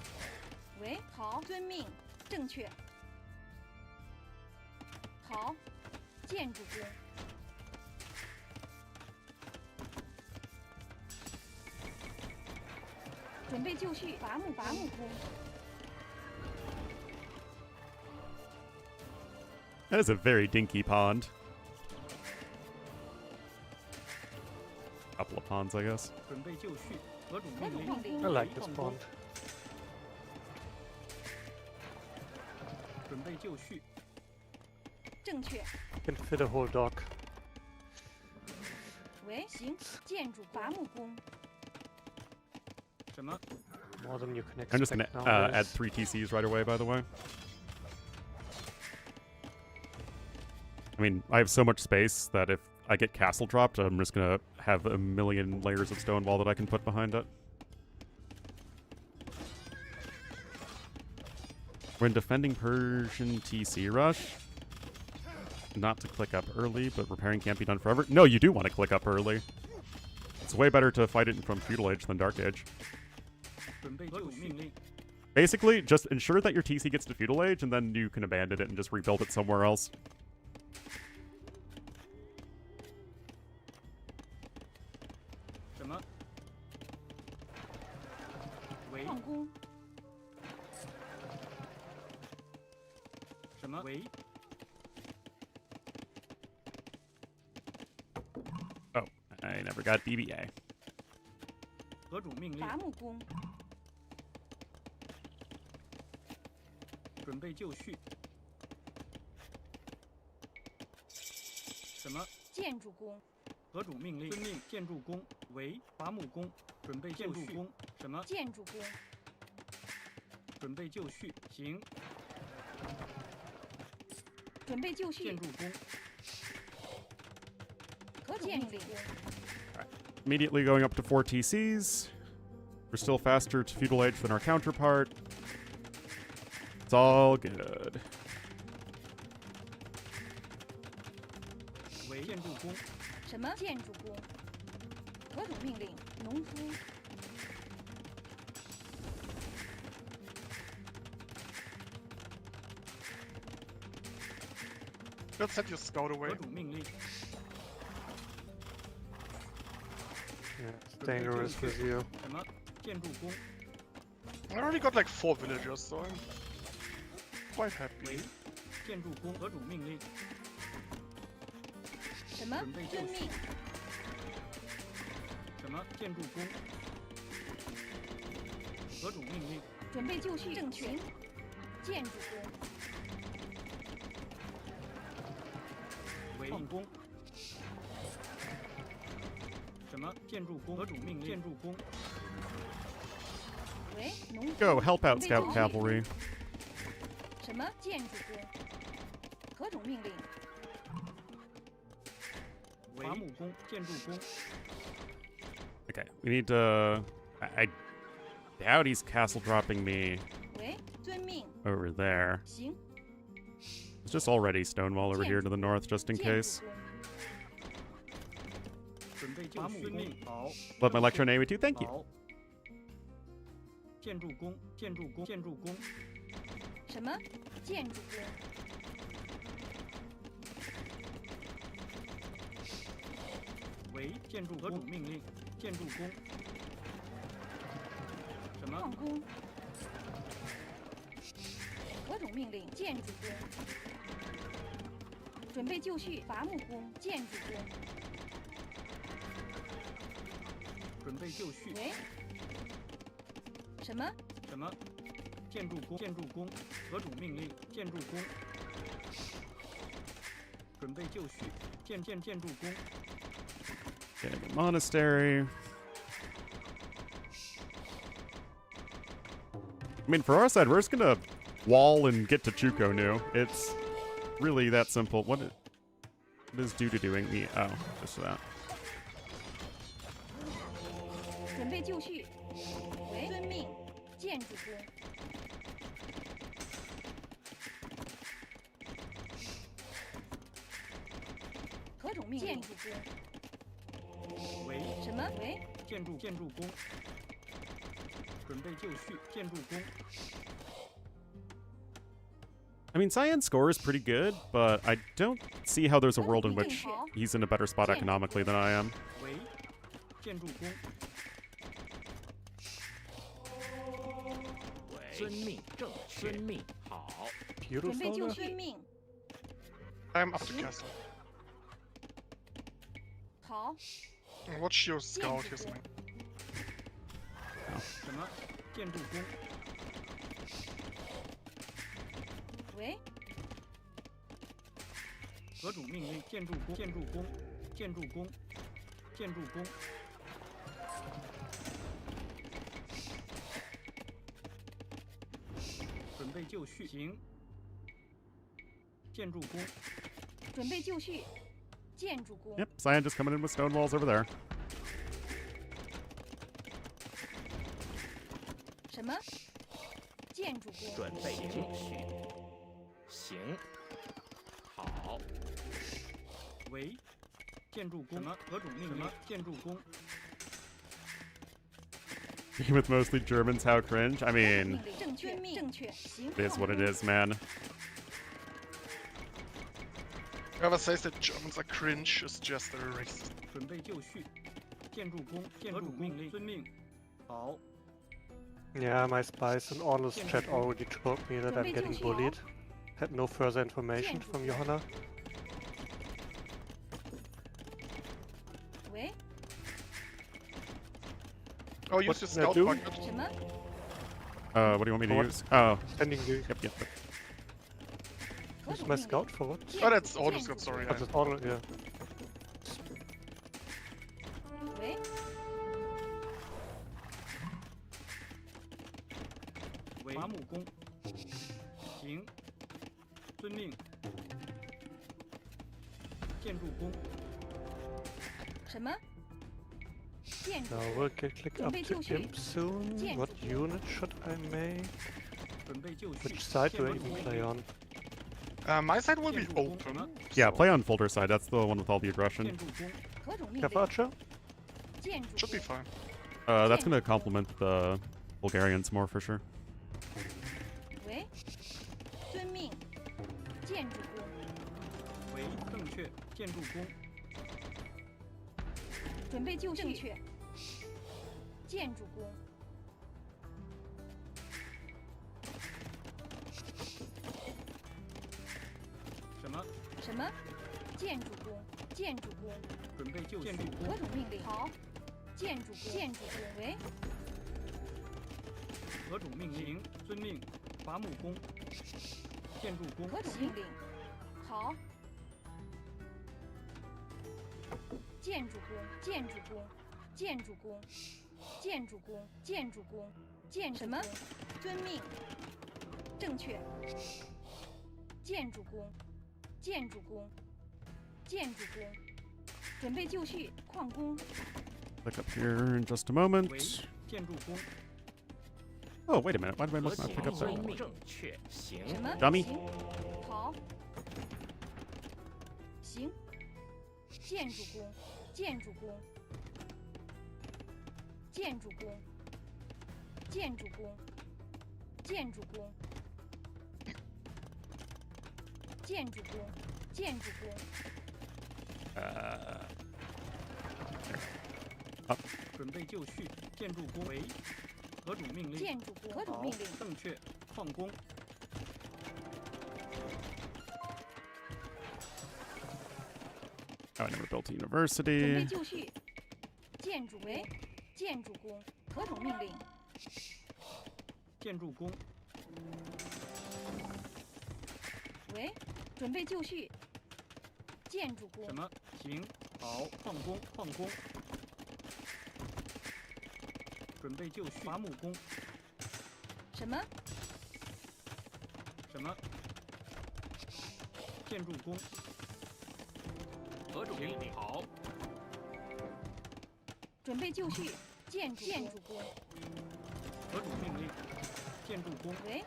喂，好，遵命，正确。好，建筑工。准备就绪，伐木工。 That is a very dinky pond. Couple of ponds, I guess. 准备就绪，何种何种命令？命令？ I like this pond. 准备就绪，正确。 Can fit a whole dock. 喂，行，建筑伐木工。 什么？ More than you can I'm just expect gonna nowadays. add 3 TCs right away, by the way. I mean, I have so much space that if I get castle dropped, I'm just gonna have a million layers of stone wall that I can put behind it. When defending Persian TC rush, not to click up early, but repairing can't be done forever. No, you do want to click up early. It's way better to fight it from Feudal Age than Dark Age. 准备就绪， Basically, just ensure that your TC gets to Feudal Age, and then you can abandon it and just rebuild it somewhere else. 什么？喂，矿工。 什么？喂， Oh, I never got BBA. 何种命令？伐木工。 准备就绪。什么？建筑工。 何种命令？遵命。建筑工为伐木工，准备就绪。工什么？建筑工。 准备就绪。行。 准备就绪。建筑工。何种命令？ Immediately going up to 4 TCs. We're still faster to Feudal Age than our counterpart. It's all good. 为建筑工。 什么建筑工？何种命令？农夫。 Let's set your scout away. 何种命令？ Yeah, it's dangerous with you. 什么？建筑工 I already got like 4 villagers, so I'm quite happy. 为建筑工。何种命令？什么？遵命。 什么？建筑工。何种命令？ 准备就绪。正确。建筑工。 为工。什么？建筑工。何种命令？建筑工。 喂，农夫。 Go, help out Scout Cavalry. 什么建筑工？何种命令？ 伐木工。建筑工。 Okay, we need to... I doubt he's castle dropping me 喂，遵命。 over there. 行。 It's just already Stonewall over here to the north, just in 建 case. 筑工。 准备就绪。遵命。好。 Love my lecture name too, thank you. 好。建筑工。建筑工。建筑工。 什么建筑工？ 为建筑何种命令？建筑工。什么？矿工。何种命令？建筑工。准备就绪。伐木工。建筑工。 准备就绪。喂。什么？什么？建筑工。建筑工。何种命令？建筑工。准备就绪。建筑工。 Getting a monastery. I mean, for our side, we're just gonna wall and get to Chuko-nu. It's really that simple. What is Duda doing? Me? Oh, just that. 备就绪。喂，遵命，建筑工。何种命令？建筑工。为什么？喂，建筑工，准备就绪，建筑工。 I mean, Cyan's score is pretty good, but I don't see how there's a world in which he's in a better spot economically than I am. 为建筑工。遵命，正确。遵命，好。准备 Beautiful. 就 there. 绪。命。 I'm up to castle. 好， Watch your scout, his man. 什么？建筑工。 喂，何种命令？建筑工，建筑工，建筑工，建筑工。准备就绪，行。建筑工，准备就绪。建筑工。 Yep, Cyan just coming in with stone walls over there. 什么？建筑工。准备就绪。行。好。为建筑工。什么？何种命令？建筑工。 With mostly Germans, how cringe. I mean, 正确，正确。行。 it is what it is, man. Whoever says that Germans are cringe is just a racist. 准备就绪。建筑工，建筑命令，遵命。好。 Yeah, my spies in Ornlu's chat already told me that I'm getting bullied. Had no further information from Johanna. 喂， Oh, use What your can I scout do? bucket. 什么？ What do you want me to What? use? Oh, Sending you. yep, yep. 何 Use 种 my 命令？ scout for what? Oh, that's Ornlu scout, sorry. But it's Ornlu, yeah. 喂，为伐木工。行。遵命。建筑工。什么？建筑 Now 工。 we'll click up to Imp soon. What unit should I make? 准备就绪。 Which side do I 建筑 even 工 play on? My side will be 建筑工 open. Yeah, so play on Folder side. That's the one with all the aggression. 建筑工。何种命 Careful, 令？ Archer. 建筑 should be 工。 fine. That's gonna complement the Bulgarians more for sure. 喂，遵命。建筑工。为正确。建筑工。准备就绪。正确。建筑工。什么？什么？建筑工。建筑工。准备就绪。建筑何工。种命令？好。建筑工。建筑工。喂，何种命令？遵命。伐木工。建筑工。何种命令？好。建筑工。建筑工。建筑工。建筑工。建筑工。建什么？遵命。正确。建筑工。建筑工。建筑工。准备就绪。矿工。 Click up here in just a moment. 为建筑工。 Oh, wait a minute. Why did I 和 look my 请 pick up 遵 there? 命，正确。行。什么？ Dummy 行。好。行。建筑工。建筑工。建筑工。建筑工。建筑工。建筑工。建筑工。 准备就绪。建筑工。为何种命令？建筑工。何种好命令？正确。矿工。 Oh, I never built a 准备 university. 就绪。建筑为建筑工。何种命令？建筑工。喂，准备就绪。建筑工什。么？行。好。矿工。矿工。准备就绪。伐木工。什么？什么？建筑工。何种命令？好。准备就绪。建筑工，何种命令？建筑工。喂，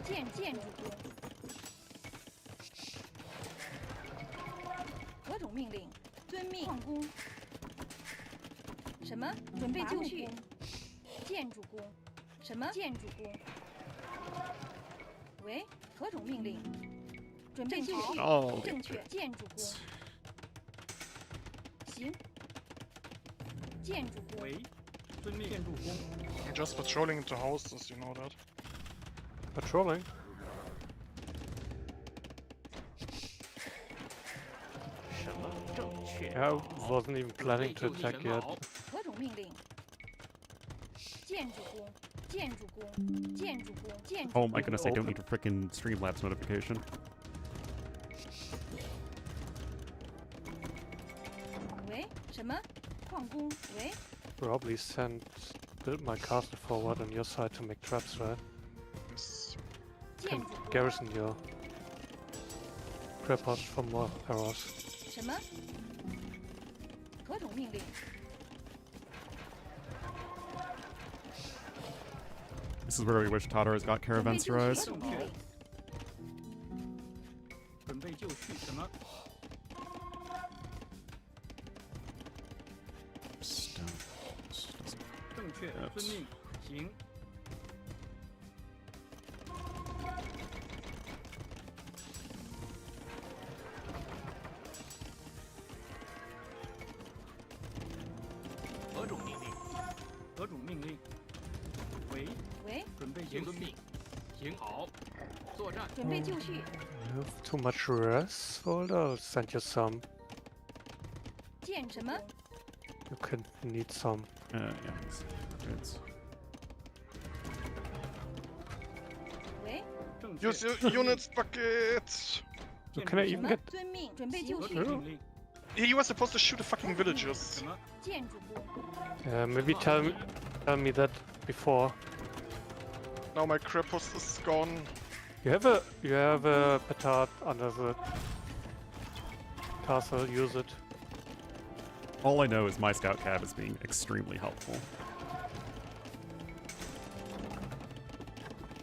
建筑工。何种命令？遵命。矿工。什么？准备就绪。建筑工。什么？建筑工。喂，何种命令？准备就绪。哦正确。建筑工。行。建筑工。喂，遵命。建筑工。 I'm just patrolling into houses, you know that. Patrolling. 什么正确？ Yeah, I wasn't even 准备 planning to 就绪 attack 神 yet. 矛。何种命令？建筑工。建筑工。建筑工。建筑 Oh 工。 my goodness, I don't need a freaking Streamlabs notification. 喂，什么？矿工。喂， Probably build my castle forward on your side to make traps, right? Yes. 建 Can 筑工。 garrison your trap house for more arrows. 什么？何种命令？ This is where we wish Tataro's got 准备 caravans 就绪。何 rise. 种命令？准备就绪。什么？ 正确。遵命。行。何种命令？何种命令？喂，喂，准备就绪。请遵命。行好。作战。准备就绪。 You have too much rest? Hold on, I'll send you some. 建什么？ You can need some. Yeah, it's 喂，正确。 Use your units bucket! Can I 什 even 么 get？？遵命。准备就何绪。种命令？ He was supposed to shoot the fucking villagers. 什么？建筑工。 Maybe tell me that before. Now my Krepus is gone. You have a petard under the castle. Use it. all I know is my scout cab is being extremely helpful.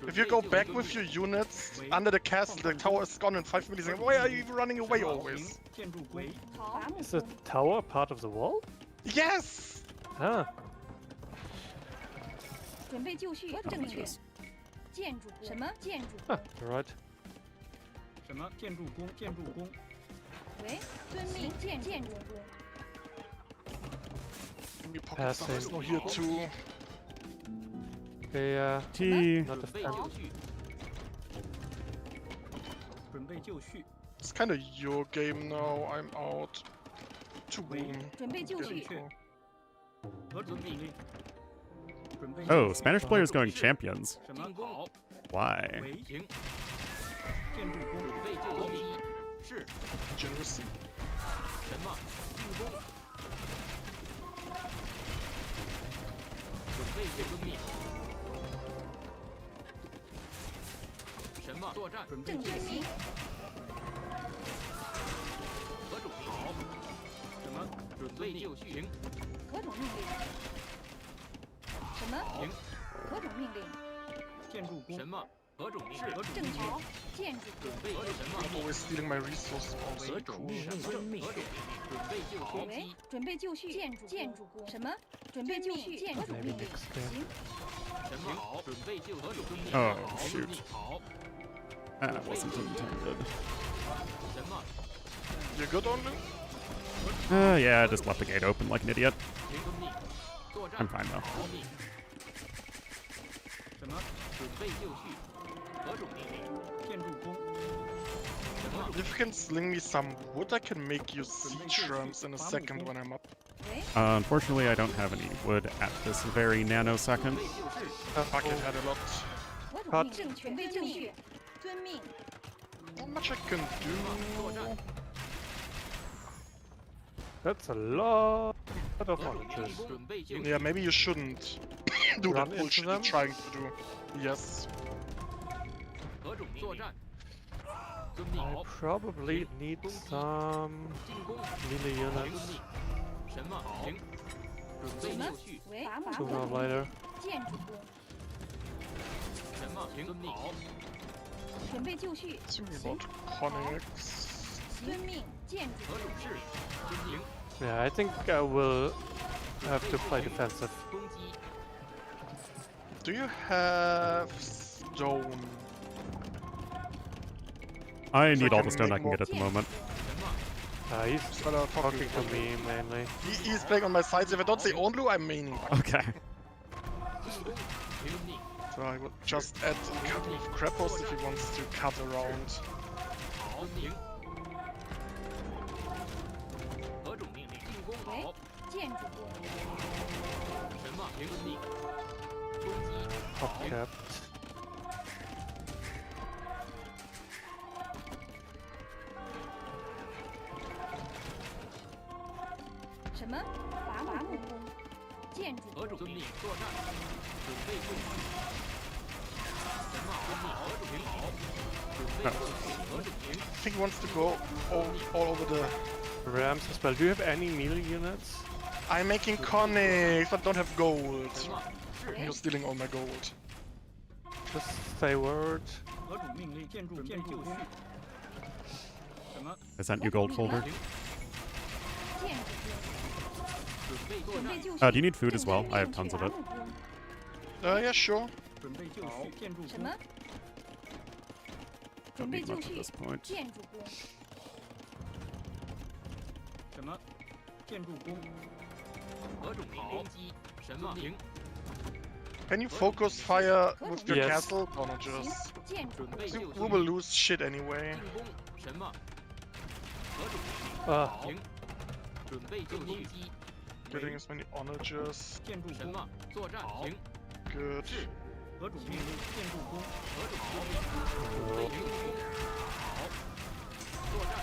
If you go back with your units under the castle, the tower is gone in 5 minutes. Why are you even running away always? 建筑工。伐木 Is the 工。 tower part of the wall? Yes! Ah, 准备就绪。正确。建筑工。什么？建筑 huh, 工。 you're right. 什么？建筑工。建筑工。喂，遵命。建筑工。 Give me pocket Passing. stars. Oh, here too. Okay, T. not 准备 defend. 就绪。准备就绪。 It's kind of your game now. I'm out. To boom. 准备就绪。 何种命令？准备。 Oh, Spanish players going champions. 什么？进攻。好。 Why? 喂，行。建筑工。准备就绪。是。 Generous. 什么？进攻。准备就命。什么？作战。准备正确命。何种好？什么？准备就绪。行。何种命令？什么？行。何种命令？建筑工。什么？何种命是何令？正确种命令？。建筑工准。备什么？ Always stealing my resources. Oh, so 为种 cool. 命令遵命。何种命令？准备就绪。喂，准备就绪。建筑工。什么？准备就绪。何种 Maybe 命令？ next game. 行。什么好？准备就何种命令？ Oh, 好 shoot. 好。 That wasn't intended. 什么？ You good, Ornlu? Yeah, I just left the gate open like an idiot. 行遵命。作战。 I'm fine though. 遵命。什么？准备就绪。何种命令？建筑工。什么？ If you can sling me some wood, I can make you siege rams in a second when I'm up. 喂， Unfortunately, I don't have any wood at this very nanosecond. 准备就是。 Bucket had a lot. 何种命令？准备就绪。遵命。 Not much I can do. That's a lot of oranges. 准备就绪。 Yeah, maybe you shouldn't do Run that into bullshit you're them? trying to do. Yes. 何种命令？作战。遵命。 I 好。 probably need some 进攻。 melee 遵 units. 命。什么？行。准备就绪。喂，伐木 Sooner or 工， later. 建筑工，什么？遵命。好。准备就绪， It's really 行 about，conics. 遵命，建筑何种是？遵命。 Yeah, I think I will have to play defensive. 攻击。 Do you have stone? I So need I all can the stone I make can get at the 建筑 moment. 工， He's Better talking to me mainly. He's playing on my side. So if I don't say Ornlu, I'm meaning. Okay. 进攻。遵命。 So I will just add a couple of crappos if he wants to cut around. 好。遵命。何种命令？进攻。喂好。，建筑工，什么？遵命。攻击。 Top 好。 capped. 什么？伐木工，建筑工，何种遵命？作战。准备就绪。什么？遵命。何种命？好。准备就绪。何种命？ I think he wants to go all over the. Rams as well. Do you have any melee units? I'm making conics, but don't have gold. 什么？是。 You're stealing all my gold. Just say word. 何种命令？建筑就绪。什么？ I sent you gold folder. 建筑工，准备作战准备。就绪。 Do you need food as well? I have tons of it. 伐木工， Yeah, sure. 准备就绪。建筑工什么？ Don't 准备 need 就 much at 绪 this，point. 建筑工，什么？建筑工。何种命？攻击。什么？行。 Can you focus fire with your Yes. castle? Or not 行 just? 建筑工，准备就绪。 We will lose shit anyway. 进攻。什么？何种命令？ Ah, 行。准备就绪。 Getting as many onagers. 建筑工。什么？作战。行。 Good. 是。何种命令？建筑工。何种命令？准备就绪。好。作战。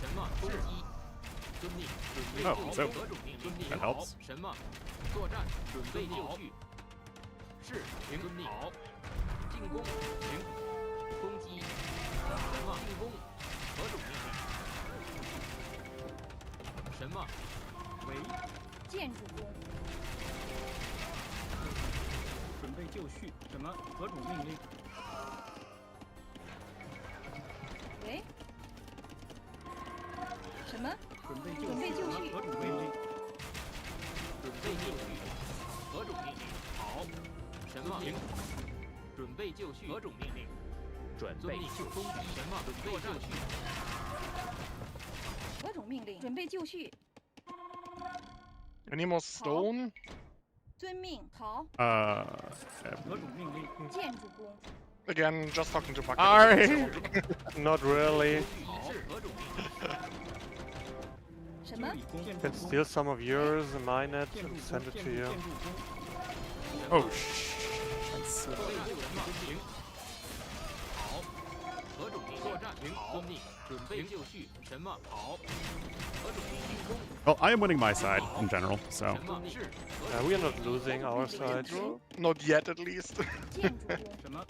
什么？攻击。遵命。准备 Oh, 就绪。 so 何种命令？ that 好 helps. 什么？作战。准备就绪。是。行。遵命。好。进攻。行。攻击。什么？进攻。何种命令？什么？为建筑工，准备就绪。什么？何种命令？喂，什么？准备就准备就绪何种命令？准备就绪。何种命令？好。什么？行。准备就绪。何种命令？准备就攻击。什么？准备就绪。何种命令？准备就绪， Any more stone? 遵命，好， Yeah. 何种命令？建筑工， Again, just talking to Bucket. Alright. not really. 好。是何种命令？什么修？理工。建筑 Can 工。 steal some of yours, mine it, 建筑 and 工。 send it 建 to 筑 you. 建筑工。 Oh, shh. 准备就什么？行。好。何种命？作战。行。遵命。准备就绪。什么？好。何种命？进攻。 Well, I am winning my side in general, so. 什么？是。 We are not losing our side. Not yet, at least. 建筑工，什么？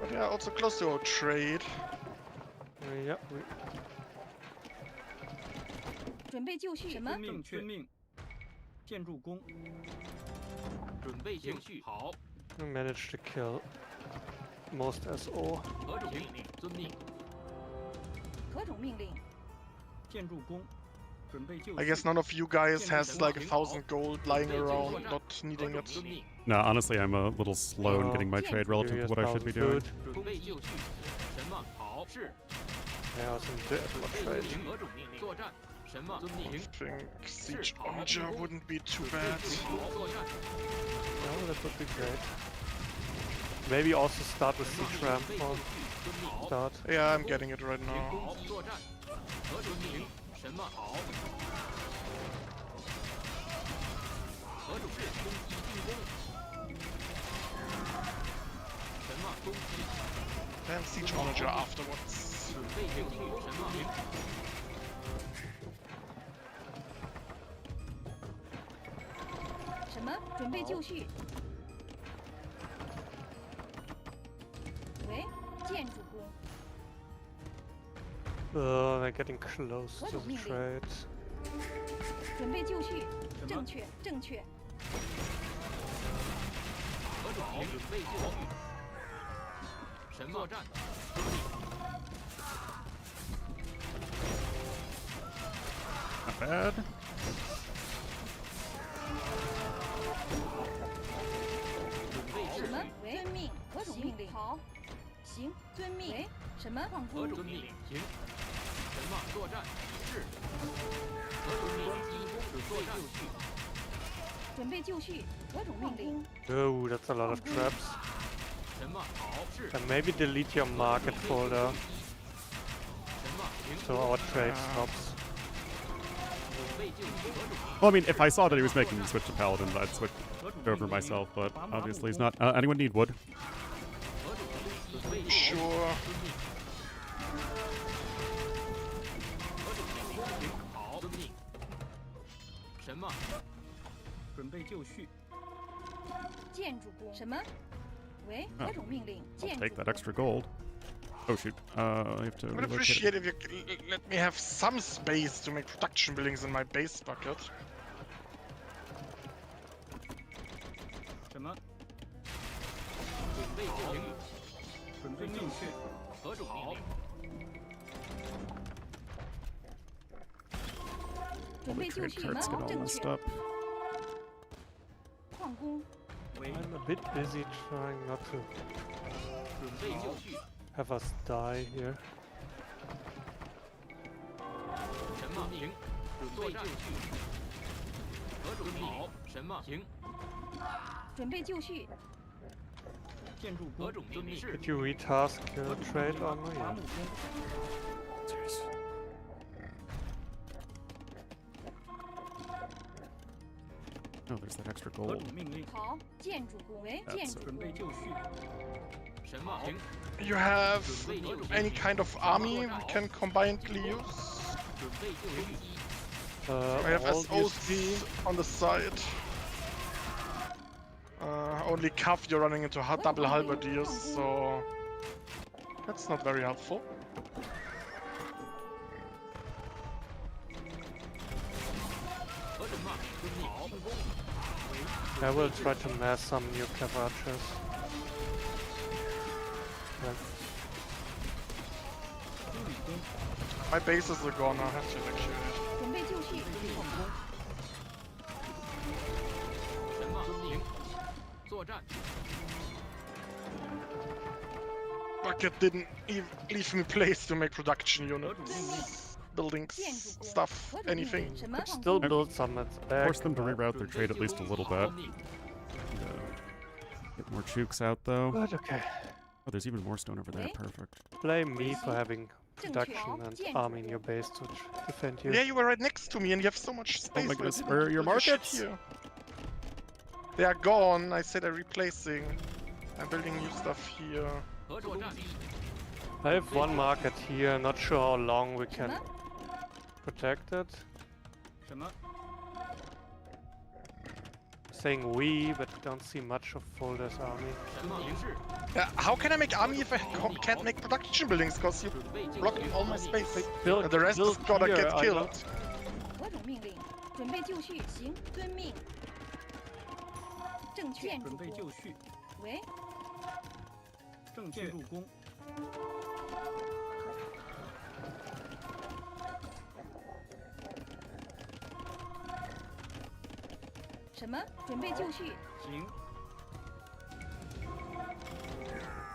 But yeah, also close to our trade. Yeah, 准备就绪，什么遵？命。遵命。建筑工。准备就绪。好。 we managed to kill most SO. 何种命令？遵命。何种命令？建筑工。准备就绪。 I guess none of you guys has like 1,000 gold lying around, not needing 何 it. 种遵命？ No, honestly, I'm a little slow in Oh. getting my trade relative to Curious what I should about be doing. food. 准备就绪。什么？好。是。 Yeah, I was in debt for 准备 trade. 就绪。何种命令？作战。什么？遵命。 I think siege onager wouldn't be too 准备 bad. 就绪。作战。 Oh, that would be great. Maybe also start with siege ram 准备 for 就绪。遵命。好。 start. Yeah, I'm getting it right now. 攻击作战。何种命令？什么？好。何种是攻击进攻？什么攻击？ Then siege onager afterwards. 准备就绪。什么？什么？准备就绪。喂，建筑工， They're getting close to the trade. 准备就绪，什么正确，正确。何种明？准备就绪。神作战。遵命。 Not bad. 准备就什么？绪。遵命。何种命令？好。行，遵命。喂，什么？矿工。何种命令？行。什么？作战。是。何种命令？进攻。准备就绪。准备就绪。何种命令？ Oh, that's a lot of traps. 什么？好。是。 And maybe delete your market folder 什么？行。 so our trade stops. 准备就绪。何种命令？ Well, I mean, if I saw that he was making the switch to Paladin, I'd switch 何种 it over 命令？ myself, but 把马鲁 obviously he's 攻 not. Anyone need wood? 何种命令？准备就绪。 Sure. 遵命。何种命令？行。好。遵命。什么？准备就绪。建筑工。什么？喂， Oh. 何种命令？ I'll 建筑 take that 工。 extra gold. Oh shoot. I have to I would relocate it. appreciate if you let me have some space to make production buildings in my base bucket. 什么？准备就绪。准备就绪。何种命令？准 All the 备就 trade 绪。什么 carts get？all 正 messed 确。 up. 矿工。喂， I'm a bit busy trying not to 准备就绪。 have us die here. 什么？行。准备就绪。何种命令？什么？行。准备就绪。建筑工。何种命令？是。 Could you retask your 何种 trade 命令？ armor? 伐 Yeah. 木工。 Oh, there's that extra 何 gold. 种命令？好，建筑工。喂， That's 建 so 筑准备工。就绪。什么？行。 You have any kind of army we can combinedly use? 准备就绪。 I have All you SOs see. on the side. Only Cuff you're running into double halberdiers, so that's not very helpful. 何种嘛？遵命。进攻。 I will try to mass some new Cavarches. Yeah. 修理工。 My bases are gone, I have to evacuate. 准备就绪。矿工。什么？行。作战。 Bucket didn't leave me place to make production 何种命令？ units, buildings, 建筑工。 stuff, 何种命令？ anything. 什么？ Could 矿 still 工。 build some at the back. Force them to but- reroute their trade at least a little bit. Get more chooks out though. But okay. Oh, there's even more stone over there. Okay. Perfect. Blame me for having正确。 production and 建筑 army in 工 your。base to defend you. Yeah, you were right next to me and you have so much space. my why goodness, didn't where are you your build shit markets? here? They are gone. I said I'm replacing. I'm building new stuff here. 何作战？ I have one market here, not sure how long we 什 can 么？ protect it. 什么？ Saying we, but don't see much of Folder's army. 什么？行事。 How can I make army if I can't make production buildings? Because you 准备就绪。 blocked all my space. Build, The rest is build gonna here, get I killed. know. 何种命令？准备就绪。行，遵命。正确。建筑准备就工。绪。喂，正建筑工。什么？准备就绪。行。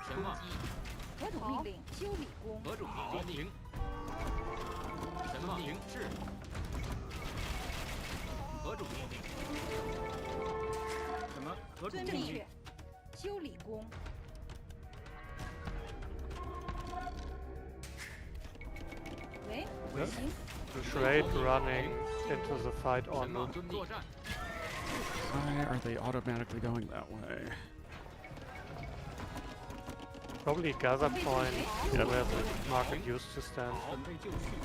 什么？何种命令？修理工。何种命令？行。什么？行是。何种命令？什么？何种遵命令命？。修理工。喂， Yeah. 行， Trade running into the fight 什么 on. 作战？ Why are they automatically going that way? Probably gather point Yeah. where the market used to stand. 准备就绪。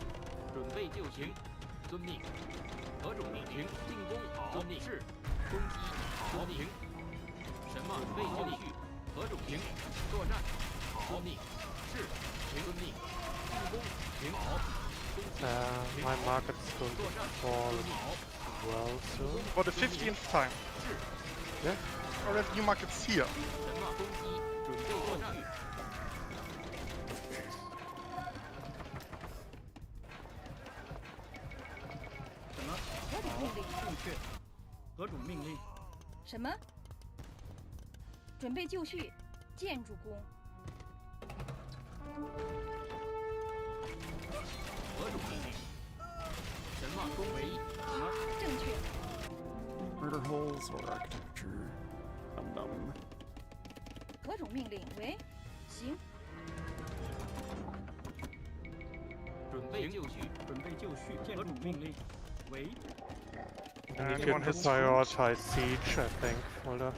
准备就行。遵命。何种命令？进攻。遵命。是。攻击。遵命。什么？准备就绪。何种行？作战。遵命。是。行。遵命。进攻。行。好。My market's going to fall as well soon. For the 15th time. Yeah. Or have new markets here. 神马攻击，准备作战。什么？何种命令？正确。何种命令？什么？准备就绪，建筑工。何种命令？神马攻击，什么？正确。 Murder holes or architecture? Dum. 何种命令为？行。准备就绪，准备就绪。何种命令？为 And you Anyone can has prioritize siege, I think, Mulder.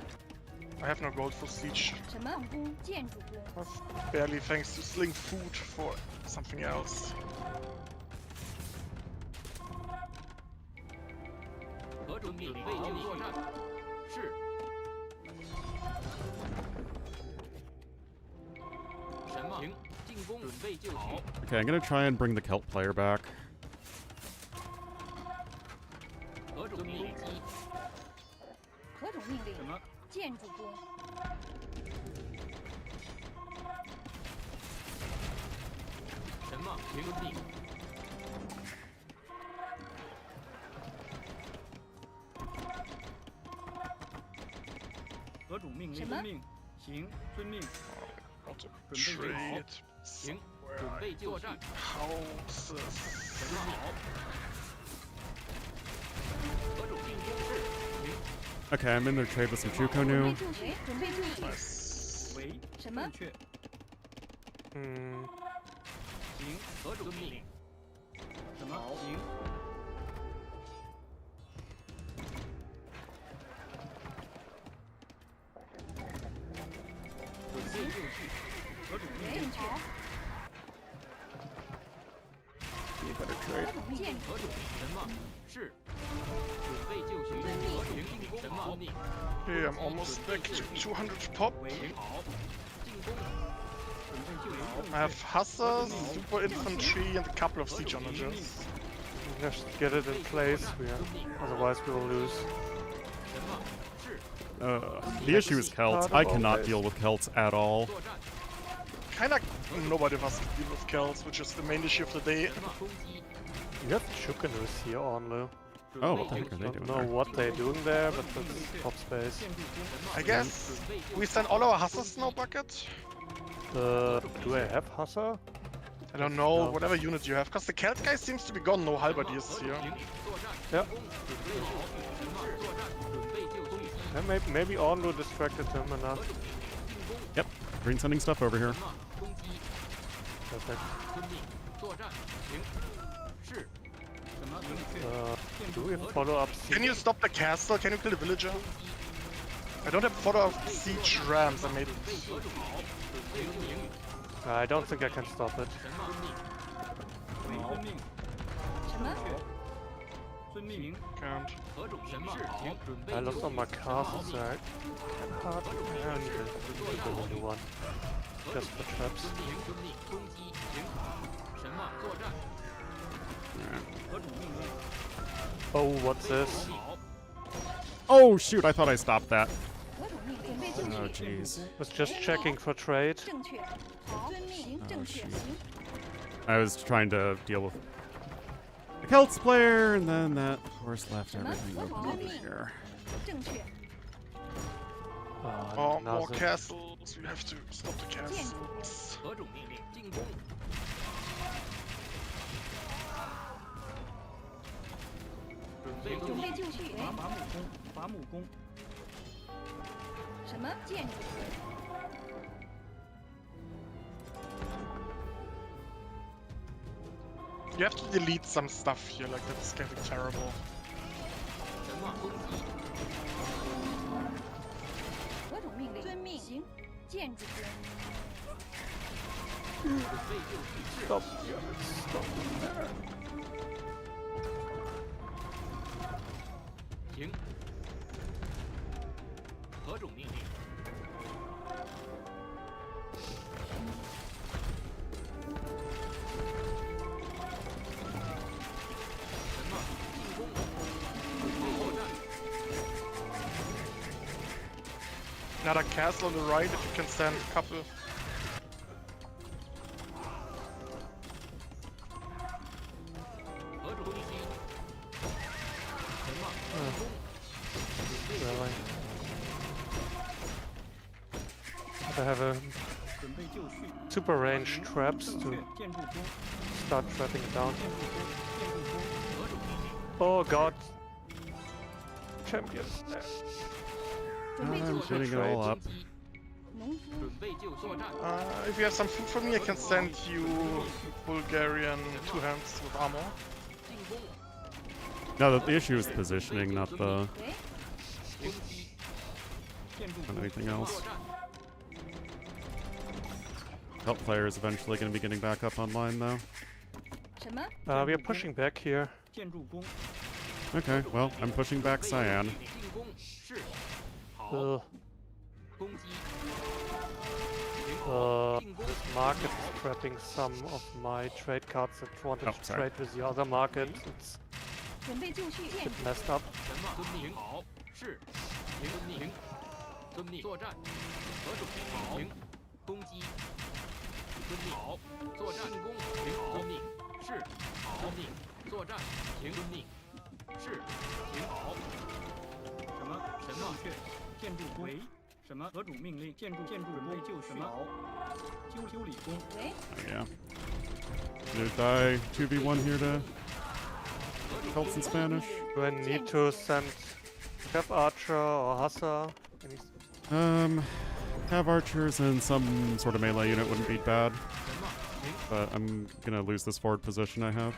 I have no gold for siege. 什么工？建筑工。 Barely thanks to sling food for something else. 何种命令？准备作战。是。神马停，进攻，准备就绪。 Okay, I'm gonna try and bring the Celt player back. 何种命令？何种命令什？么？建筑工。神马停命。何种命令？什么遵命。行，遵命。 How to 准备就绪。 trade 停，准备作战。 houses. 神马好。何种进攻是？停， Okay, I'm in their trade with some 准 Chuko 备 new. 就绪，准备就绪。 Nice. 为什么正确。 Hmm. 停，何种命令？什么？行。准备就绪。何种命令？正确。 Be a better trade. 何种命令？何种神马是？准备就绪。何种进攻？神马遵命。 Okay, I'm almost back to 200 pop. 为好，进攻。准备就绪。 I have hussars, super infantry, and a couple of siege onagers. Just get it in place, otherwise we will lose. 神马是 The issue is Celts. I cannot deal with Celts at all. 作战。 Kinda nobody of us can deal with Kells, which is the main issue of the day. 神马攻击。 You have Chukanus here, Ornlu. Oh, what the heck are they Don't doing know there? what they're doing there, but that's top space. 建筑工。 I guess we send all our hussars now bucket. Do I have Hussar? I don't know, No. whatever unit you have, because the Celt guy seems to be gone, no halberdiers here. 作战。 Yeah. 准备就绪。神马作战。准备就绪。 Yeah, maybe Ornlu distracted him enough. 何种进攻？ Yep, green sending stuff over here. 神马攻击。 Perfect. 遵命。作战。停。是。什么？正确。 Do we follow up Can siege? you stop the castle? Can you kill the villager? I don't have follow-up siege rams, I made it. 何种好？准备遵命。 I don't think I can stop it. 神马遵命。为遵命。什么？遵命。 Can't. 何种神马好？准备 I 就 lost 绪。 on my castle, so I can hardly build a new one. 何种 Just for traps. 遵命。遵命。攻击。停。神马作战。何种命令？ Oh, what's this? 好。 Oh shoot! I thought I stopped that. 何种命令？准备就 Oh 绪。 jeez. Was just checking for trade. 正确。好，遵命。正确。 shoot. 行。 I was trying to deal with the Celts player, and then that, of course, left everything open over here. 正确。 More Another. castles, we have to stop the castles. 何种命令？进攻。准备就绪。准备就绪。伐伐木工。伐木工。什么？建筑工。 You have to delete some stuff here, like that's getting terrible. 神马攻击。何种命令？遵命。行。建筑工。准备就绪。是。 Stop. Stop. 停。何种命令？ another castle on the right if you can stand a couple. Really? I have a 准备就绪。 super range traps 正 to 确，建筑工， start trapping down. 建筑工，建筑工， Oh god. Champion. 准备就 I'm 绪， shooting it all up. 农夫， 准备就绪。作战。 If you have some food for me, I can send you Bulgarian 2 hands with armor. 进攻。 No, the issue is positioning, not the 喂，攻击。 建筑 not 工， anything else. 作战。 Help player is eventually going to be getting back up online, though. 什么？ We are pushing back here. 建筑工， Okay, well, I'm pushing back Cyan. 进攻是。好。 Ugh. 攻击。 This market is trapping some of my trade cards that wanted Oh, to sorry. trade with the other market. It's 准备就绪， a 建 bit messed up. 什么？遵命。好。是。遵命。遵命。作战。何种好。攻击。遵命。好。作战。进攻。遵命。是。好。遵命。作战。遵命。是。好。什么？什么正确，建筑工，什么？何主命令？建筑准备就绪。好，修理工， 喂， Oh, yeah. Gonna die 2v1 here to help in Spanish. Do I need to send Cav Archer or Hassa? Have archers and some sort of melee unit wouldn't be bad. But I'm gonna lose this forward position I have.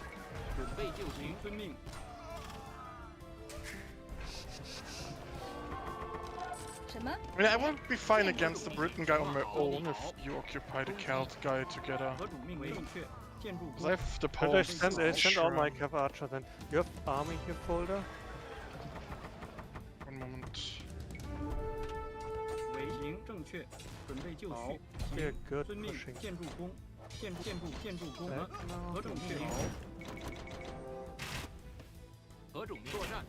准备就绪。遵命。 什么？ I mean, I won't be fine against the Briton guy on my own if you occupy the Celt guy together. 何主命令？正确，建筑 'Cause 工 I，have the Should I post. send all my Sure. Cav Archer then? You have army here folder? One moment. 为行正确，准备就绪。 Yeah, 行， good 遵命。 pushing. 建筑工，建筑工， Back 何 now. 主命令？何种作战。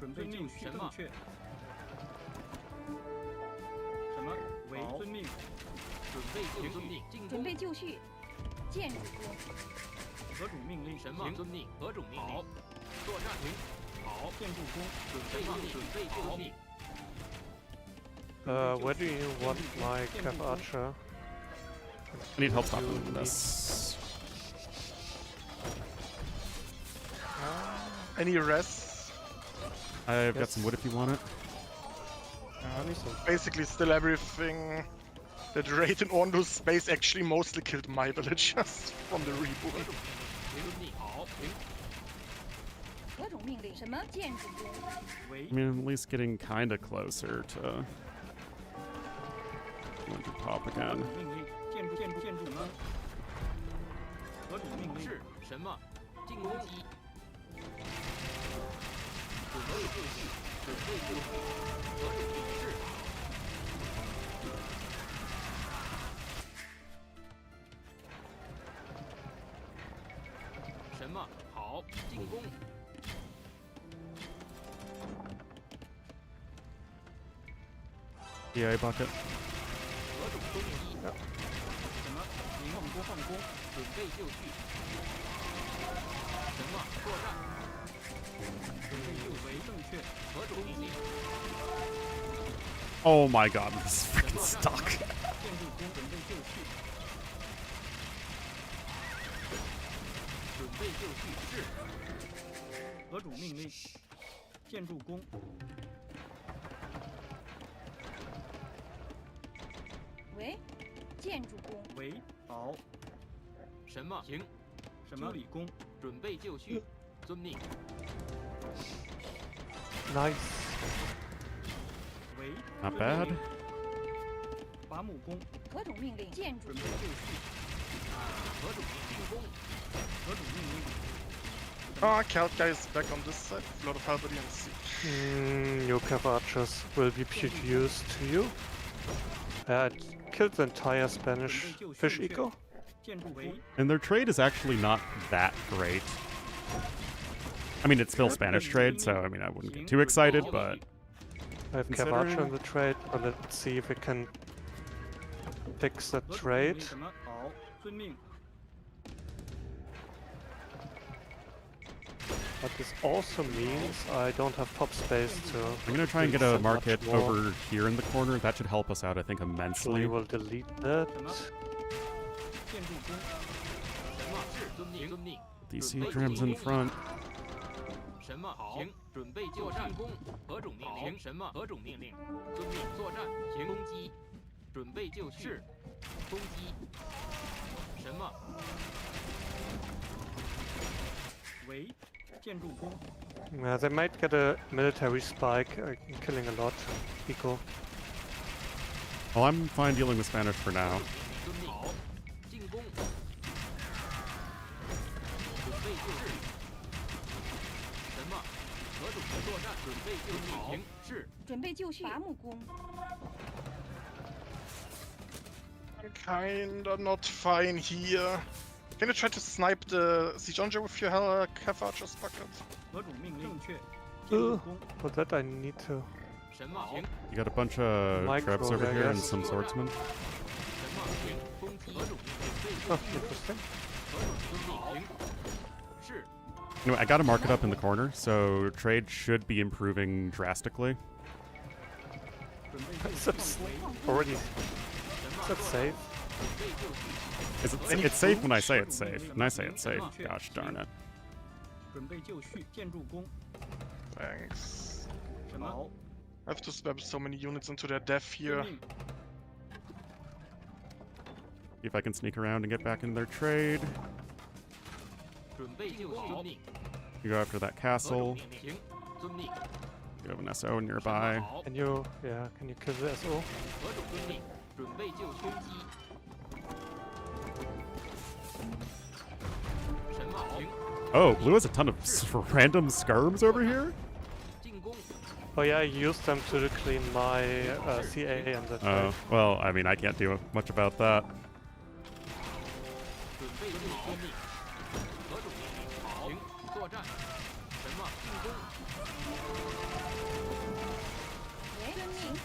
准备就绪，正确。什么？为遵命。 准备就绪。进攻。准备就绪，建筑工，何主命令？什么？遵命。何种命令？好。作战。好。建筑工，准备就准备就绪。 Where do you want my Cav Archer? I need help stopping this. Any rests? I've got Yes. some wood if you want it. Basically, still everything that raid in Ornlu's space actually mostly killed my villagers from the reboot. 遵命。好。何种命令？什么？建筑工，为 I mean, I'm at least getting kinda closer to going to pop 何 again. 主命令？建筑什么？何主命令？是什么？进攻击。准备就绪。准备就绪。何种命令？是。什么？好。进攻。 EA bucket. 何种攻击？什么？放工，准备就绪。什么？作战。准备就为正确。何种命令？ Oh my god, this is freaking stuck. 建筑工准备就绪。准备就绪。是。何主命令？建筑工。 喂，建筑工，为好，什么？行。什么理工？准备就绪。遵命。 Nice. 为 Not bad. 伐木工，何种命令？建筑准备工，就绪。何种进攻？何主命令？ Celt guy is back on this side. A lot of Halberdian siege. Your Cav Archers will be produced to you. It killed the entire Spanish fish eco. 建筑为 And their trade is actually not that great. I mean, it's still Spanish trade, so I mean, I wouldn't get too excited, but I have Considering- Caravaggio in the trade, but let's see if we can fix that 河主命 trade. 令什么？好，遵命。 But this also means I don't have pop space to. I'm gonna try and get do a so much market more. over here in the corner. That should help us out, I think, So we immensely. will delete that. 什么？建筑工。什么？是遵命。遵命。 These siege rams in front. 什么？行，准备就绪。进攻。何种命令？什么？何种命令？遵命。作战。行。攻击。准备就绪。是。攻击。什么？为建筑工。 Yeah, they might get a military spike, killing a lot. Eco. Well, I'm fine dealing with Spanish for now. 遵命。好。进攻。准备就绪。什么？何种作战？准备就绪。行。是。准备就绪。伐木工， Kinda not fine here. Can you try to snipe the siege onger with your Caravaggio's bucket? 何种命令？正确。建筑工。 For that I need to. 什么？行。 You got a bunch of Micro, trebs over I here and guess. some swordsmen. 什么？行。攻击。何种命令？准备就 Oh, 绪。 interesting. 何种遵命？行。是。 Anyway, I got a market up in the corner, so trade should be improving drastically. 准备就绪。 That's 为 already. 什么？ That's safe. 准备就绪。 It's safe when I say it's safe. And I say it's safe. Gosh darn it. 准备就绪。建筑工。 Thanks. 什么？好。 I have to spam so many units into their death 遵 here. 命。 See if I can sneak around and get back in their trade. 准备就绪。遵命。 You go after that 何种 castle. 命令？行。遵命。 You have an SO nearby. 好。 Can you, yeah, can you kill the SO? 何种遵命？准备就绪。攻击。什么？行。 Oh, blue has a ton of random skirms over here? 进攻。 Oh yeah, I used them to clean my CA and the trade. Oh, well, I mean, I can't do much about that. 准备就绪。遵命。何种命令？好。行。作战。什么？进攻。遵命。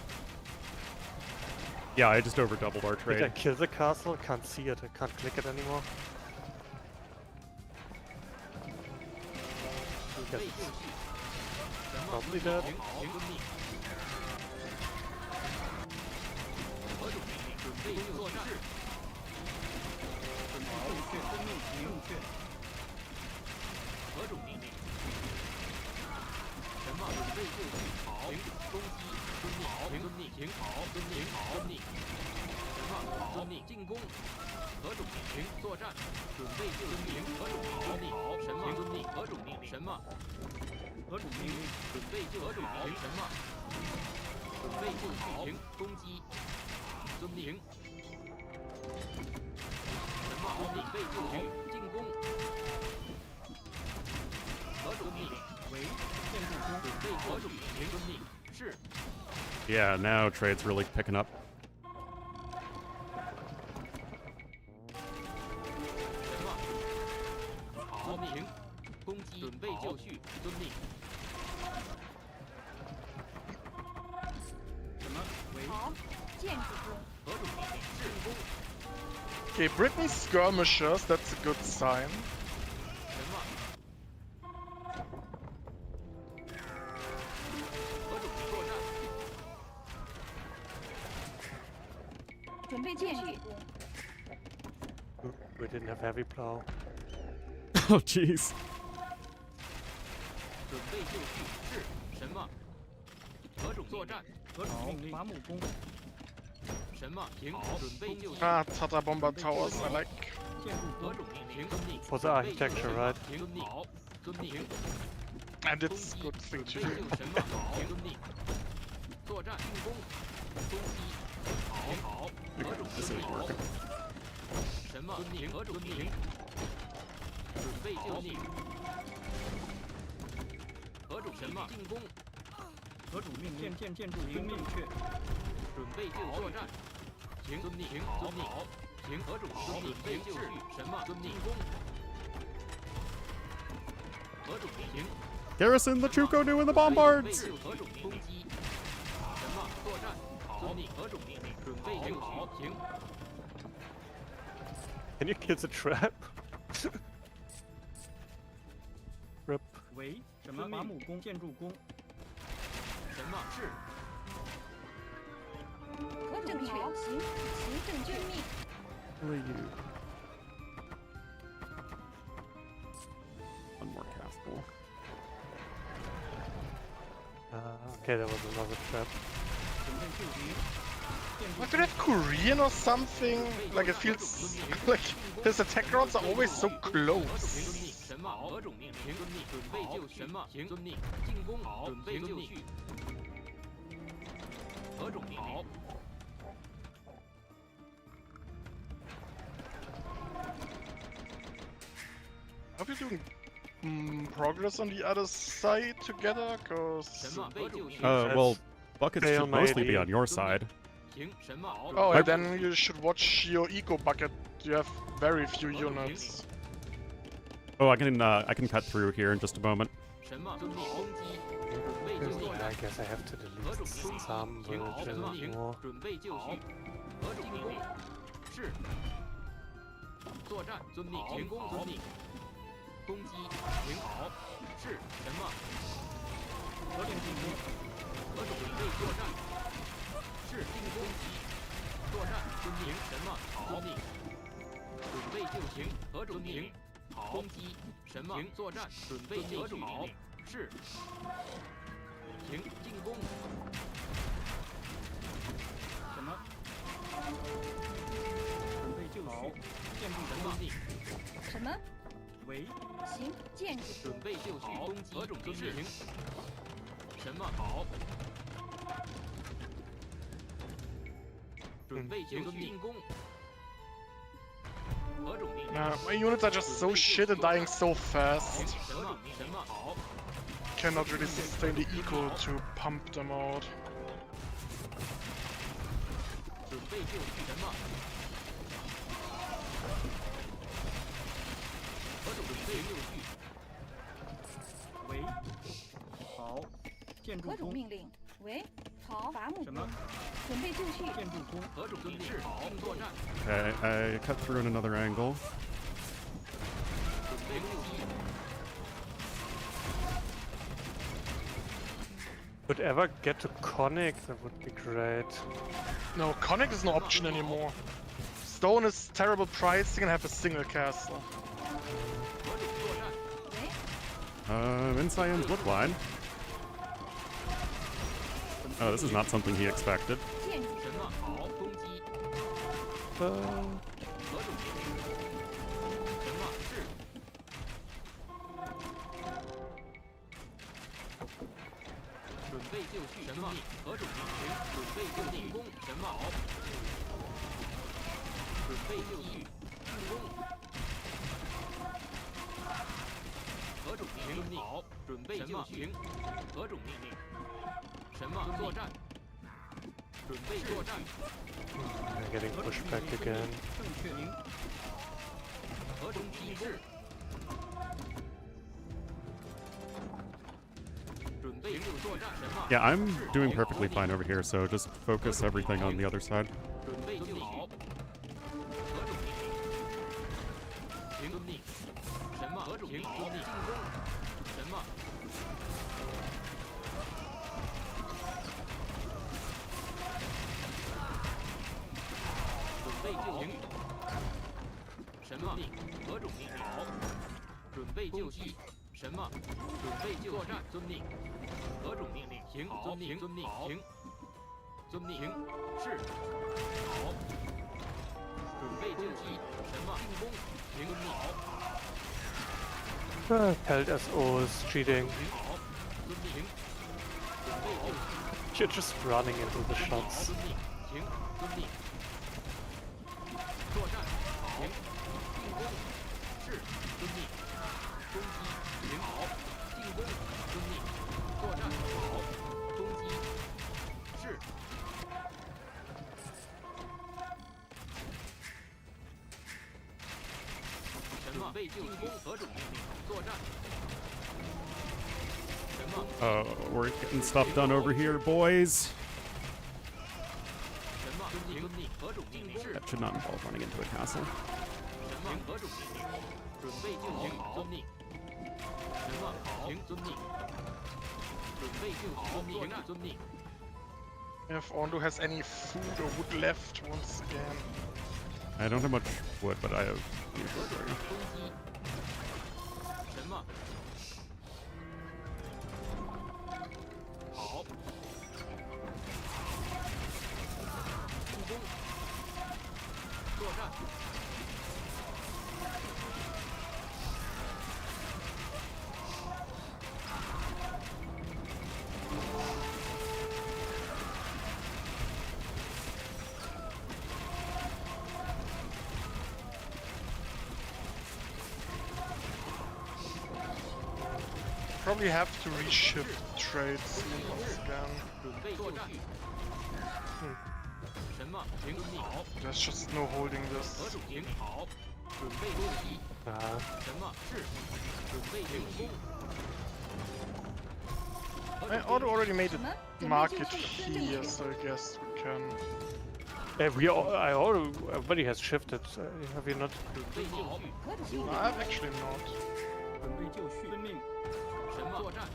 Yeah, I just over doubled our Did I trade. kill the castle? Can't see it, I can't click it anymore. 准备就绪。什么？ Probably dead. 行。好。遵命。何种命令？准备就作战。准备就绪。遵命。正确。何种命令？什么？准备就绪。好。行。攻击。遵命。好。遵命。行。好。遵命。好。遵命。什么？好。遵命。进攻。何种命令？作战。准备就绪。何种命令？好。什么？遵命。何种命令？什么？何种命令？准备就绪。什么？准备就绪。行。攻击。遵命。什么？准备就绪。进攻。何种命令？为建筑工。准备何种命令？遵命。是。 Yeah, now trade's really picking up. 什么？好。行。攻击。准备就绪。遵命。什么？为好，建筑工，何种命令？进攻。 Okay, Britain skirmishers, that's a good sign. 什么？何种作战？准备建筑工， We didn't have heavy plow. Oh, jeez. 准备就绪。是。什么？何种作战？何种命令？伐木工。什么？行。准备就绪。 Ah, Tata Bomber Towers, I like. 建筑何工。种命令？遵命。 For the architecture, right? 行。好。遵命。 And 攻 it's 击。 good 准 thing 备 to do. 就什么？好。遵命。作战。进攻。攻击。好。好。何种 This 遵 is 命？ working. 什么？遵命。何种命令？准备就绪。何种什么？进攻。何种命令？建筑工。正确。准备就作战。行。遵命。行。遵命。行。何种遵命？准备就绪。什么？遵命。进攻。何种命令？ Garrison the Chuko-nu and the 准备 bombards! 就何种攻击？什么作战？遵命。何种命令？准备就绪。行。 Can you kill the trap? Rip. 为什么？伐木工、建筑工。什么是？何正确，行政遵命。 Really you. One more castle. Okay, there was another trap. 准备就绪。建筑 I could have Korean or something. Like it feels like his attack rounds are always so 遵 close. 命。什么？何种命令？遵命。准备就绪。什么？行。遵命。进攻。准备就绪。何种命令？ Are we doing progress on the other side together? 什 Cause 么？何种命令？ Well, buckets should Stalemate. mostly be on your side. 行。什么？ oh, My- and then you should watch your eco bucket. You have very few units. Oh, I can cut through here in just a moment. 什么？遵命。攻击。准备就绪。 I guess I have to 何种 delete 攻击？ some 行。什么？ villages 行 more.。准备就绪。何种命令？是。作战。遵命。进攻。遵命。攻击。行。好。是。什么？何种进攻？何种准备作战？是。进攻击。作战。遵命。什么？好。命。准备就行。何种命令？好。攻击。什么？作战。准备就绪。好。是。行。进攻。什么？准备就绪。建筑什么？命。什么？为行，建筑准备就绪。攻击。何种遵命？什么？好。准备就绪。进攻。何种命令？ My units are just so shit and dying so fast. 什么？什么？好。 Cannot really sustain the eco to pump them out. 准备就绪。什么？何种准备就绪？为好。建筑工。何种命令？为好，伐木什么工。准备就绪。建筑工。何种遵命？好。作战。 Okay, I cut through in another angle. 准备就绪。 Could ever get to Conic, that would be great. No, Conic is no option anymore. Stone is terrible pricing and have a single castle. 何种作战？为 In Cyan's woodline. Oh, this is not something he expected. 建筑什么？好。攻击。 Uh, 何种命令？什么？是。准备就绪。什么？何种命令？准备就进攻。什么？好。准备就绪。进攻。何种命令？好。准备就绪。何种命令？什么？作战。准备作战。 They're getting pushed back again. 正确。零。何种提示？准备就作战。什么？ yeah, I'm doing perfectly fine over here, so just focus everything on the other side. 准备就好。何种命令？行。遵命。什么？何种命令？进攻。什么？准备就行。什么？何种命令？好。准备就绪。什么？准备就作战。遵命。何种命令？行。遵命。遵命。行。遵命。行。是。好。准备就绪。什么？进攻。行。好。 Held SO is cheating. 行。好。遵命。行。准备就绪。 You're just running into the shots. 遵命。行。遵命。作战。好。进攻。是。遵命。攻击。行。好。进攻。遵命。作战。好。攻击。是。什么？备就攻。何种命令？作战。Oh, we're getting stuff done over here, boys. 什么？遵命。何种命令？是 That should not involve running into a castle. 什么？何种命令？准备就绪。遵命。什么？好。遵命。准备就绪。遵命。遵命。 If Ornlu has any food or wood left, once again. I don't have much wood, but I have. 何种攻击？什么？好。进攻。作战。 Probably have to reshift trades once again. 准备作战。什么？停！好。 There's just no holding this. 何种停？好。准备攻击。什么？是。准备进攻。 Ornlu already made 什么？ a 准备就 market 绪，遵 here, 命。 so I guess we can. Everybody has shifted. Have you not? 准备就绪。何种命令？ I've actually not. 准备就绪。遵命。什么？作战。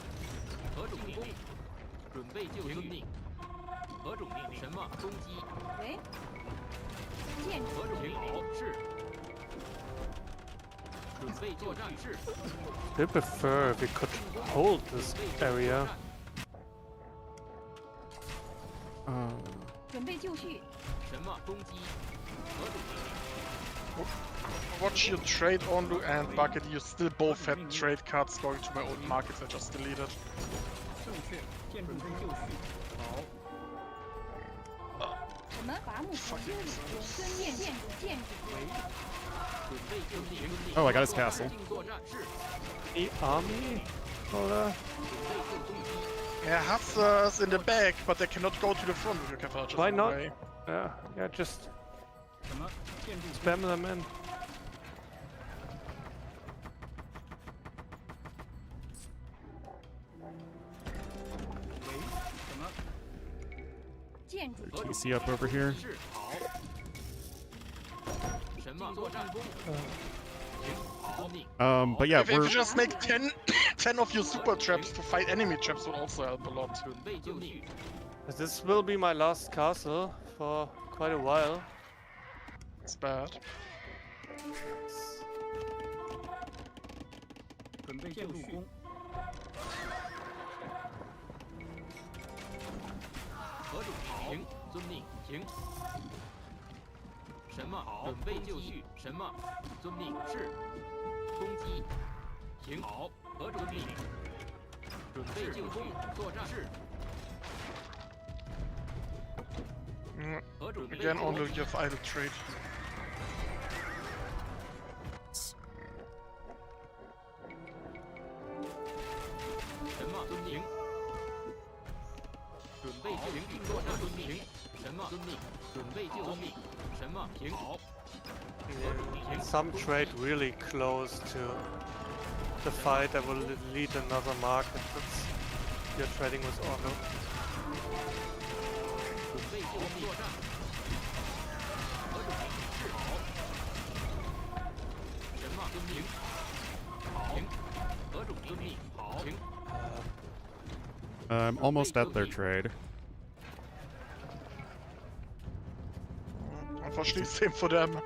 何种命令？准备就绪。何种命令？什么？攻击。喂，建筑何种命令？是。准备作战。是。 I prefer if we could hold this area. 准备就绪。什么？攻击。何种命令？ Watch your trade, Ornlu and Bucket. You still both had trade cards going to my old markets. I just deleted. 正确。建筑工就绪。好。什么？伐木工修理工，遵命。建筑工。准备就绪。 Oh, I got his castle. 作战。是。 The army? Hola. 准备就攻击。 Yeah, Hussars in the back, but they cannot go to the front with your cavalry. Why not? Yeah, just 什么？建筑 spam them in. 为什么？建筑 TC up over here. 是。好。什么？作战攻。停。好。 But yeah, If you we're just make 10 of your super traps to fight enemy traps would also help a lot. 准备就绪。 This will be my last castle for quite a while. It's bad. 准备就绪。何种命令？遵命。停。什么？好。准备就绪。什么？遵命。是。攻击。停。好。何种命令？准备就绪。作战。是。 何种 Again, Ornlu, you have idle trade. 什么？遵命。准备就绪。作战。遵命。什么？遵命。准备就绪。什么？停。好。 Some trade really close to the fight that will lead another market. That's you're trading with Ornlu. 准备就绪。作战。何种命令？是。好。什么？遵命。好。何种命令？好。停。 I'm almost at their trade. Unfortunately, same for them.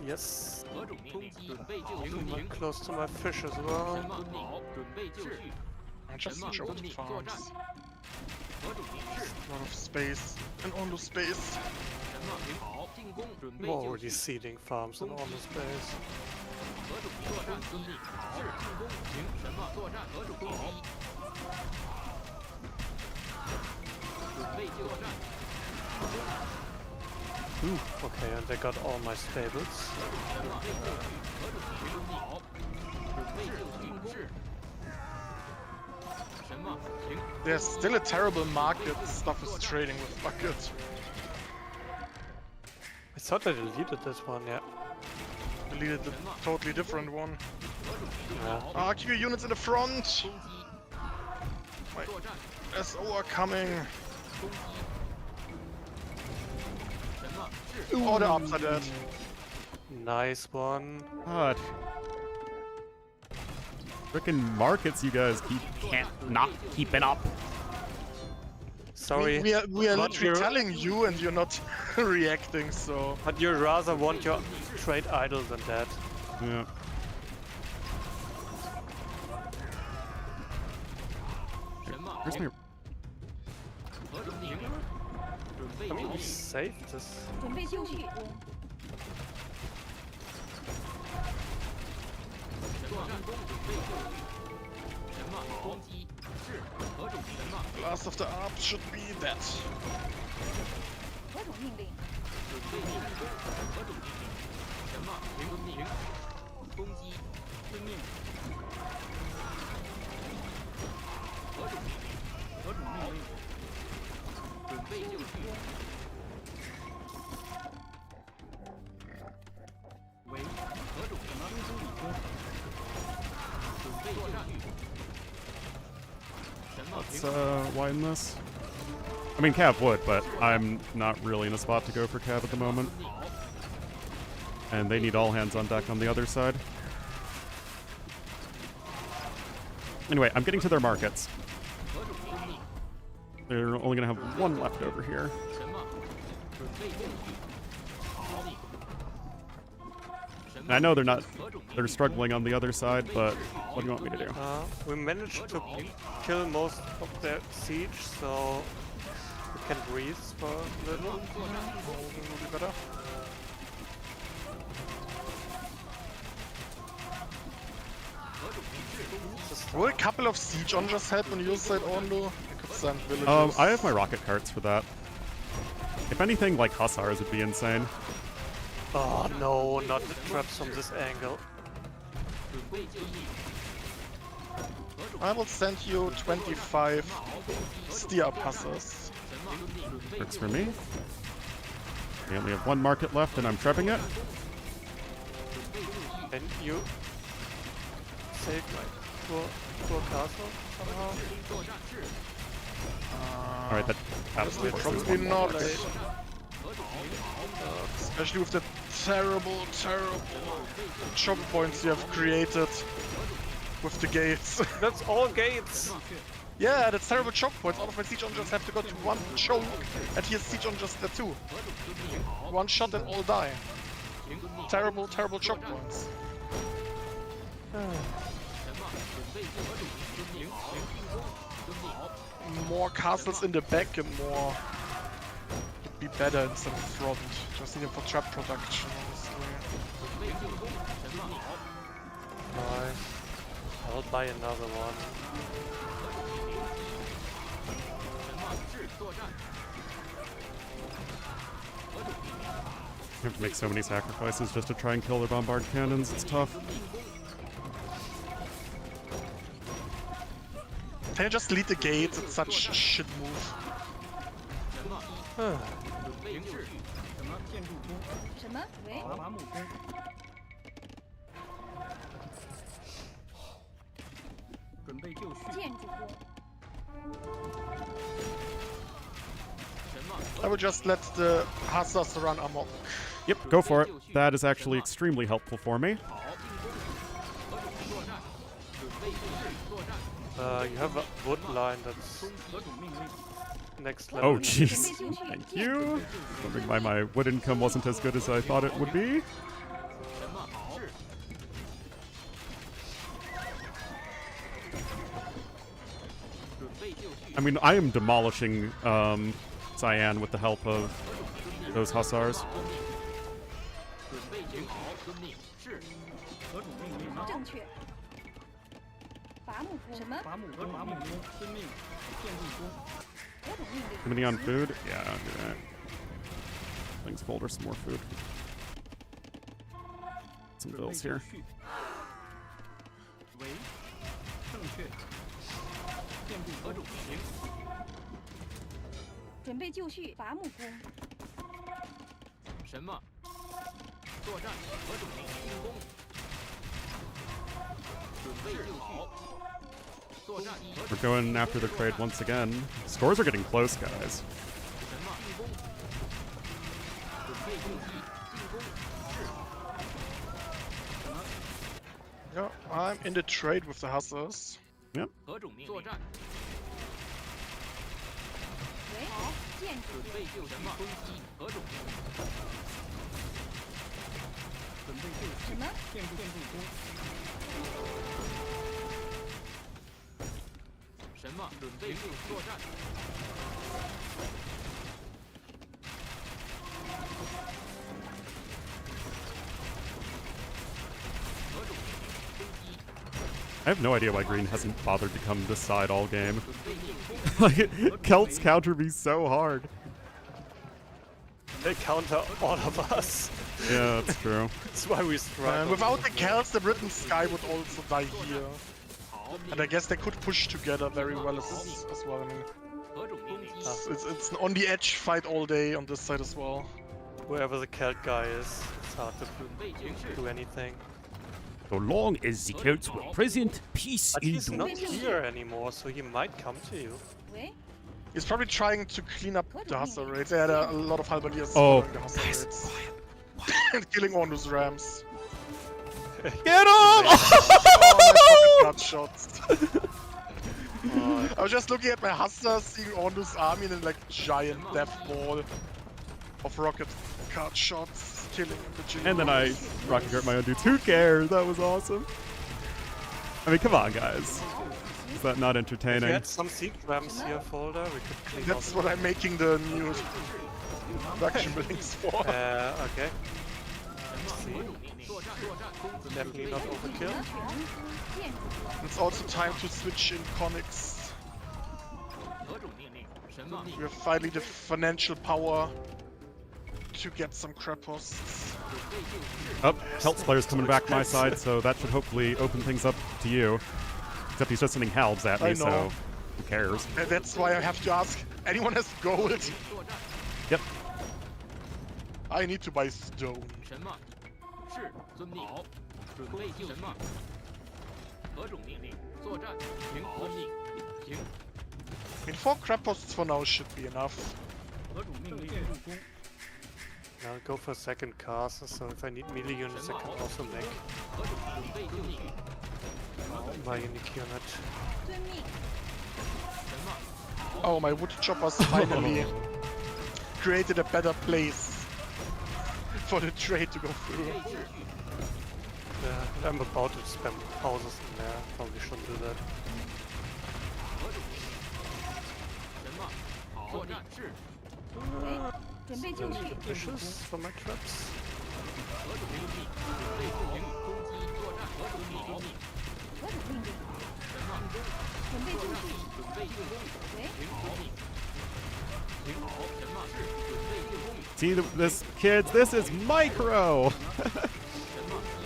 Yes. 何种命令？准备就绪。 I'm 停。 close to my fish as 什 well. 么？好。准备就绪。 I 什 just 么？遵 choked 命。作战。 farms. 何种命令？是。 A lot of space. And Ornlu space. 什么？停。好。进攻。准备 We're 就 already 绪。 seeding farms in Ornlu's base. 何种作战？遵命。好。是。进攻。停。什么？作战。何种攻击？准备就战。 Okay, and they got all my stables. 什么？备就绪。何种命令？好。准备就进攻。是。什么？停。 There's still a terrible market. Stuff is trading with Bucket. I thought I deleted this one, yeah. Deleted a totally different one. 何种命令？ Yeah. 好。 Keep your units in the front. 攻击。作战， SO are coming. 攻击。什么是 All the ups are dead. Nice one. God. Frickin' markets, you guys can't not keeping up. Sorry, We are but literally you're- telling you and you're not reacting, so... but you rather want your trade idle than that. Yeah. Where's my... 何种命令？准备 I mean, 就 we 绪。 saved this. 准备就绪。什么进攻？准备就绪。什么攻击？是何种什么？ Last of the ups should be that. 何种命令？准备进攻。何种命令？什么遵命？攻击。遵命。何种命令？何种命令？准备就绪。为何种什么？中枢理工。准备作战。什么 Let's widen this. I mean, Cav would, but I'm not really in a spot to go for Cav at the moment. And they need all hands on deck on the other side. Anyway, I'm getting to their markets. 何种命令？ They're only gonna have one left over here. 什么？准备就绪。好。什 And 么 I know they're not, 何种命 they're 令？ struggling on the other side, but what do you want me to do? We managed to kill most of their siege, so we can breathe for a little. Will be better. Will a couple of siege on just help on your side, Ornlu? I could send villagers. I have my rocket carts for that. If anything, like Hussars would be insane. Oh no, not the traps from this angle. 准备就绪。 I will send you 25 steer passes. 什么准备 Works for me. We only have one market left, and I'm trepping it. Can you save my poor castle somehow? All right, that Honestly, absolutely probably not. Play. Especially with the terrible, terrible choke points you have created with the gates. That's all gates! Yeah, that's terrible choke points. All of my siege on just have to go to one choke, and he has siege on just there too. One shot and all die. Terrible, terrible choke points. More castles in the back and more would be better instead of front. Just need them for trap production, honestly. Nice. I'll buy another one. You have to make so many sacrifices just to try and kill their bombard cannons. It's tough. Can you just lead the gates? It's such a shit move. 什么建筑工？什么？喂？伐木工。准备就绪。建筑工。 I would just let the Hussars run amok. Yep, go for it. That is actually extremely helpful for me. You have a wood line that's 何种命令？ next level. Oh, jeez. Thank you. Don't think my wood income wasn't as good as I thought it would be. I mean, I am demolishing Cyan with the help of those Hussars. 何种命令？正确。伐木工。什么？伐木工。伐木工。遵命。建筑工。何种命令？ Anybody on food? Yeah, I'll do that. Thanks, Boulder, some more food. Some 准备 bills 就 here. 绪。为正确。建筑何种命令？准备就绪。伐木工。什么？作战何种进攻？准备就绪。作战， We're going after the crate once again. Scores are getting close, guys. 神马进攻，准备攻击，进攻，是 Yeah, I'm in the trade with the hussars. 何种命令？作战，喂，好，建筑准备就神马攻击，何种命令？准备就绪，什么？建筑工，神马准备就作战，何种命令？攻击， I have no idea why Green hasn't bothered to come this side all game. 准备进攻， Like, Celts counter me so hard. They counter all of us. Yeah, that's true. That's why we struggle. And without the Celts, the Britain Sky would also die here. 好， And I guess they could push together very well as well. I mean, 何种命令？ it's an on the edge fight all day on this side as well. Wherever the Celt guy is, it's hard to 准备军事， do anything. So long as the Celts were present, peace But is he's not here anymore, so he might come to you. 喂， He's probably trying to clean up the Hussar raids. They had a lot of Halberdiers Oh, following the Hussar raids. And killing Ornlu's rams. Get him! Oh, my pocket got shots. I was just looking at my Hussar, seeing Ornlu's army and like giant death ball of rocket card shots killing the And then I rocket guard my own dudes. Who cares? That was awesome. I mean, come on, guys. Is that not If we entertaining? had some seed rams here, folder, we could clean That's out. what I'm making the new production buildings for. Okay. 何种命令？作战，作战，攻击， Definitely not overkill. 建筑 It's also time to switch in conics. 何种命令？神马命 We have finally the financial power to get some crap hosts. 准备就绪， Oh, Celts player's coming back my side, so that should hopefully open things up to you. Except he's just sending halves at I me, so know. who cares? And that's why I have to ask, anyone has gold? 作战， Yep. I need to buy stone. 神马是遵命。好，准备就神马。何种命令？作战，停，遵命，停。 I mean, 4 crap hosts for now should be enough. 何种命令？建筑工， Now I'll go for second castle, so if I need melee units, I can also make 何种准备就绪？ my unique unit. 遵命，神马 Oh, my wood choppers finally created a better place for the trade to go through. 准备就绪。 Yeah, I'm about to spam houses in there. Probably shouldn't do that. 何种命令？神马好，作战是喂，准备就绪， Vicious for my traps. 何种命令？准备就绪，攻击作战，何种命令？何种命令？神马准备就绪，准备进攻，喂，停，遵命。停好，神马是准备进攻， See this, kids? This is micro! 神马是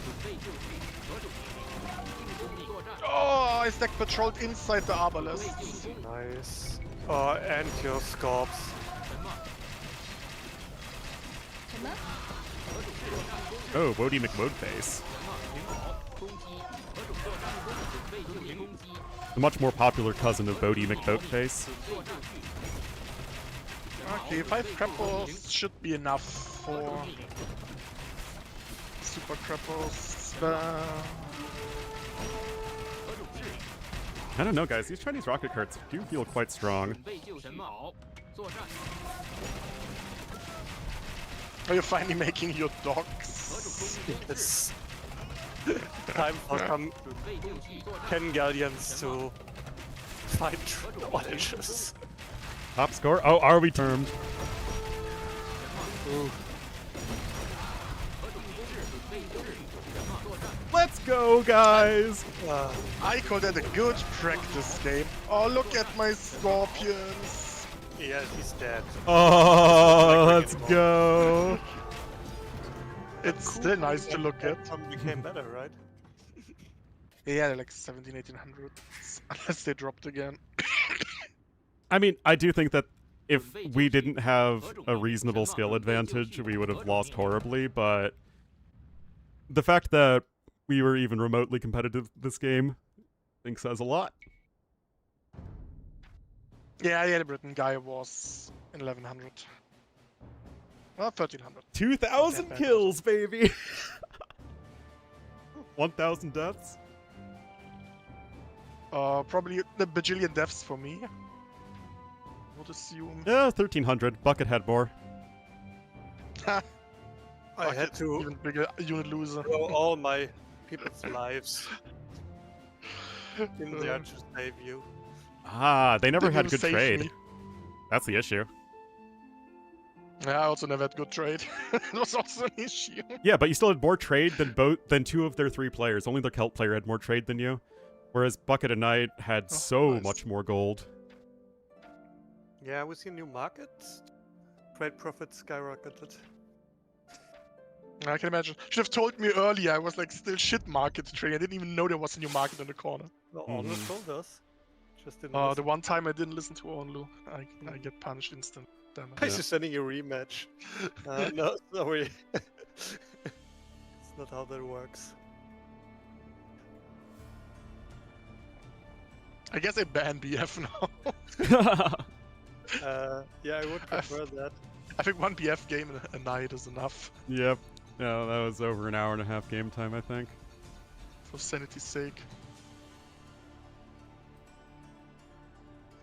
准备就绪，何种命令？进攻作战， Oh, I stack patrolled inside the 准备 arbalists. 进攻， Nice. Oh, and your scorps. 神马什么？何种作战攻， Oh, Wody McWodeface. 神马停好，攻击，何种作战攻，准备就绪，攻击， The much more popular cousin of Bodie McBoatface. 准备就绪， Okay, 5 crap hosts should be enough 何 for 种命令？ super crap hosts. 何种是 I don't know, guys. These Chinese rocket carts do feel quite strong. 准备就神马好，作战， Are you finally making your 何种 docks? 攻击？ It's time for some 准备就绪，作战， Ken Galleons to fight oranges. Top score? Oh, are we termed? 何种攻势？准备就绪，神马作战， Let's go, guys! I call that a good practice game. Oh, look at my scorpions. Yeah, he's dead. Oh, let's go! It's still nice to look at. Became better, right? Yeah, like 17, 1800. Unless they dropped again. I mean, I do think that if we didn't have a reasonable skill advantage, we would have lost horribly, but the fact that we were even remotely competitive this game think says a lot. Yeah, the Britain guy was in 1100. Well, 1300. 2,000 Not bad kills, baby. 1,000 deaths. Probably the bajillion deaths for me. Would assume. Yeah, 1,300. Bucket had more. I had to Even bigger unit loser. throw all my people's lives in there to save you. Ah, they never Didn't had even good save trade. me. That's the issue. Yeah, I also never had good trade. It was also an issue. Yeah, but you still had more trade than 2 of their 3 players. Only the Celt player had more trade than you. Whereas Bucket and Knight had Oh, so nice. much more gold. Yeah, we see new markets. Trade profits skyrocketed. I can imagine. Should have told me earlier. I was like still shit market trading. I didn't even know there was a new market in the corner. Well, Mhm. Ornlu told us. Just didn't The listen. one time I didn't listen to Ornlu, I get punished instant. Damn it. Why is he sending you a rematch? No, sorry. It's not how that works. I guess I ban BF now. Yeah, I would prefer that. I think one BF game a night is enough Yep. Yeah, that was over an hour and a half game time, I think. for sanity's sake.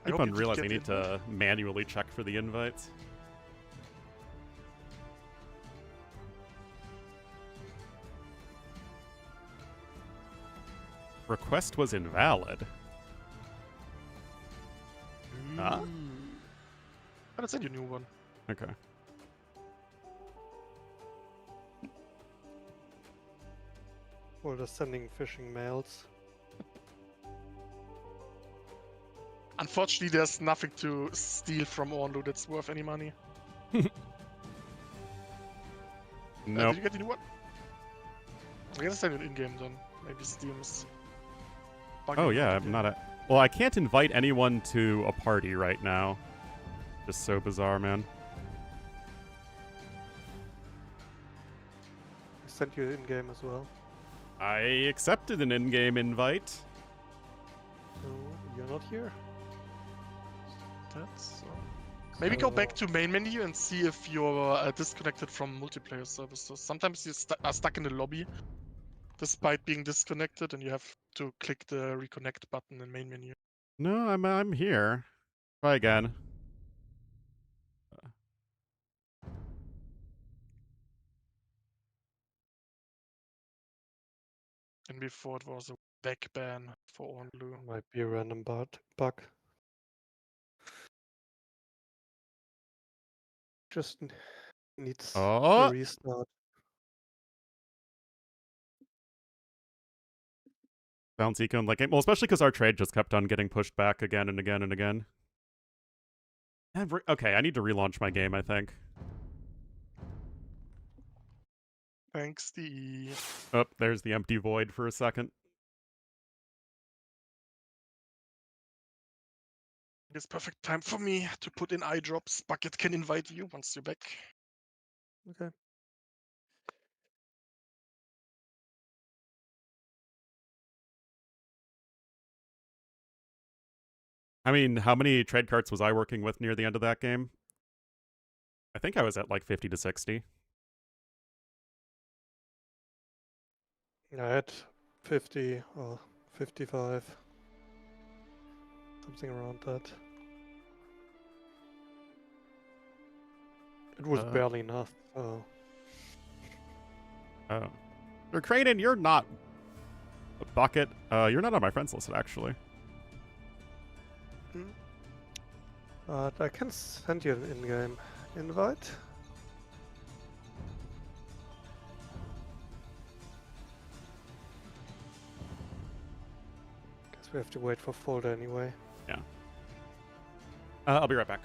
I Keep hope on you did realizing I get need in. to manually check for the invites. Request was invalid. Huh? I will send you a new one. Okay. Or just sending phishing mails. Unfortunately, there's nothing to steal from Ornlu that's worth any money. Nope. Did you get the new one? I guess I send it in-game then. Maybe Steam's bugging Oh out yeah, I'm again. not a... Well, I can't invite anyone to a party right now. Just so bizarre, man. I sent you in game as well. I accepted an in-game invite. So you're not here. That's, maybe go back to main menu and see if you're disconnected from multiplayer services. Sometimes you are stuck in the lobby despite being disconnected, and you have to click the reconnect button in main menu. No, I'm here. Try again. And before it was a back ban for Ornlu. Might be a random bug. Just needs Oh! a restart. Bounce econ like well, especially because our trade just kept on getting pushed back again and again and again. Okay, I need to relaunch my game, I think. Thanks, DE. Oh, there's the empty void for a second. It's perfect time for me to put in eye drops. Bucket can invite you once you're back. Okay. I mean, how many trade carts was I working with near the end of that game? I think I was at like 50 to 60. I had 50 or 55. Something around that. It was barely enough, so... Oh. Kraden, you're not a bucket. You're not on my friends list, actually. I can send you an in-game invite. Guess we have to wait for folder anyway. Yeah. I'll be right back.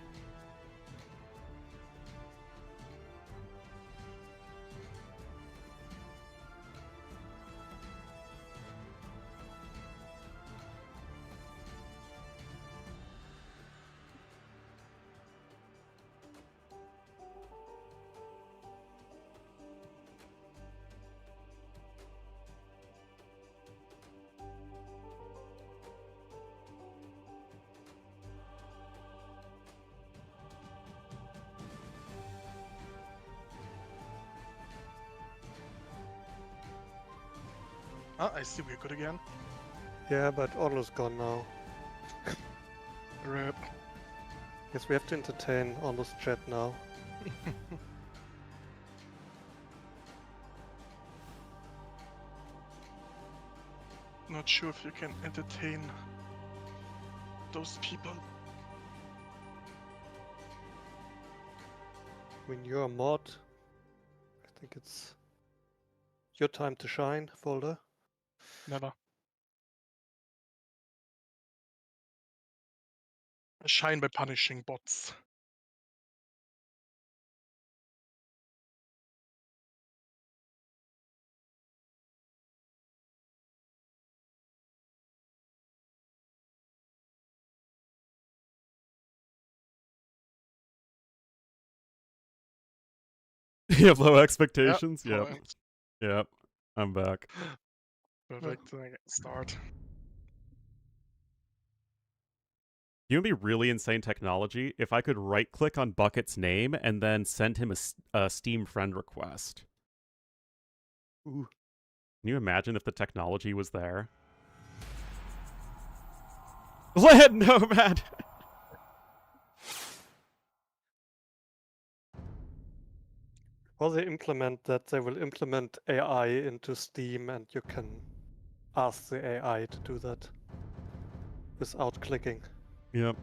Ah, I see we're good again. Yeah, but Ornlu's gone now. Rip. Guess we have to entertain Ornlu's chat now. Not sure if you can entertain those people. When you're a mod, I think it's your time to shine, Folder. Never. I shine by punishing bots. You have low expectations? Yep. Fine. Yep. I'm back. Perfect. I get start. You know, it'd be really insane technology if I could right click on Bucket's name and then send him a Steam friend request. Ooh. Can you imagine if the technology was there? Lead Nomad! Or they implement that, they will implement AI into Steam and you can ask the AI to do that without clicking. Yep.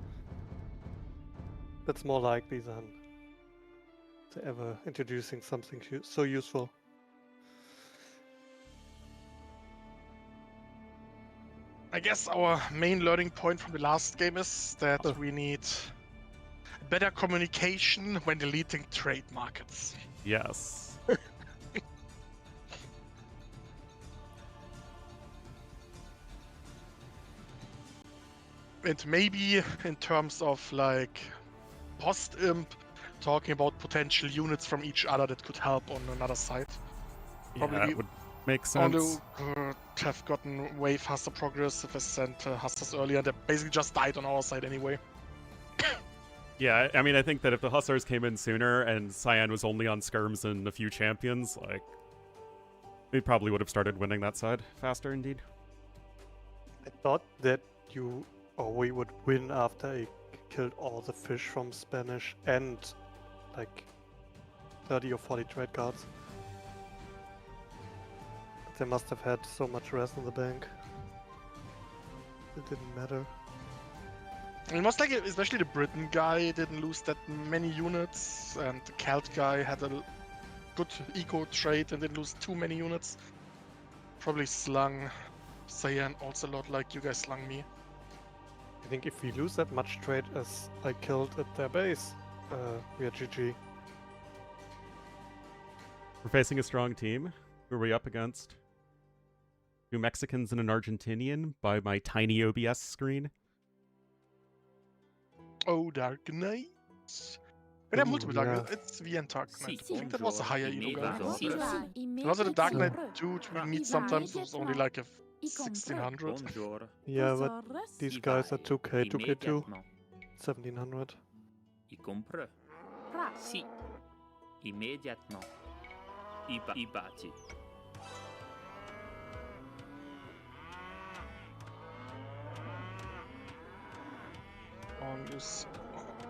That's more likely than they ever introducing something so useful. I guess our main learning point from the last game is that we need better communication when deleting trade markets. Yes. And maybe in terms of like post-imp, talking about potential units from each other that could help on another side. Probably Yeah, that would make sense. Ornlu could have gotten way faster progress if I sent Hussars earlier. They basically just died on our side anyway. Yeah, I mean, I think that if the Hussars came in sooner and Cyan was only on skirms and a few champions, like, we probably would have started winning that side faster, indeed. I thought that we would win after I killed all the fish from Spanish and like 30 or 40 trade cards. But they must have had so much rest in the bank. It didn't matter. It was like, especially the Briton guy didn't lose that many units, and the Celt guy had a good eco trade and didn't lose too many units. Probably slung Cyan also a lot like you guys slung me. I think if we lose that much trade as I killed at their base, we are GG. We're facing a strong team. Who are we up against? Two Mexicans and an Argentinian by my tiny OBS screen. Oh, Dark Knight. We have Ooh, multiple yeah. Dark Knight. It's V and Dark Knight. I think that was a higher elo guy. Bonjour. And also the Dark Knight dude we meet sometimes was only like a 1600. Bonjour. Yeah, but these guys are 2k, 2k2, Immédiatement. 1700. Il comprend. Si. Immédiatement. I bâti. On this,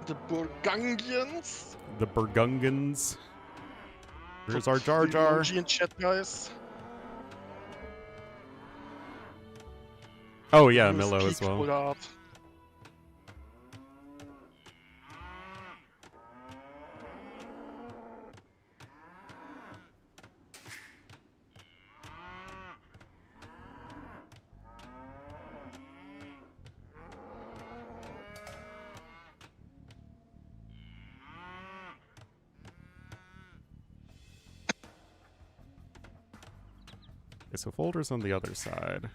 the Burgundians. The Burgungans. Here's our Jar Jar. The chat guys. Oh yeah, Who's Milo as peak well. pulled out. Okay, so Folder's on the other side.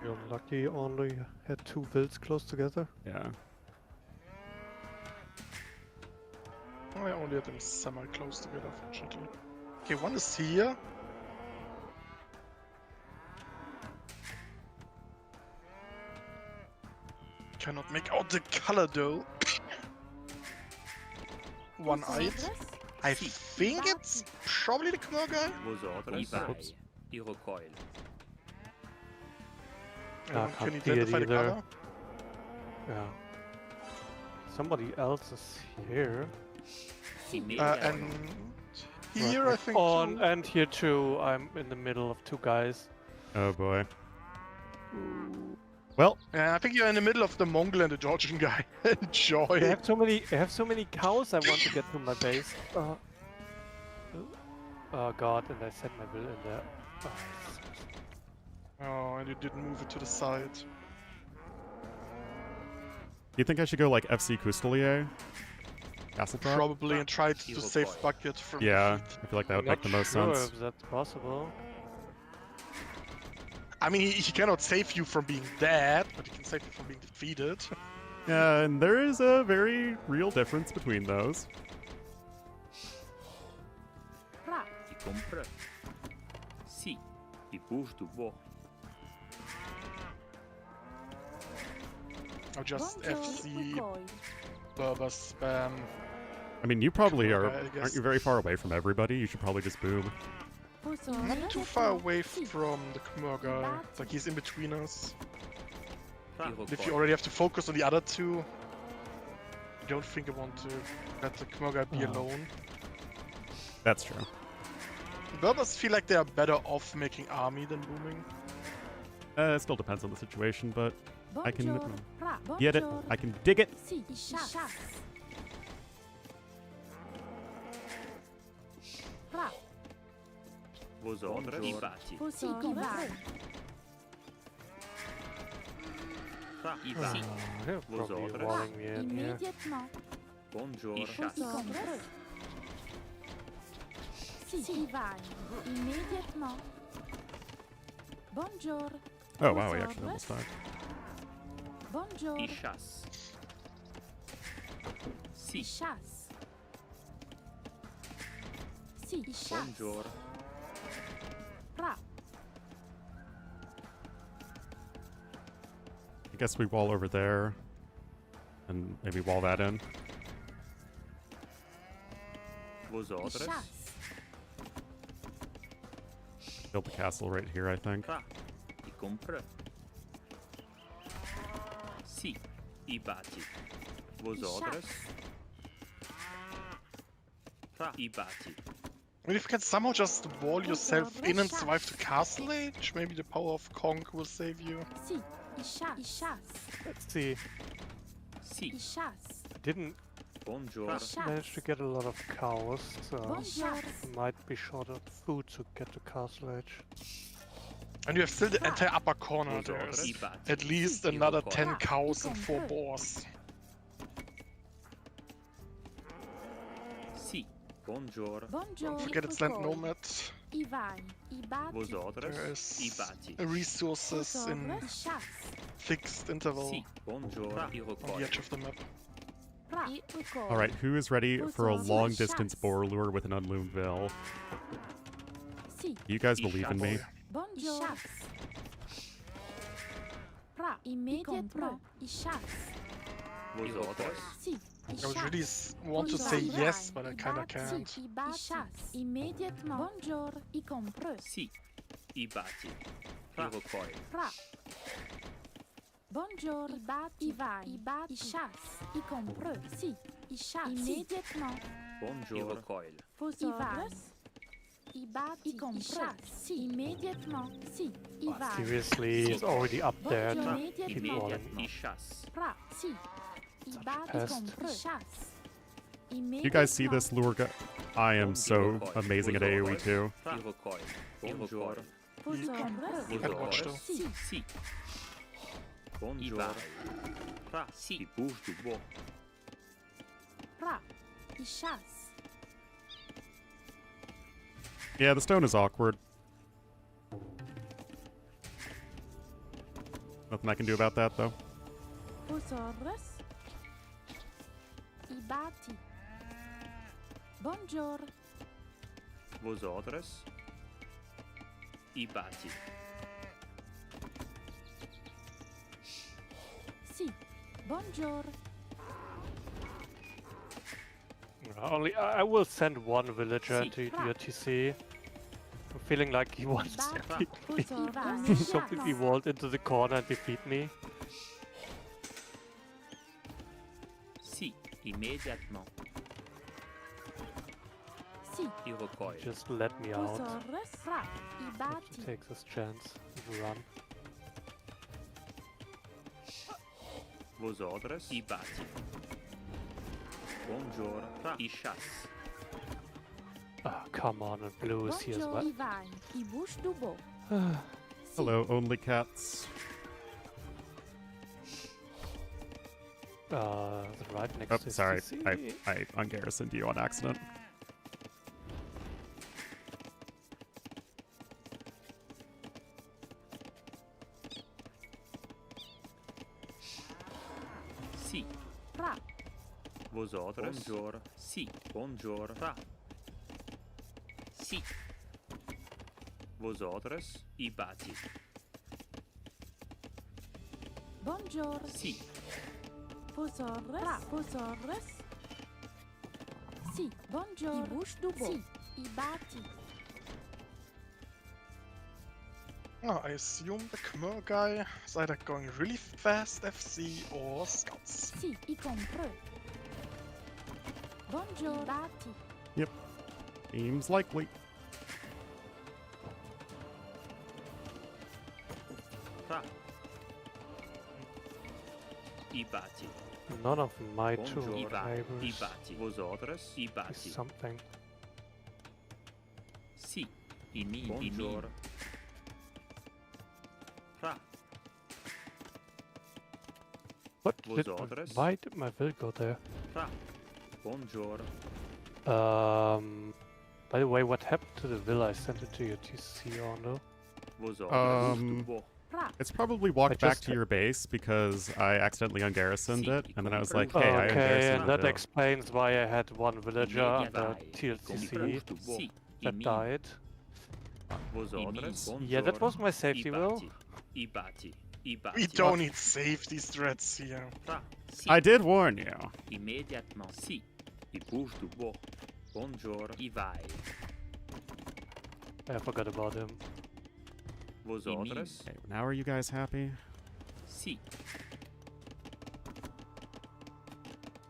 You're lucky only had 2 builds close together. Yeah. I only had them semi-close together, fortunately. Okay, one is here. Cannot make out the color though. One-eyed. I think it's probably the Knorr guy. Vos ordres. I recoil. Anyone can't can see it identify the either. color? Yeah. Somebody else is here. And here, I think. On too. and here too. I'm in the middle of two guys. Oh boy. Well, Yeah, I think you're in the middle of the Mongol and the Georgian guy. Enjoy. I have so many. I have so many cows. I want to get to my base. Oh god! And I set my will in there. Oh, Oh, and you didn't move it to the side. do you think I should go like FC Coustelier? Castle Drop? Probably, and try to save Bucket from Yeah, defeat. I feel like that would not make the most sure sense. if that's possible. I mean, he cannot save you from being dead, but he can save you from being defeated. Yeah, and there is a very real difference between those. Tu comprends? Si, il bouge du bois. Or just FC Berber spam. I mean, you probably Sure, are. I guess. Aren't you very far away from everybody? You should probably just boom. Not too far away from the Khmer guy. It's like he's in between us. If you already have to focus on the other two, I don't think I want to let the Khmer guy be alone. That's true. Berbers feel like they are better off making army than booming. It still depends on the situation, but I can get it. I can dig it. Vos ordres, i bati. I bati. They're Vos probably ordres. walling me in here. Bonjour. I chasse. Bonjour. Oh wow, he actually almost died. Bonjour. I chasse. Si. Chasse. Si. Bonjour. I guess we wall over there, and maybe wall that in. Vos ordres. Build the castle right here, I think. I comprends? Si. I bati. Vos ordres. I bati. I mean, if you can somehow just wall yourself in and survive the castle age, maybe the power of Conk will save you. Let's see. Si. I didn't Bonjour. manage to get a lot of cows, so Bonjour. I might be short of food to get to Castle Age. And you have still the entire upper corner. Vos ordres. There's I bati. at least I another record. 10 cows and 4 boars. Si. Bonjour. Don't forget it's land nomad. Vos ordres. There I is bati. resources in fixed interval Si. Bonjour. I on the record. edge of the map. All right, who is ready for a long-distance boar lure with an unloomed veil? You guys believe in me? Bonjour. Immédiatement. Vos ordres. I would really want to say yes, but I kinda can't. Immédiatement. Bonjour. Y comprends. Si. I bati. I record. Bonjour. I vai. I chasse. Y comprends. Si. I chasse. Immédiatement. I Bonjour. recoil. Vos ordres. I bati. Y comprends. Si. Immédiatement. Si. I vai. Seriously, it's already up there. Bonjour. Keep Immédiatement. walling. I chasse. Si. I Such a bati. pest. Y comprends. Chasse. You guys see this lure I am so amazing at AoE too. I recoil. Bonjour. Vos You ordres. can watch though. Si. Si. Bonjour. Si. I bouge du bois. I chasse. Yeah, the stone is awkward. Nothing I can do about that though. Vos ordres. I bati. Bonjour. Vos ordres. I bati. Si. Bonjour. Only I will send one villager Si. into your TC. I'm feeling like he wants to Basta. defeat me. Posso Completely vault into the corner and defeat me. Sì, immédiatement. Sì. Il recoil. Just let me out. Posso resra. I Have to batti. take this chance and run. Vos ordres, i batti. Buongiorno, i chasse. Ah, come on, and blue is here as Bonjour, well. Ivan. I bush du beau. Hello, only cats. The right next Oh, to sorry. CC. I ungarrisoned you on accident. Sì, Ra. vos ordres. Buongiorno, sì, buongiorno. Ra. Sì. Vos ordres, i batti. Bonjour. Sì, Posso ra. Posso res. Sì. Bonjour. I bush du beau. Sì. I batti. Oh, I assume the Khmer guy is either going really fast FC or scouts. Sì. I compreux. Bonjour. I batti. Seems likely. ra. I batti. None of my two Buongiorno, i neighbors batti. Vos ordres, i is batti. something. Sì, i mi. Buongiorno. Ra. What? Vos Did, ordres? why did my will go there? Ra. Buongiorno. By the way, what happened to the will I sent it to your TC, Ornlu? Vos ordres. Um, Beau. Ra. It's probably walked I back just to your base because I accidentally ungarrisoned Sì, it, and then I was comprendo. like, hey, I Okay, ungarrisoned that it. explains why I had one villager Immediate under die. TLCC Comprendo. Sì, i that mi. died. Vos Oh, ordres. Yeah, that was my I safety will. batti. I batti. I batti. We don't need safety threats here. Ra. Sì. I did warn you. Immédiatement. Sì. I bouge du beau. Buongiorno. I vai. I forgot about him. Vos Mm-hmm. ordres. Okay, now are you guys happy? Sì.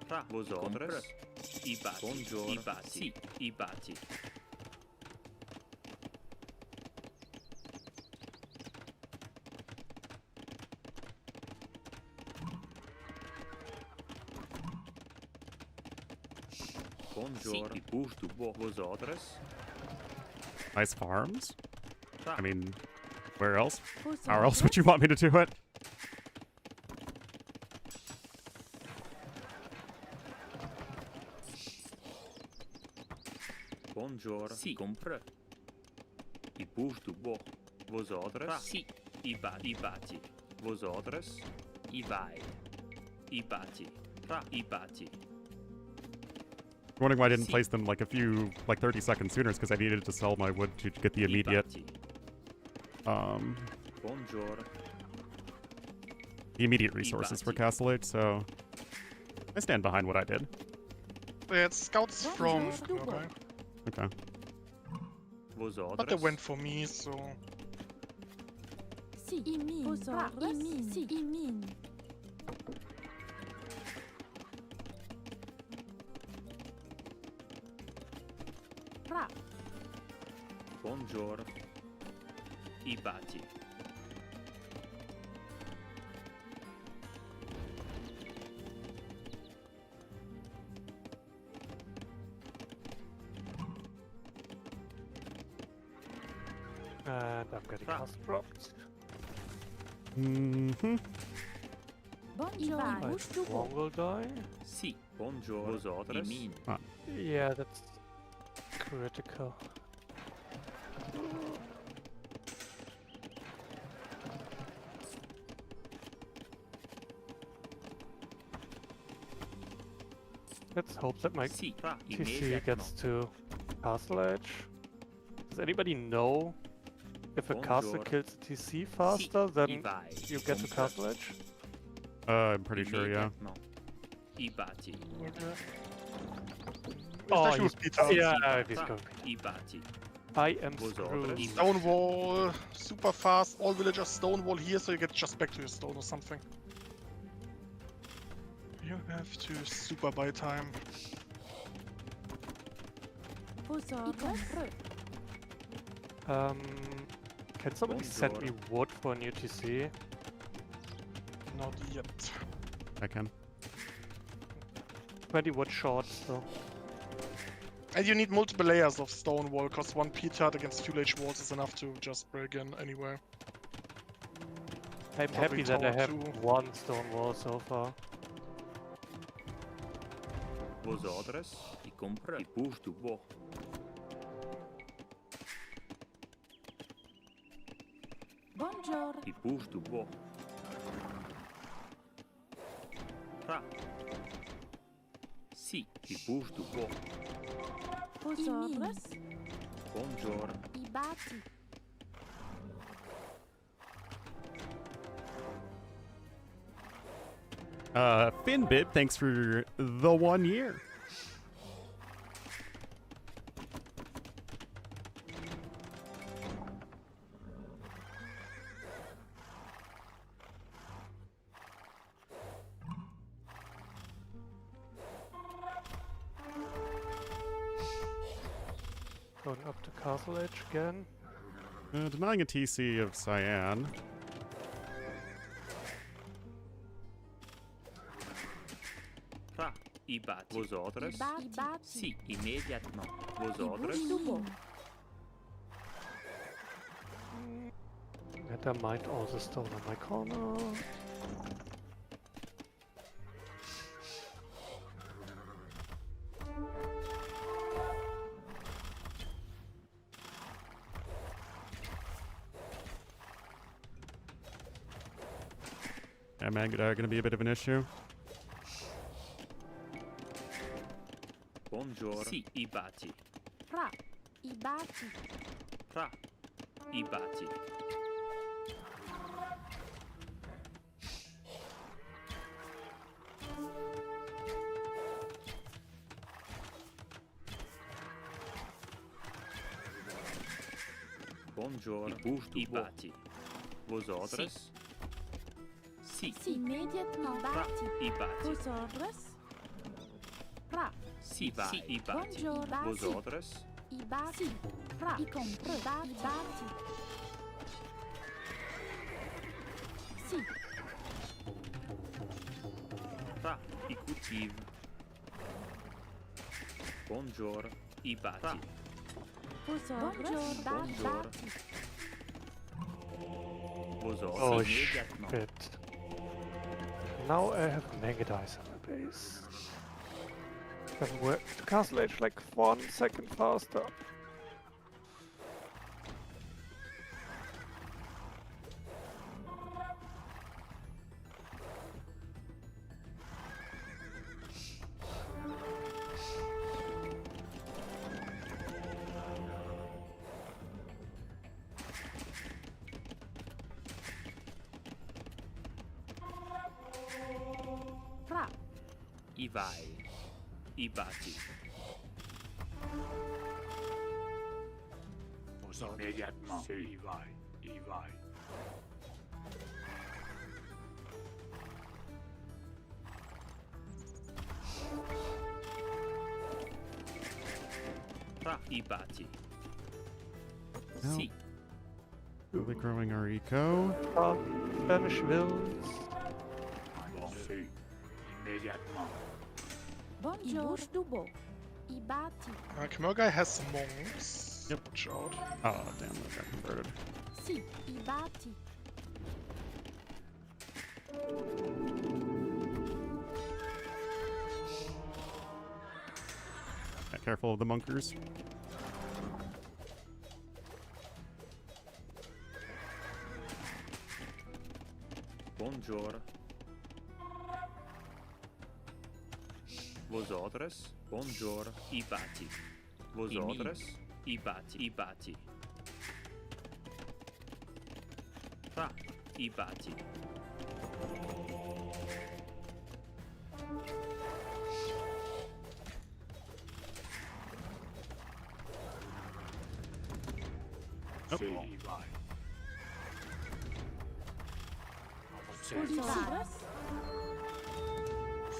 Ra. Vos ordres. I batti. Buongiorno. I batti. Sì. I batti. Buongiorno. I bouge du beau. Vos ordres. Nice farms? Ra. I mean, where else? Posso How else would you res. want me to do it? Buongiorno. Sì. Compre. I bouge du beau. Vos ordres. Ra. Sì. I batti. I batti. Vos ordres. I vai. I batti. Ra. I batti. Wondering why I didn't Sì. place them like 30 seconds sooner is because I needed to sell my wood to get the I immediate, batti. the Buongiorno. immediate resources for batti. Castle Age, so I stand behind what I did. It's scouts Don't from use Khmer double. guy. Okay. Vos ordres. But they went for me, so... Sì. I min. Posso ra. I min. Sì. I min. Ra. Buongiorno. I batti. And I'm getting Ah. house dropped. Mm-hmm. Bonjour. I My bush du beau. one will die. Sì. Buongiorno. Vos ordres. I min. Yeah, that's critical. Let's hope that my Sì. Ra. TC Immediatement. gets to Castle Edge. Does anybody know if a castle Buongiorno. kills a TC faster I than vai. you get to Compre. Castle Edge? I'm pretty sure, yeah. Immediatement. I batti. Okay. Oh, Especially with he's- Peter. yeah, Sì, he's Ra. going. I batti. I am Vosotros. screwed. Stone wall, super fast. All villagers stone wall here, so you get just back to your stone or something. You have to super buy time. Vosotros. Can somebody send me wood for an UTC? Not yet. I can. 20 wood short, so. And you need multiple layers of stone wall, because one P-tart against fuel H walls is enough to just break in anywhere. I'm Probably happy that I tower have two. one stone wall so far. Vosotros y compra y push to bo. Buongiorno. Y push to bo. Ra. Sì, y push to bo. Vosotros. Buongiorno. Ibati. Finbit, thanks for the 1 year. Going up to Castle Edge again. Denying a TC of Cyan. Ra. Ibati. Vosotros. Ibati. Sì, immédiatement. Vosotros. Ibustubo. Never mind all the stone on my corner. Yeah, Magada gonna be a bit of an issue. Buongiorno. Sì, Ibati. Ra. Ibati. Ra. Ibati. Buongiorno. Ibati. Vosotros. Sì. Immédiatement. Ibati. Ibati. Vosotros. Ra. Sì, vai. Ibati. Buongiorno. Vosotros. Ibati. Ra. I compro. Ibati. Sì. Ra. I cultivi. Buongiorno. Ibati. Vosotros. Buongiorno. Vosotros. Oh Immédiatement. shit. Now I have Megadice on my base. Can work to Castle Edge like 1 second faster. Ra. Ivai. Ibati. Immédiatement. Il va. Ra. Ibati. No. Sì. Really growing our eco. Spanish wills. Avancez. Immédiatement. Buongiorno. Ibustubo. Ibati. Khmer has monks. Yep. Watch out. Oh, damn, that got converted. Sì. Ibati. Yeah, careful of the monkers. Buongiorno. Vosotros. Buongiorno. Ibati. Vosotros. Ibati. Ibati. Ra. Ibati. Nope. C'est Ivan. Avancez. Pulsar.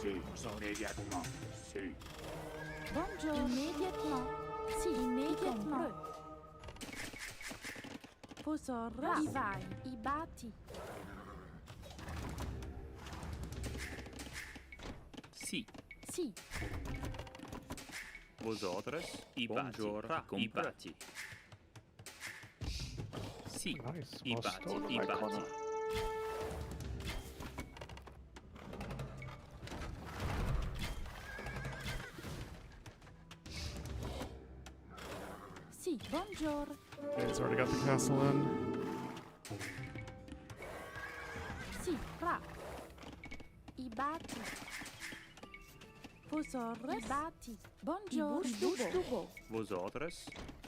C'est immédiatement. C'est Bonjour. Immédiatement. Si, immédiatement. Posora. Ivai. Ibati. Sì, Si. vosotros Buongiorno, ibati. Sì, Nice. More ibati, stone in my ibati. corner. Si. Bonjour. Okay, he's already got the castle in. Si. Ra. Ibati. Posora. Ibati. Bonjour. Ibushtubo. Vosotros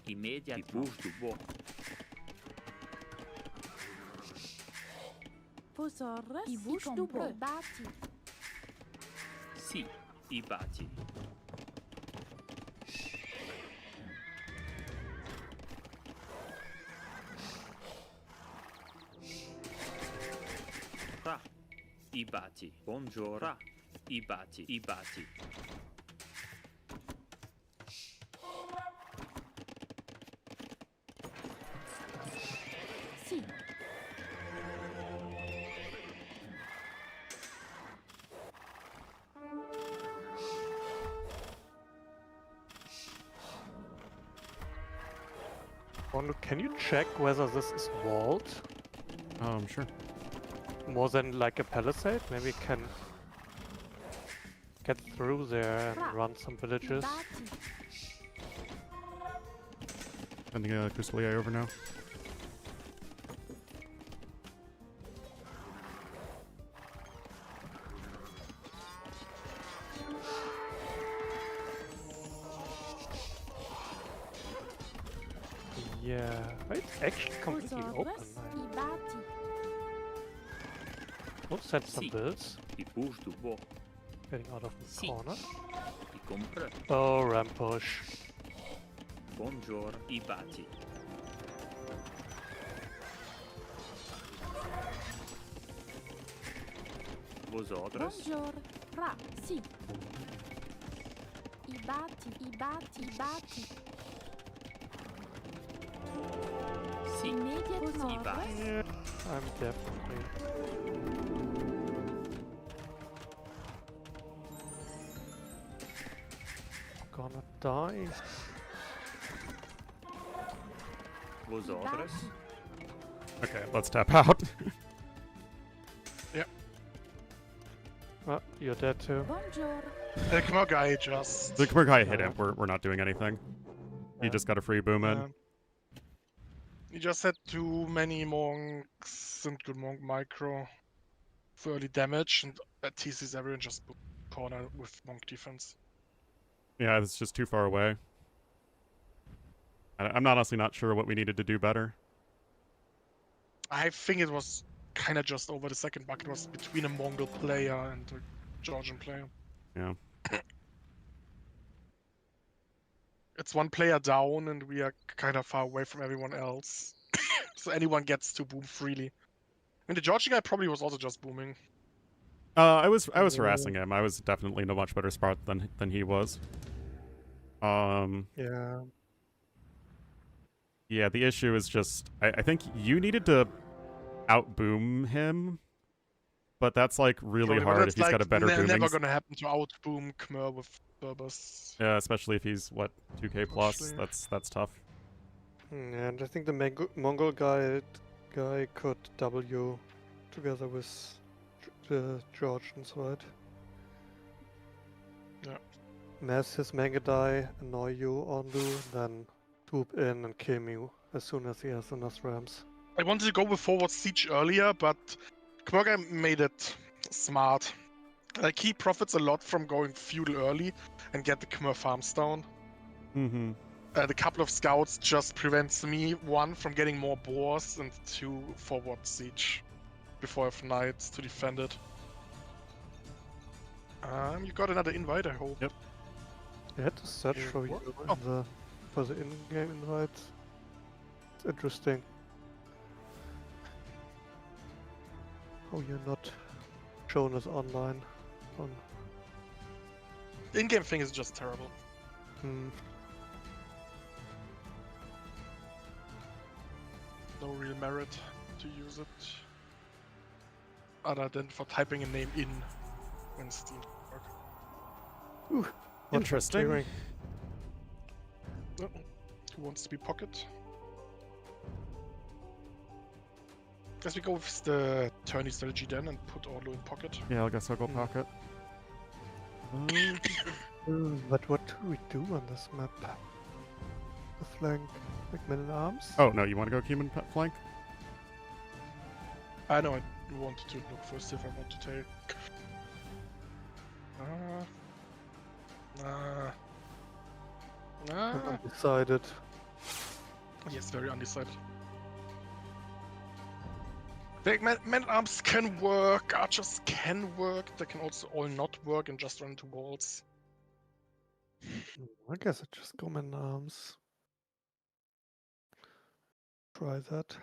imediatamente. Bushtubo. Posora. Ibushtubo. Ibati. Sì, ibati. Ra, ibati. Buongiorno. Ra, ibati, ibati. Si. Ornlu, can you check whether this is walled? Sure. More than like a palisade? Maybe we can get through there and run some villages. Ibati. Sending Crucilia over now. Yeah, it's actually completely open. Posores. Ibati. We'll send some Sì. builds. Bushtubo. Getting out of the Sì. corner. I compra. Oh, ramp push. Buongiorno, ibati. Vosotros Bonjour. Ra. Si. Ibati. Ibati. Ibati. sì, Immediate ibati. Yeah, I'm definitely. Gonna die. Vosotros Okay, let's tap out. Ah, you're dead too. Bonjour. The Khmer guy just. The Khmer hit him. We're not doing anything. He Yeah. just got a free boom in. He just had too many monks and good monk micro for early damage, and TCs everyone just corner with monk defense. Yeah, it's just too far away. I'm honestly not sure what we needed to do better. I think it was kind of just over the second bucket was between a Mongol player and a Georgian player. Yeah. It's one player down, and we are kind of far away from everyone else. So anyone gets to boom freely. I mean, the Georgian guy probably was also just booming. I was harassing him. I was definitely in a much better spot than he was. Yeah. Yeah, the issue is just I think you needed to outboom him, but that's like really Probably, but hard that's if he's got a better booming. never gonna happen to outboom Khmer with Berbers. Yeah, especially if he's what 2K plus. Actually. That's tough. And I think the Mongol guy could W together with the Georgians, right? Yeah. Mass his Mangadai, annoy you, Ornlu, then swoop in and kill me as soon as he has enough ramps. I wanted to go with forward siege earlier, but Khmer guy made it smart. Like, he profits a lot from going feudal early and get the Khmer farms down. Mm-hmm. The couple of scouts just prevents me, one, from getting more boars, and two, forward siege before I have knights to defend it. You got another invite, I hope. Yep. I had to search for you Oh. for the in-game invites. It's interesting. How you're not shown as online. On. The in-game thing is just terrible. No real merit to use it. Other than for typing a name in when Steam work. Ooh, Interesting. clearing. Oh, who wants to be pocket? Guess we go with the tourney strategy then and put Ornlu in pocket. Yeah, I guess I'll go pocket. But what do we do on this map? The flank, like men in arms? Oh, no, you want to go human flank? I know I wanted to look first if I want to take. I'm undecided. Yes, very undecided. Big men-at-arms can work, archers can work, they can also all not work and just run into walls. I guess I just go men in arms. Try that.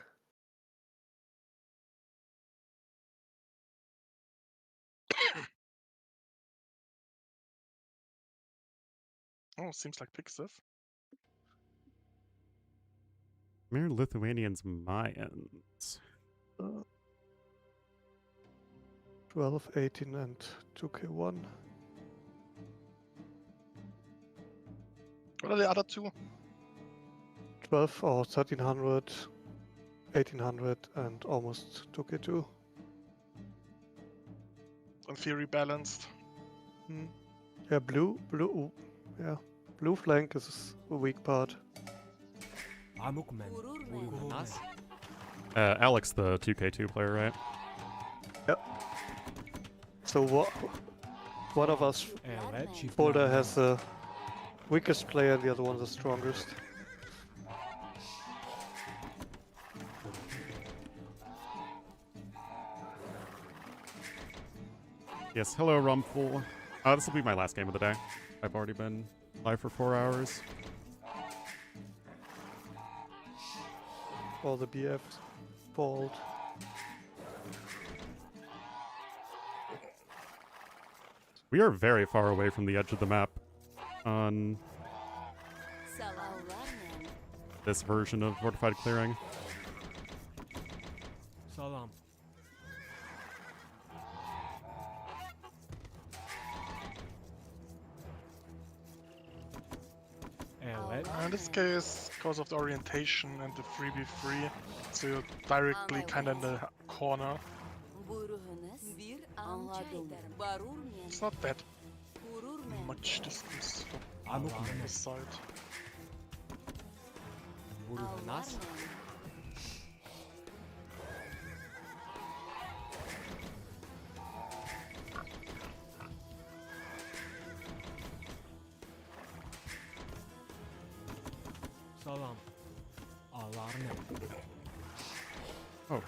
Oh, seems like Pixiv. Mere Lithuanians Mayans. 12, 18, and 2k1. What are the other two? 12 or 1300, 1800, and almost 2k2. In theory balanced. Yeah, blue, yeah. Blue flank is a weak part. Alex, the 2K2 player, right? Yep. So one of us, Boulder, has the weakest player and the other one the strongest. Yes, hello, Rumful. This will be my last game of the day. I've already been live for 4 hours. All the BFs fault. We are very far away from the edge of the map on this version of Fortified Clearing. Salam. In this case, because of the orientation and the 3v3, so you're directly kind of in the corner. It's not that much distance from the side. Salam. Alarm. Oh.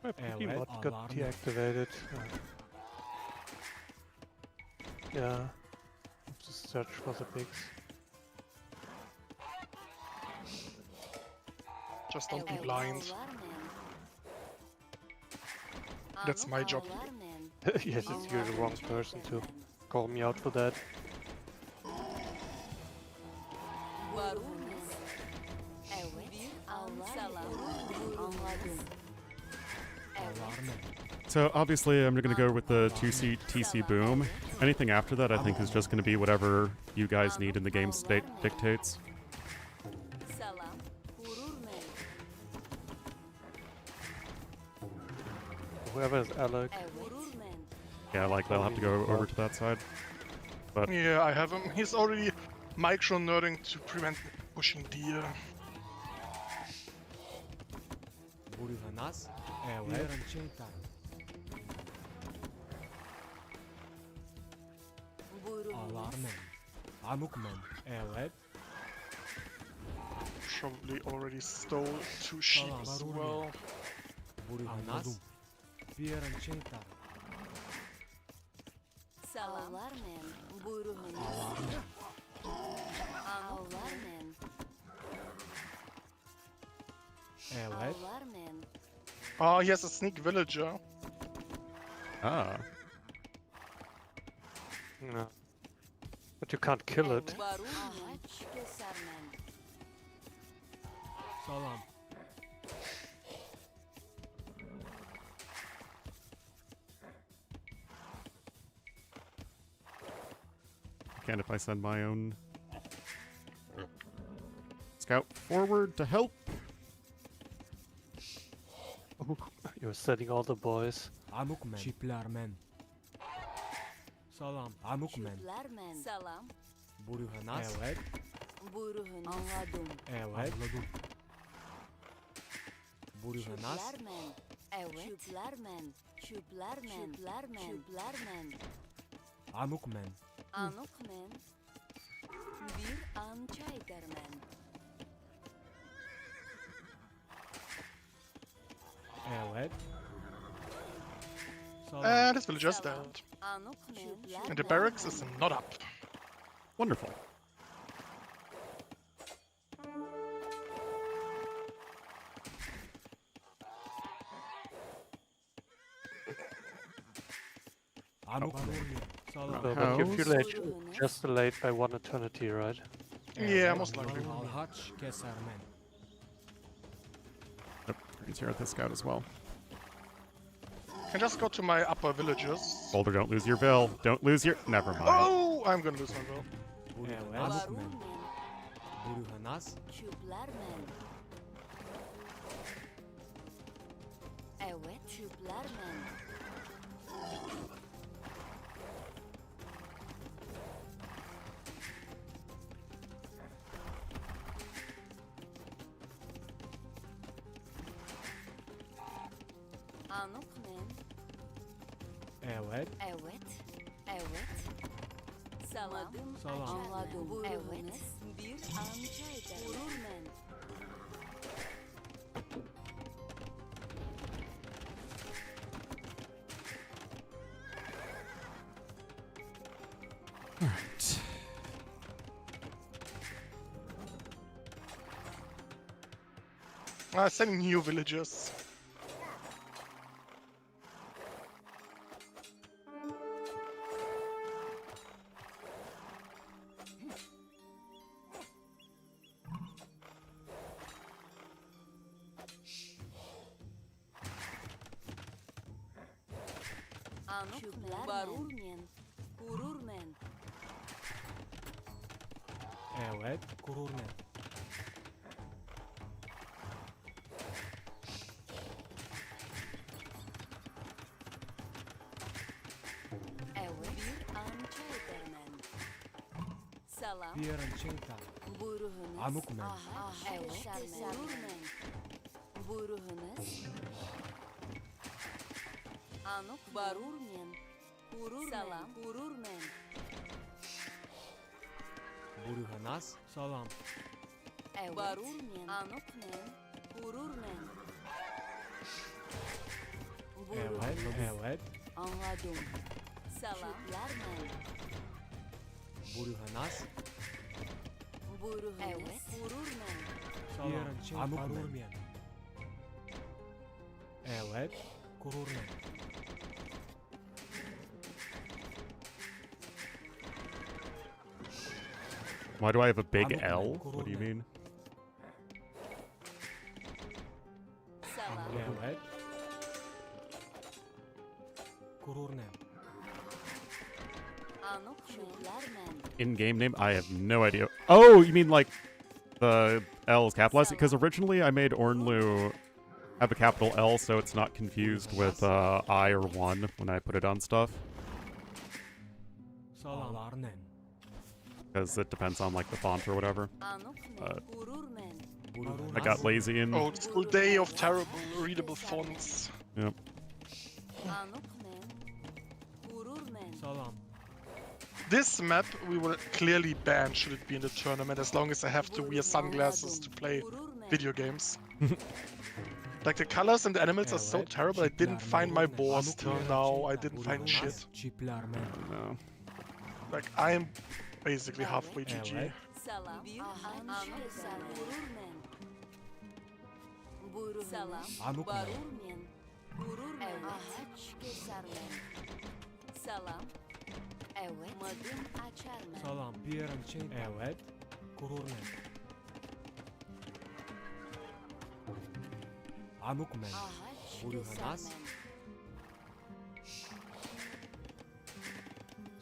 My PD mod got deactivated. Yeah. Just search for the pigs. Just don't be blind. That's my job. Yes, it's you're the wrong person to call me out for that. So obviously I'm going to go with the 2C TC Boom. Anything after that I think is just going to be whatever you guys need in the game state dictates. Whoever is Alec. Yeah, like they'll have to go over to that side. But Yeah, I have him. He's already micro-nerding to prevent pushing deer. probably already stole 2 sheep as well. Anladım. Vieranceta. Avlarmen. Buyruğunuz. Avlarmen. Evet. Avlarmen. Oh, he has a sneak villager. Ah. No. But you can't kill it. Ağaç kesermen. Salam. Can if I send my own scout forward to help. You're sending all the boys. Amukmen. Çiplermen. Salam. Amukmen. Şüplermen. Salam. Buruhanas. Evet. Buyruğunuz. Anladım. Evet. Anladım. Buruhanas. Şüplermen. Evet. Şüplermen. Şüplermen. Şüplermen. Şüplermen. Amukmen. Anukmen. Bir an çay dermen. Evet. Salam. And his villager's dead. Anukmen. And the barracks is not up. Wonderful. Amukmen. Salam. But your House. village is just delayed by 1 eternity, right? Yeah, most likely. Alhaç kesermen. Oh, he's here at the scout as well. Can just go to my upper villages. Boulder, don't lose your bill. Don't lose your. Never mind. Oh, I'm gonna lose my will. Evet. Amukmen. Buruhanas. Şüplermen. Evet. Şüplermen. Anukmen. Evet. Evet. Evet. Salam. Salam. Anladım. Evet. Bir an çay dermen. Vururmen. Alright. Sending new villagers. Anukmen. Varurmen. Kururmen. Evet. Kururmen. Evet. Bir an çay dermen. Salam. Vieranceta. Buyruğunuz. Amukmen. Aha. Evet. Vururmen. Buyruğunuz. Anuk. Varurmen. Kururmen. Salam. Kururmen. Buruhanas. Salam. Evet. Varurmen. Anukmen. Kururmen. Evet. Evet. Anladım. Salam. Şüplermen. Buruhanas. Buyruğunuz. Evet. Kururmen. Salam. Amukmen. Evet. Kururmen. Why do I have a big Amukmen, L? What do you Kururmen. mean? Salam. Evet. Kururmen. Anuk. Şüplermen. In-game name? I have no idea. Oh, you mean like the L is capitalized? Because originally I made Ornlu have a capital L so it's not confused with I or 1 when I put it on stuff. Salam. Alarnen. Because it depends on like the font or whatever. Anukmen. Kururmen. Buruhanas. I got lazy and Old school day of terrible readable fonts. yep. Anukmen. Kururmen. Salam. This map we will clearly ban should it be in the tournament, as long as I have to wear sunglasses to play video games. Like the colors and the animals are so terrible, I didn't find my boss till now, I didn't find shit. No. Like, I'm basically halfway GG. Salam. Salam. Barurmen. Gururmen. Ağaç kesermen. Salam. Evet. Madım açarmen. Salam. Pierançin. Evet. Gururmen. Amukmen. Ağaç Buyurunuz. kesermen.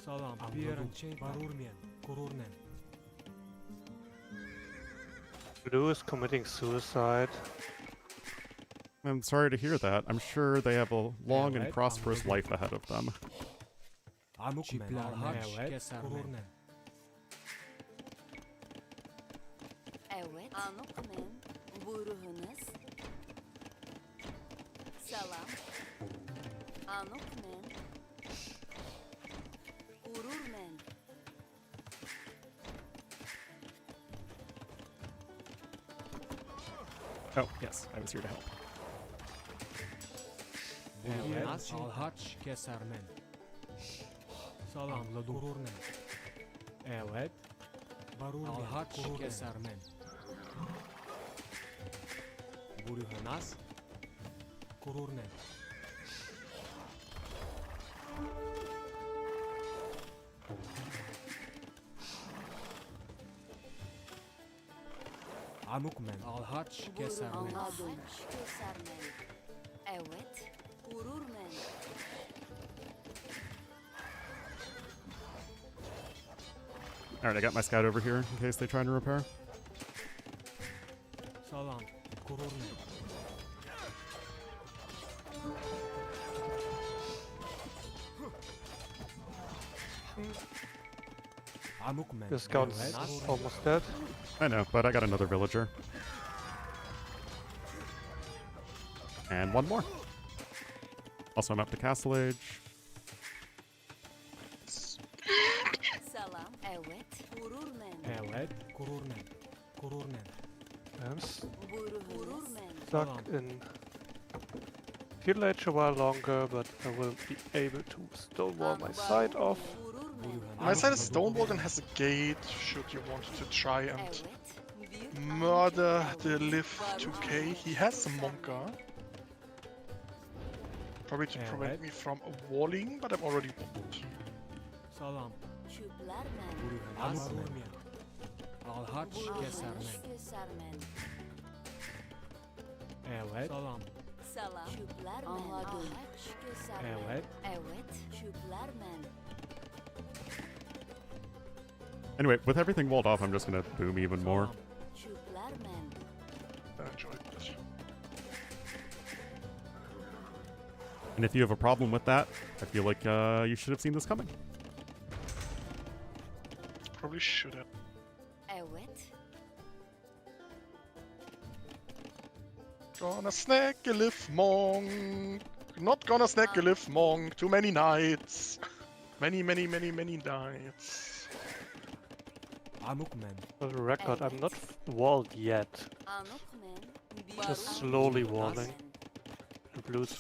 Salam. Pierançin. Barurmen. Gururmen. Blue is committing suicide. I'm sorry to hear that. I'm sure they have a long and prosperous life ahead of them. Amukmen. Evet. Gururmen. Evet. Anokmen. Buyurunuz. Salam. Anokmen. Gururmen. Oh, yes, I was here to help. Evet. Alhaç kesermen. Salam. Gururmen. Evet. Barurmen. Alhaç kesermen. Buyurunuz. Gururmen. Amukmen. Alhaç kesermen. Anladım. Kesermen. Evet. Gururmen. Alright, I got my scout over here in case they're trying to repair. Salam. Gururmen. Amukmen. The scout's Evet. almost dead. I know, but I got another villager. And one more. Also, I'm up to Castle Age. Salam. Evet. Gururmen. Evet. Gururmen. Gururmen. I'm Gururmen. stuck in Field Age a while longer, but I will be able to stonewall my side off. My side is stonewalled and has a gate, should you want to try and Evet. murder the Liv 2K. He has a Monka. Probably to prevent me from walling, but I'm already walled. Salam. Çüplermen. Buyurunuz. Amukmen. Alhaç kesermen. Kesermen. Evet. Salam. Salam. Çüplermen. Anladım. Ağaç kesermen. Evet. Evet. Çüplermen. Anyway, with everything walled off, I'm just gonna boom even more. Salam. Çüplermen. I enjoyed this. And if you have a problem with that, I feel like you should have seen this coming. Probably should have. Evet. Gonna snack a Liv Monk. Not gonna snack a Liv Monk. Too many nights. Many nights. Amukmen. For the record, I'm not walled yet. Anokmen. Just slowly walling. The blues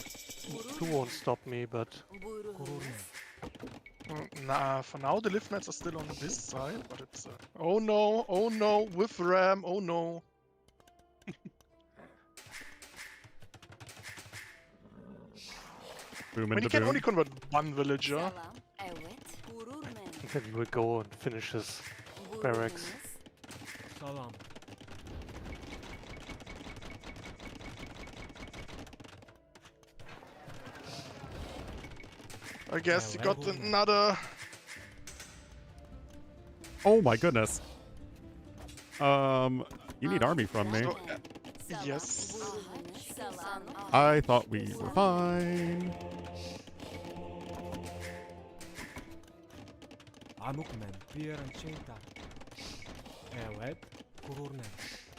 two won't stop me, but Buyurunuz. Nah, for now the Liv mats are still on this side, but it's oh no, with Ram, oh no. Boom But he into can boom. only convert one villager. Salam. Evet. Gururmen. then he will go and finish his barracks. Buyurunuz. Salam. I guess he got Well, another. Oh my goodness. You need army from me. So, Salam. yes. Buyurunuz. Salam. I thought we were fine. Amukmen. Pierançin. Evet. Gururmen.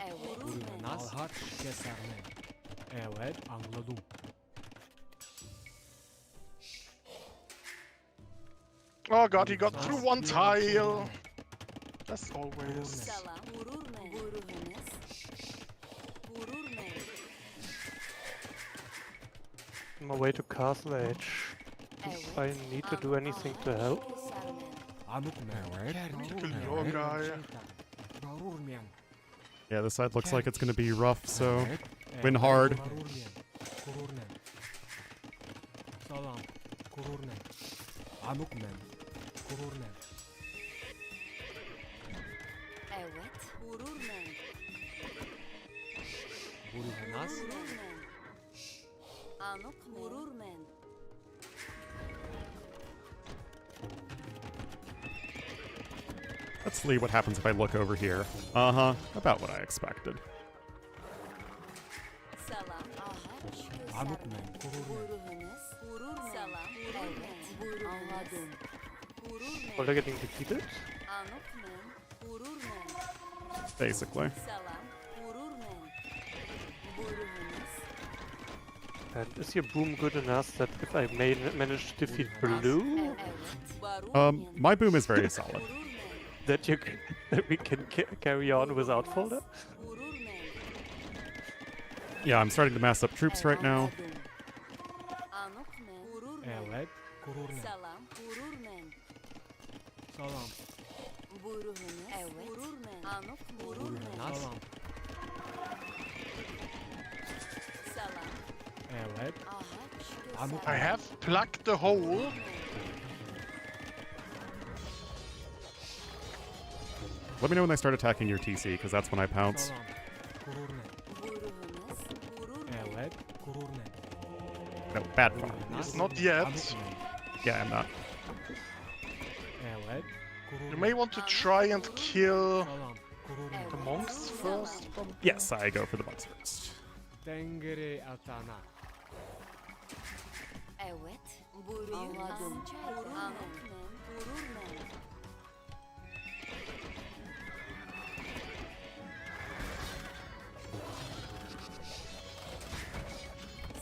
Evet. Buyurunuz. Alhaç kesermen. Evet. Anladım. Oh god, he got through one tile. As always. Salam. Gururmen. Gururunuz. Gururmen. On my way to Castle Edge. If I need to do anything to help. Kill your guy. Yeah, this side looks like it's gonna be rough, so win hard. Salam. Gururnen. Amukmen. Gururnen. Evet. Gururmen. Guruhenas. Gururmen. Anuk gururmen. Let's see what happens if I look over here. Uh-huh, about what I expected. Salam. Ağaç. Amukmen. Gururnen. Gururunuz. Gururmen. Salam. Evet. Anladım. Gururmen. Well, they're getting defeated. Anukmen. Gururmen. Basically. Salam. Gururmen. Gururunuz. And is your boom good enough that if I manage to defeat Blue, Evet. My boom is very solid. that you can, that we can carry on without folder? Gururmen. Yeah, I'm starting to mass up troops right now. Anukmen. Gururmen. Evet. Gururnen. Salam. Gururmen. Salam. Buyruğunuz. Evet. Gururmen. Anuk gururmen. Guruhenas. Salam. Salam. Evet. Ağaç. Amuk. I have plugged the hole. Let me know when they start attacking your TC, because that's when I pounce. Salam. Gururnen. Buyruğunuz. Gururmen. Evet. Gururnen. No, bad farm. It's not yet. Amukmen. Yeah, I'm not. Evet. Gururnen. You may want to try and kill Salam. Gururnen. the monks first, probably. Yes, I go for the bugs first. Tengri atana. Evet. Buyruğunuz. Anladım. Anukmen. Gururmen.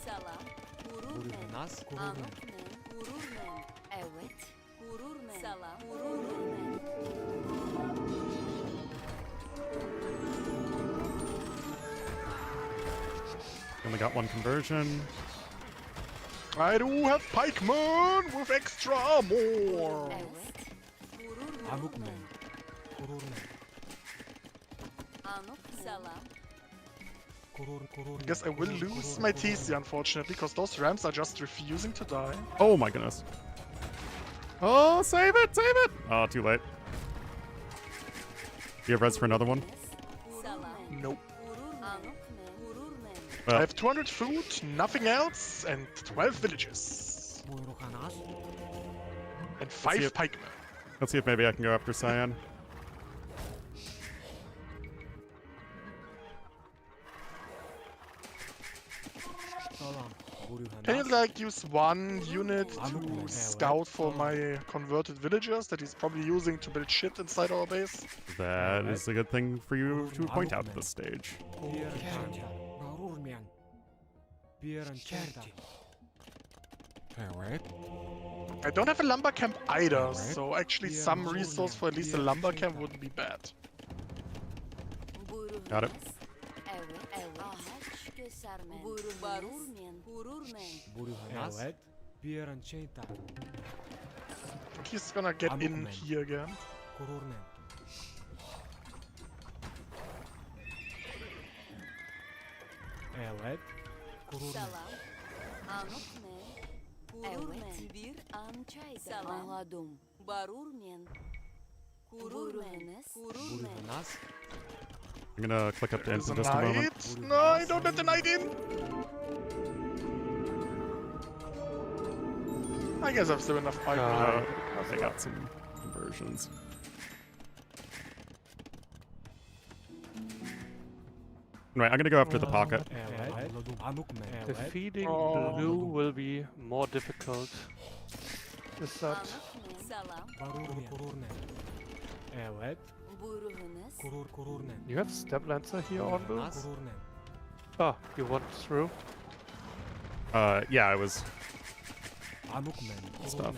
Salam. Gururmen. Guruhenas. Gururnen. Anukmen. Gururmen. Evet. Gururmen. Salam. Gururmen. Only got one conversion. I do have pikemen with extra more. Evet. Gururmen. Amukmen. Gururnen. Anuk. Salam. I guess I will lose my TC, unfortunately, because those rams are just refusing to die. Oh my goodness. Oh, save it, save it! Oh, too late. Do you have res for another one? Salam. Nope. Anukmen. Gururmen. I Well, have 200 food, nothing else, and 12 villages. Buyruğunuz. And see 5 it. pikemen. let's see if maybe I can go after Cyan. Salam. Can you Guruhenas. like use one unit to Amukmen. scout for my converted villagers that he's probably using to build shit inside our base? That is a good thing for you to point out at this stage. Gururmen. Bierancheta. Evet. I don't have a lumber camp either, so actually some resource for at least a lumber camp wouldn't be bad. Buyruğunuz. Got it. Evet. Evet. Ağaç. Göstermen. Buyruğunuz. Barurmen. Gururmen. Guruhenas. Evet. Bierancheta. I think he's gonna get in Amukmen. here again. Gururnen. Evet. Gururnen. Salam. Anukmen. Gururmen. Evet. Bir an çay. Salam. Anladım. Barurmen. Gururmen. Gururmen. Guruhenas. I'm gonna click up to There's int a for just a moment. knight. No, I don't let the knight in. I guess I've still enough pikemen. They got some conversions. Right, I'm gonna go after the pocket. Evet. Amukmen. Evet. Defeating Oh. Blue will be more difficult. Is that? Anukmen. Salam. Gururnen. Evet. Buyruğunuz. Gururnen. You have Step Lancer here, Ornlu? Gururnen. Ah, you went through. Yeah, I was Stuff.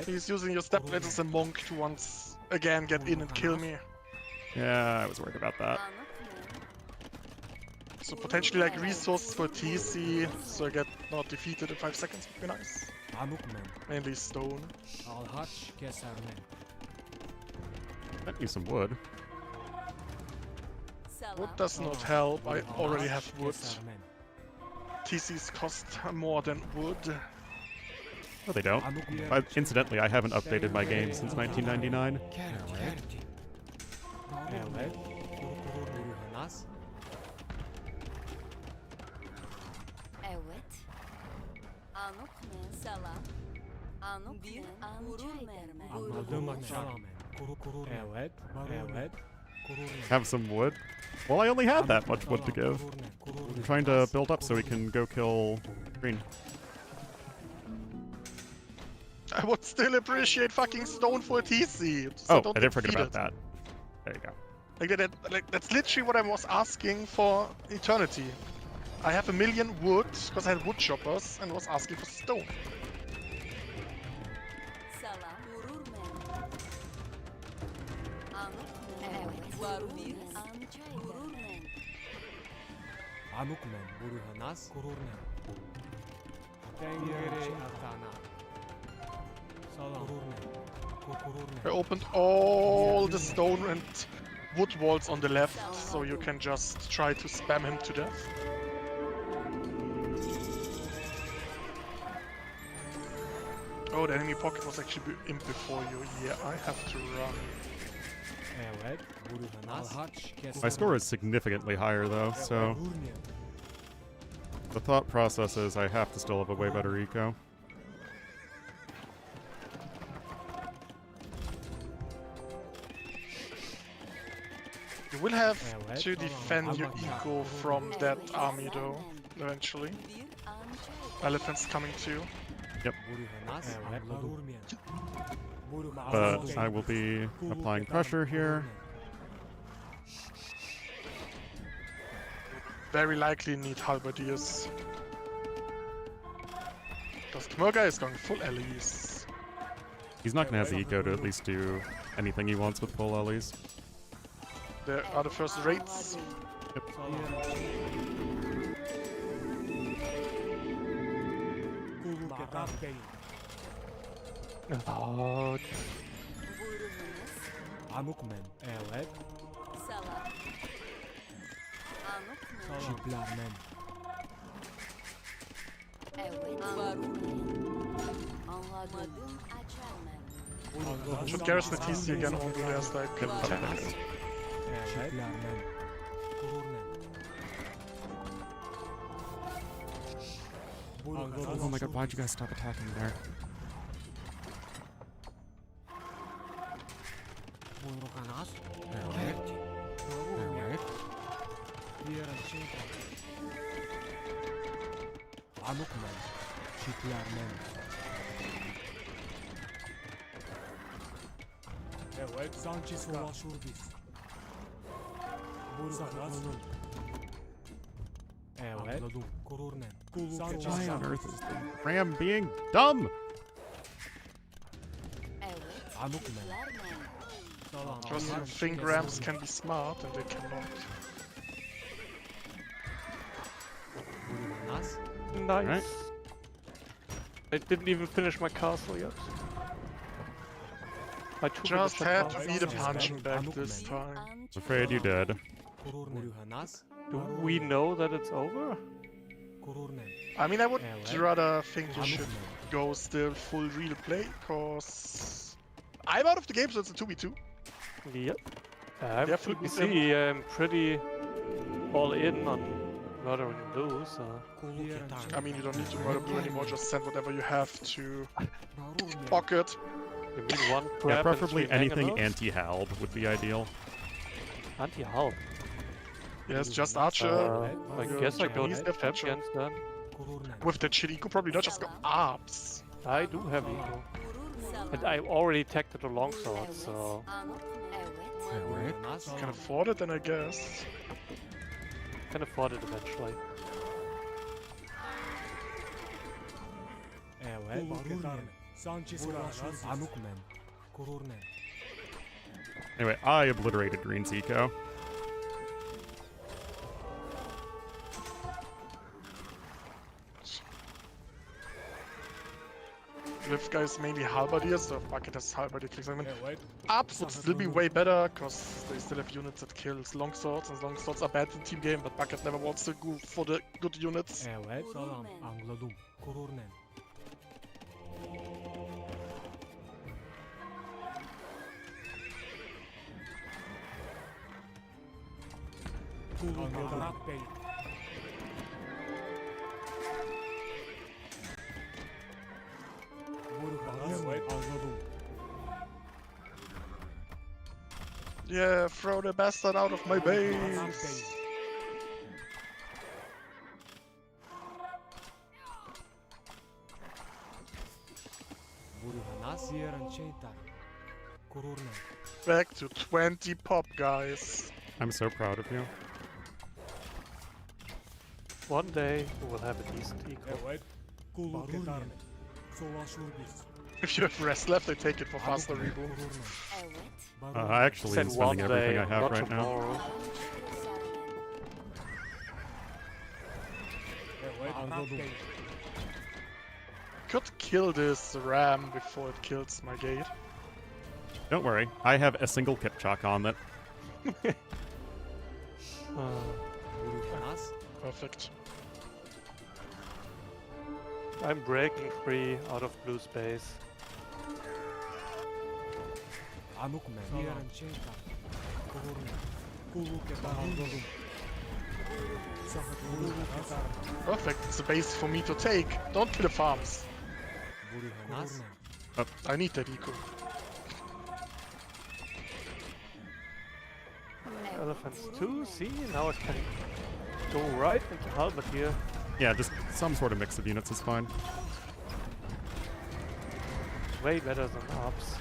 He's using your steplet as a monk to once again get in and kill me. Yeah, I was worried about that. So potentially like resources for TC, so I get not defeated in 5 seconds would be nice. Mainly stone. Might use some wood. Wood does not help, I already have wood. TCs cost more than wood. No, they don't. Incidentally, I haven't updated my game since 1999. Have some wood? Well, I only have that much wood to give. I'm trying to build up so we can go kill Green. I would still appreciate fucking stone for TC. Oh, I didn't forget about that. There you go. Like that's literally what I was asking for eternity. I have 1 million wood because I had wood choppers and was asking for stone. I opened all the stone and wood walls on the left, so you can just try to spam him to death. Oh, the enemy pocket was actually in before you. Yeah, I have to run. My score is significantly higher though, so the thought process is I have to still have a way better eco. You will have to defend your eco from that army though, eventually. Elephants coming too. Yep. But I will be applying pressure here. Very likely need halberdiers. Because Kmurga is going full allies. He's not gonna have the eco to at least do anything he wants with full allies. There are the first raids. Yep. Oh, Should garrison the TC again, although there's like 10. Oh my god, why'd you guys stop attacking there? Why on earth is the ram being dumb? Because you think rams can be smart and they cannot. nice. Right. I didn't even finish my castle yet. I took Just had to be the punching bag this time. I'm afraid you did. Do we know that it's over? I mean, I would rather think you should go still full real play, cause I'm out of the game, so it's a 2v2. Yep. I'm Yeah, flip see, I'm pretty all in on murdering blue, so... I mean, you don't need to murder blue anymore, just send whatever you have to pocket. You mean one Yeah, crab and preferably 3 anything mangonels? anti-halb would be ideal. Anti-halb. Yes, just Archer. I your guess I go Japanese to death puncher. champions then. With that shit, you could probably not just go Arps. I do have eco. And I already tacked it a longsword, so... Can afford it, then I guess. Can afford it eventually. Evet. Gururnen. Anukmen. Gururnen. Anyway, I obliterated Green's eco. Lift guy is mainly halberdier, so if Bucket has halberdier kicks, I mean, Evet. ups would still be way better, because they still have units that kills longswords, and longswords are bad in team game, but Bucket never wants to go for the good units. Evet. Salam. Anladım. Gururnen. Anladım. Bey. Evet. Anladım. Yeah, throw the bastard out of my base! Buruhanas yeran çeytar. Gururnen. Back to 20 pop, guys. I'm so proud of you. One day we will have a decent eco. Evet. Kulluk etarne. Savaşur biz. If you have rest left, I take it for faster reboot. Evet. I actually am Said one spending day, everything I have not right now. tomorrow. Evet. Anladım. Could kill this ram before it kills my gate. Don't worry, I have a single Kipchak on that. Buruhanas. Perfect. I'm breaking free out of blue space. Anukmen. Yeran çeytar. Gururnen. Kulluk etarne. Anladım. Sahat kulluk etarne. Perfect. It's a base for me to take. Don't kill the farms. Buruhanas. I need that eco. Elephants too. See, now I can go right into halberdier. Yeah, just some sort of mix of units is fine. Way better than ups.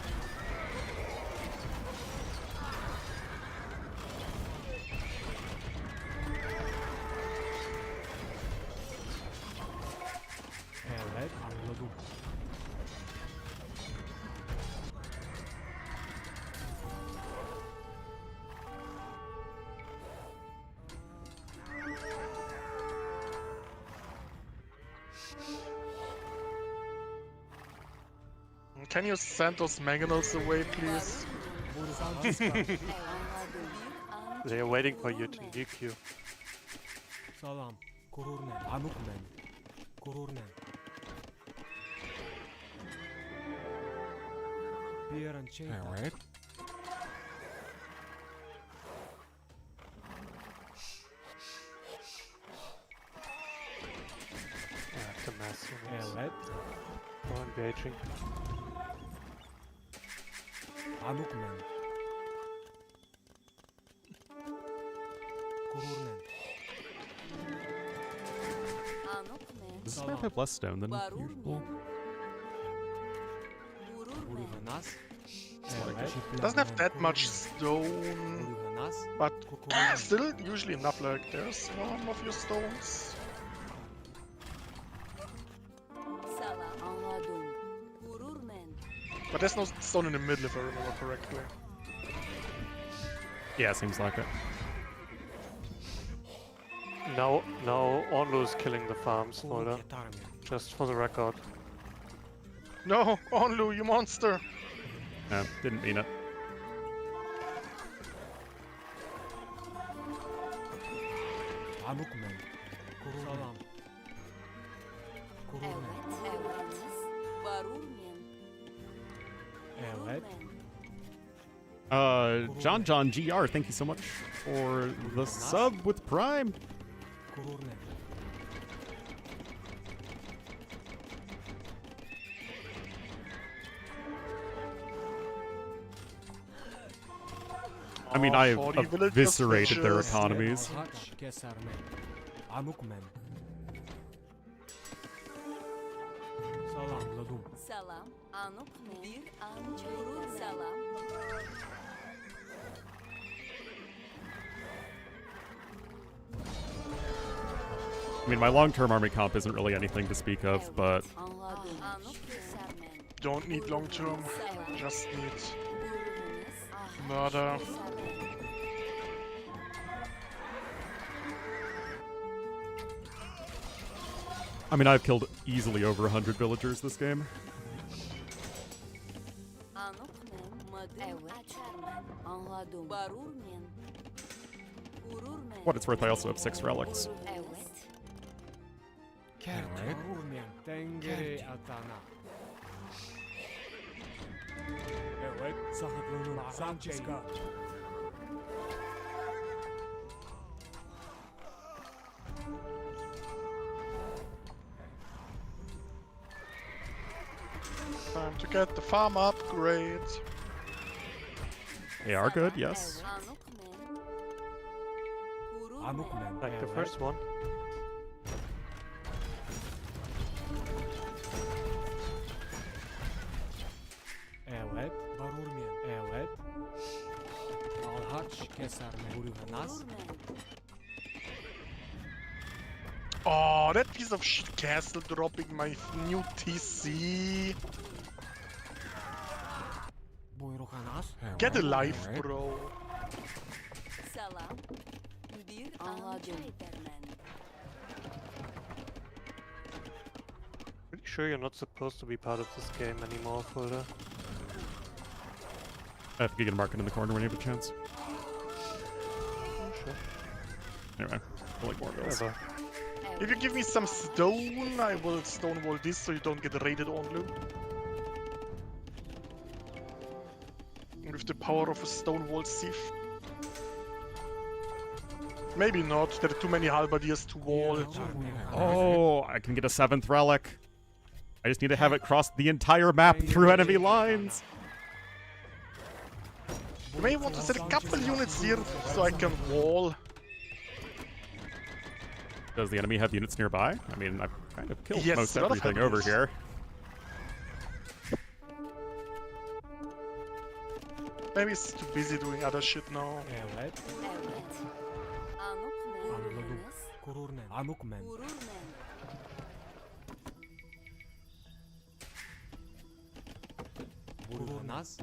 Evet. Anladım. Can you send those mangonels away, please? They are waiting for you to nuke you. Salam. Gururnen. Anukmen. Gururnen. Yeran çeytar. Evet. I have to mass units. Evet. No engaging. Anukmen. Gururnen. Anukmen. Does this map have less stone than usual? Gururmen. Buruhanas. It doesn't have that much stone, Buruhanas. but still usually enough. Like, there's one of your stones. Salam. Anladım. Gururmen. But there's no stone in the middle, if I remember correctly. Yeah, seems like it. Now Ornlu is killing the farms, Kulluk Holder. etarne. Just for the record. No, Ornlu, you monster! Didn't mean it. Anukmen. Salam. Gururnen. Evet. Varurmen. Evet. John GR, thank you so much for the sub with Prime. Gururnen. I mean, I 40 villagers, eviscerated their bitches. economies. Haç kesermen. Anukmen. Salamladım. Salam. Anukmen. Bir an çeytar. Salam. I mean, my long-term army comp isn't really anything to speak of, but Anladım. Don't need long term, just need murder. I mean, I've killed easily over 100 villagers this game. What it's worth, I also have 6 relics. Evet, sahiplerinin Sancheska. Time to get the farm upgrade. They are good, yes. Anukmen. Like the first one. Evet, Barurmian. Evet. Alhaç Keserme. Buruhanas. Oh, that piece of shit castle dropping my new TC. Buyruhanas. Get a life, bro. Pretty sure you're not supposed to be part of this game anymore, Fulda. I have to get a market in the corner when you have a chance. Sure. Anyway, I like more bills. Whatever. If you give me some stone, I will stonewall this so you don't get raided Ornlu. With the power of a stonewall sieve. Maybe not, there are too many halberdiers to wall. Oh, I can get a 7th relic. I just need to have it cross the entire map through enemy lines. You may want to set a couple units here so I can wall. Does the enemy have units nearby? I mean, I've kind of killed Yes, most a lot of everything over enemies. here. Maybe it's too busy doing other shit now. Evet. Anladım. Gururmen. Anukmen. Buruhanas.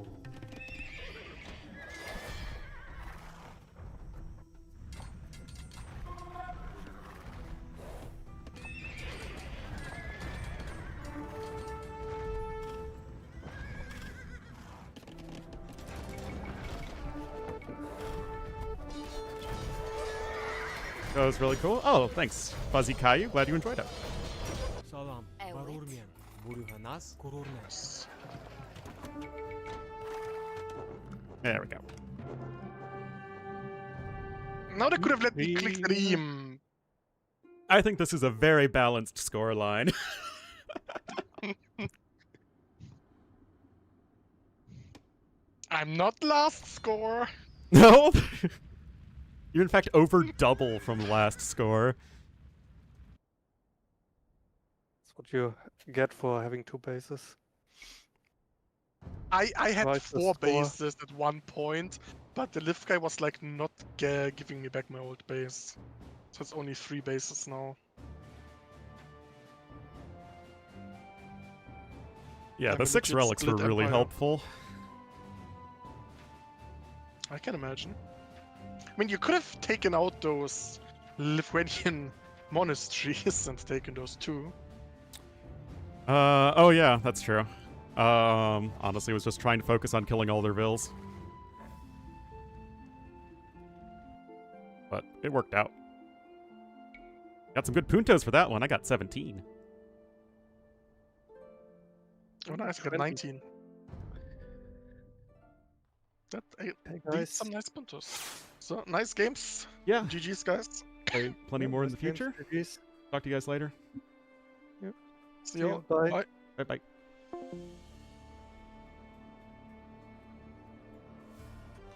That was really cool. Oh, thanks, Fuzzy Caillou. Glad you enjoyed it. Salam. Barurmian. Buruhanas. Gururmen. There we go. Now they could have let me click stream. I think this is a very balanced scoreline. I'm not last score. No? You're in fact over double from last score. That's what you get for having 2 bases. I had Twice the 4 score. bases at one point, but the lift guy was like not giving me back my old base. So it's only 3 bases now. Yeah, I'm the a 6 legit relics were split really empire. helpful. I can imagine. I mean, you could have taken out those Lithuanian monasteries and taken those too. Oh yeah, that's true. Honestly, was just trying to focus on killing all their vills. But it worked out. Got some good puntos for that one. I got 17. Oh, nice, I got 19. That beat guys. some nice puntos. So, nice games. Yeah. GG's, guys. Play plenty more in the Nice games, future. GGs. Talk to you guys later. See you. Bye. Bye. Bye bye.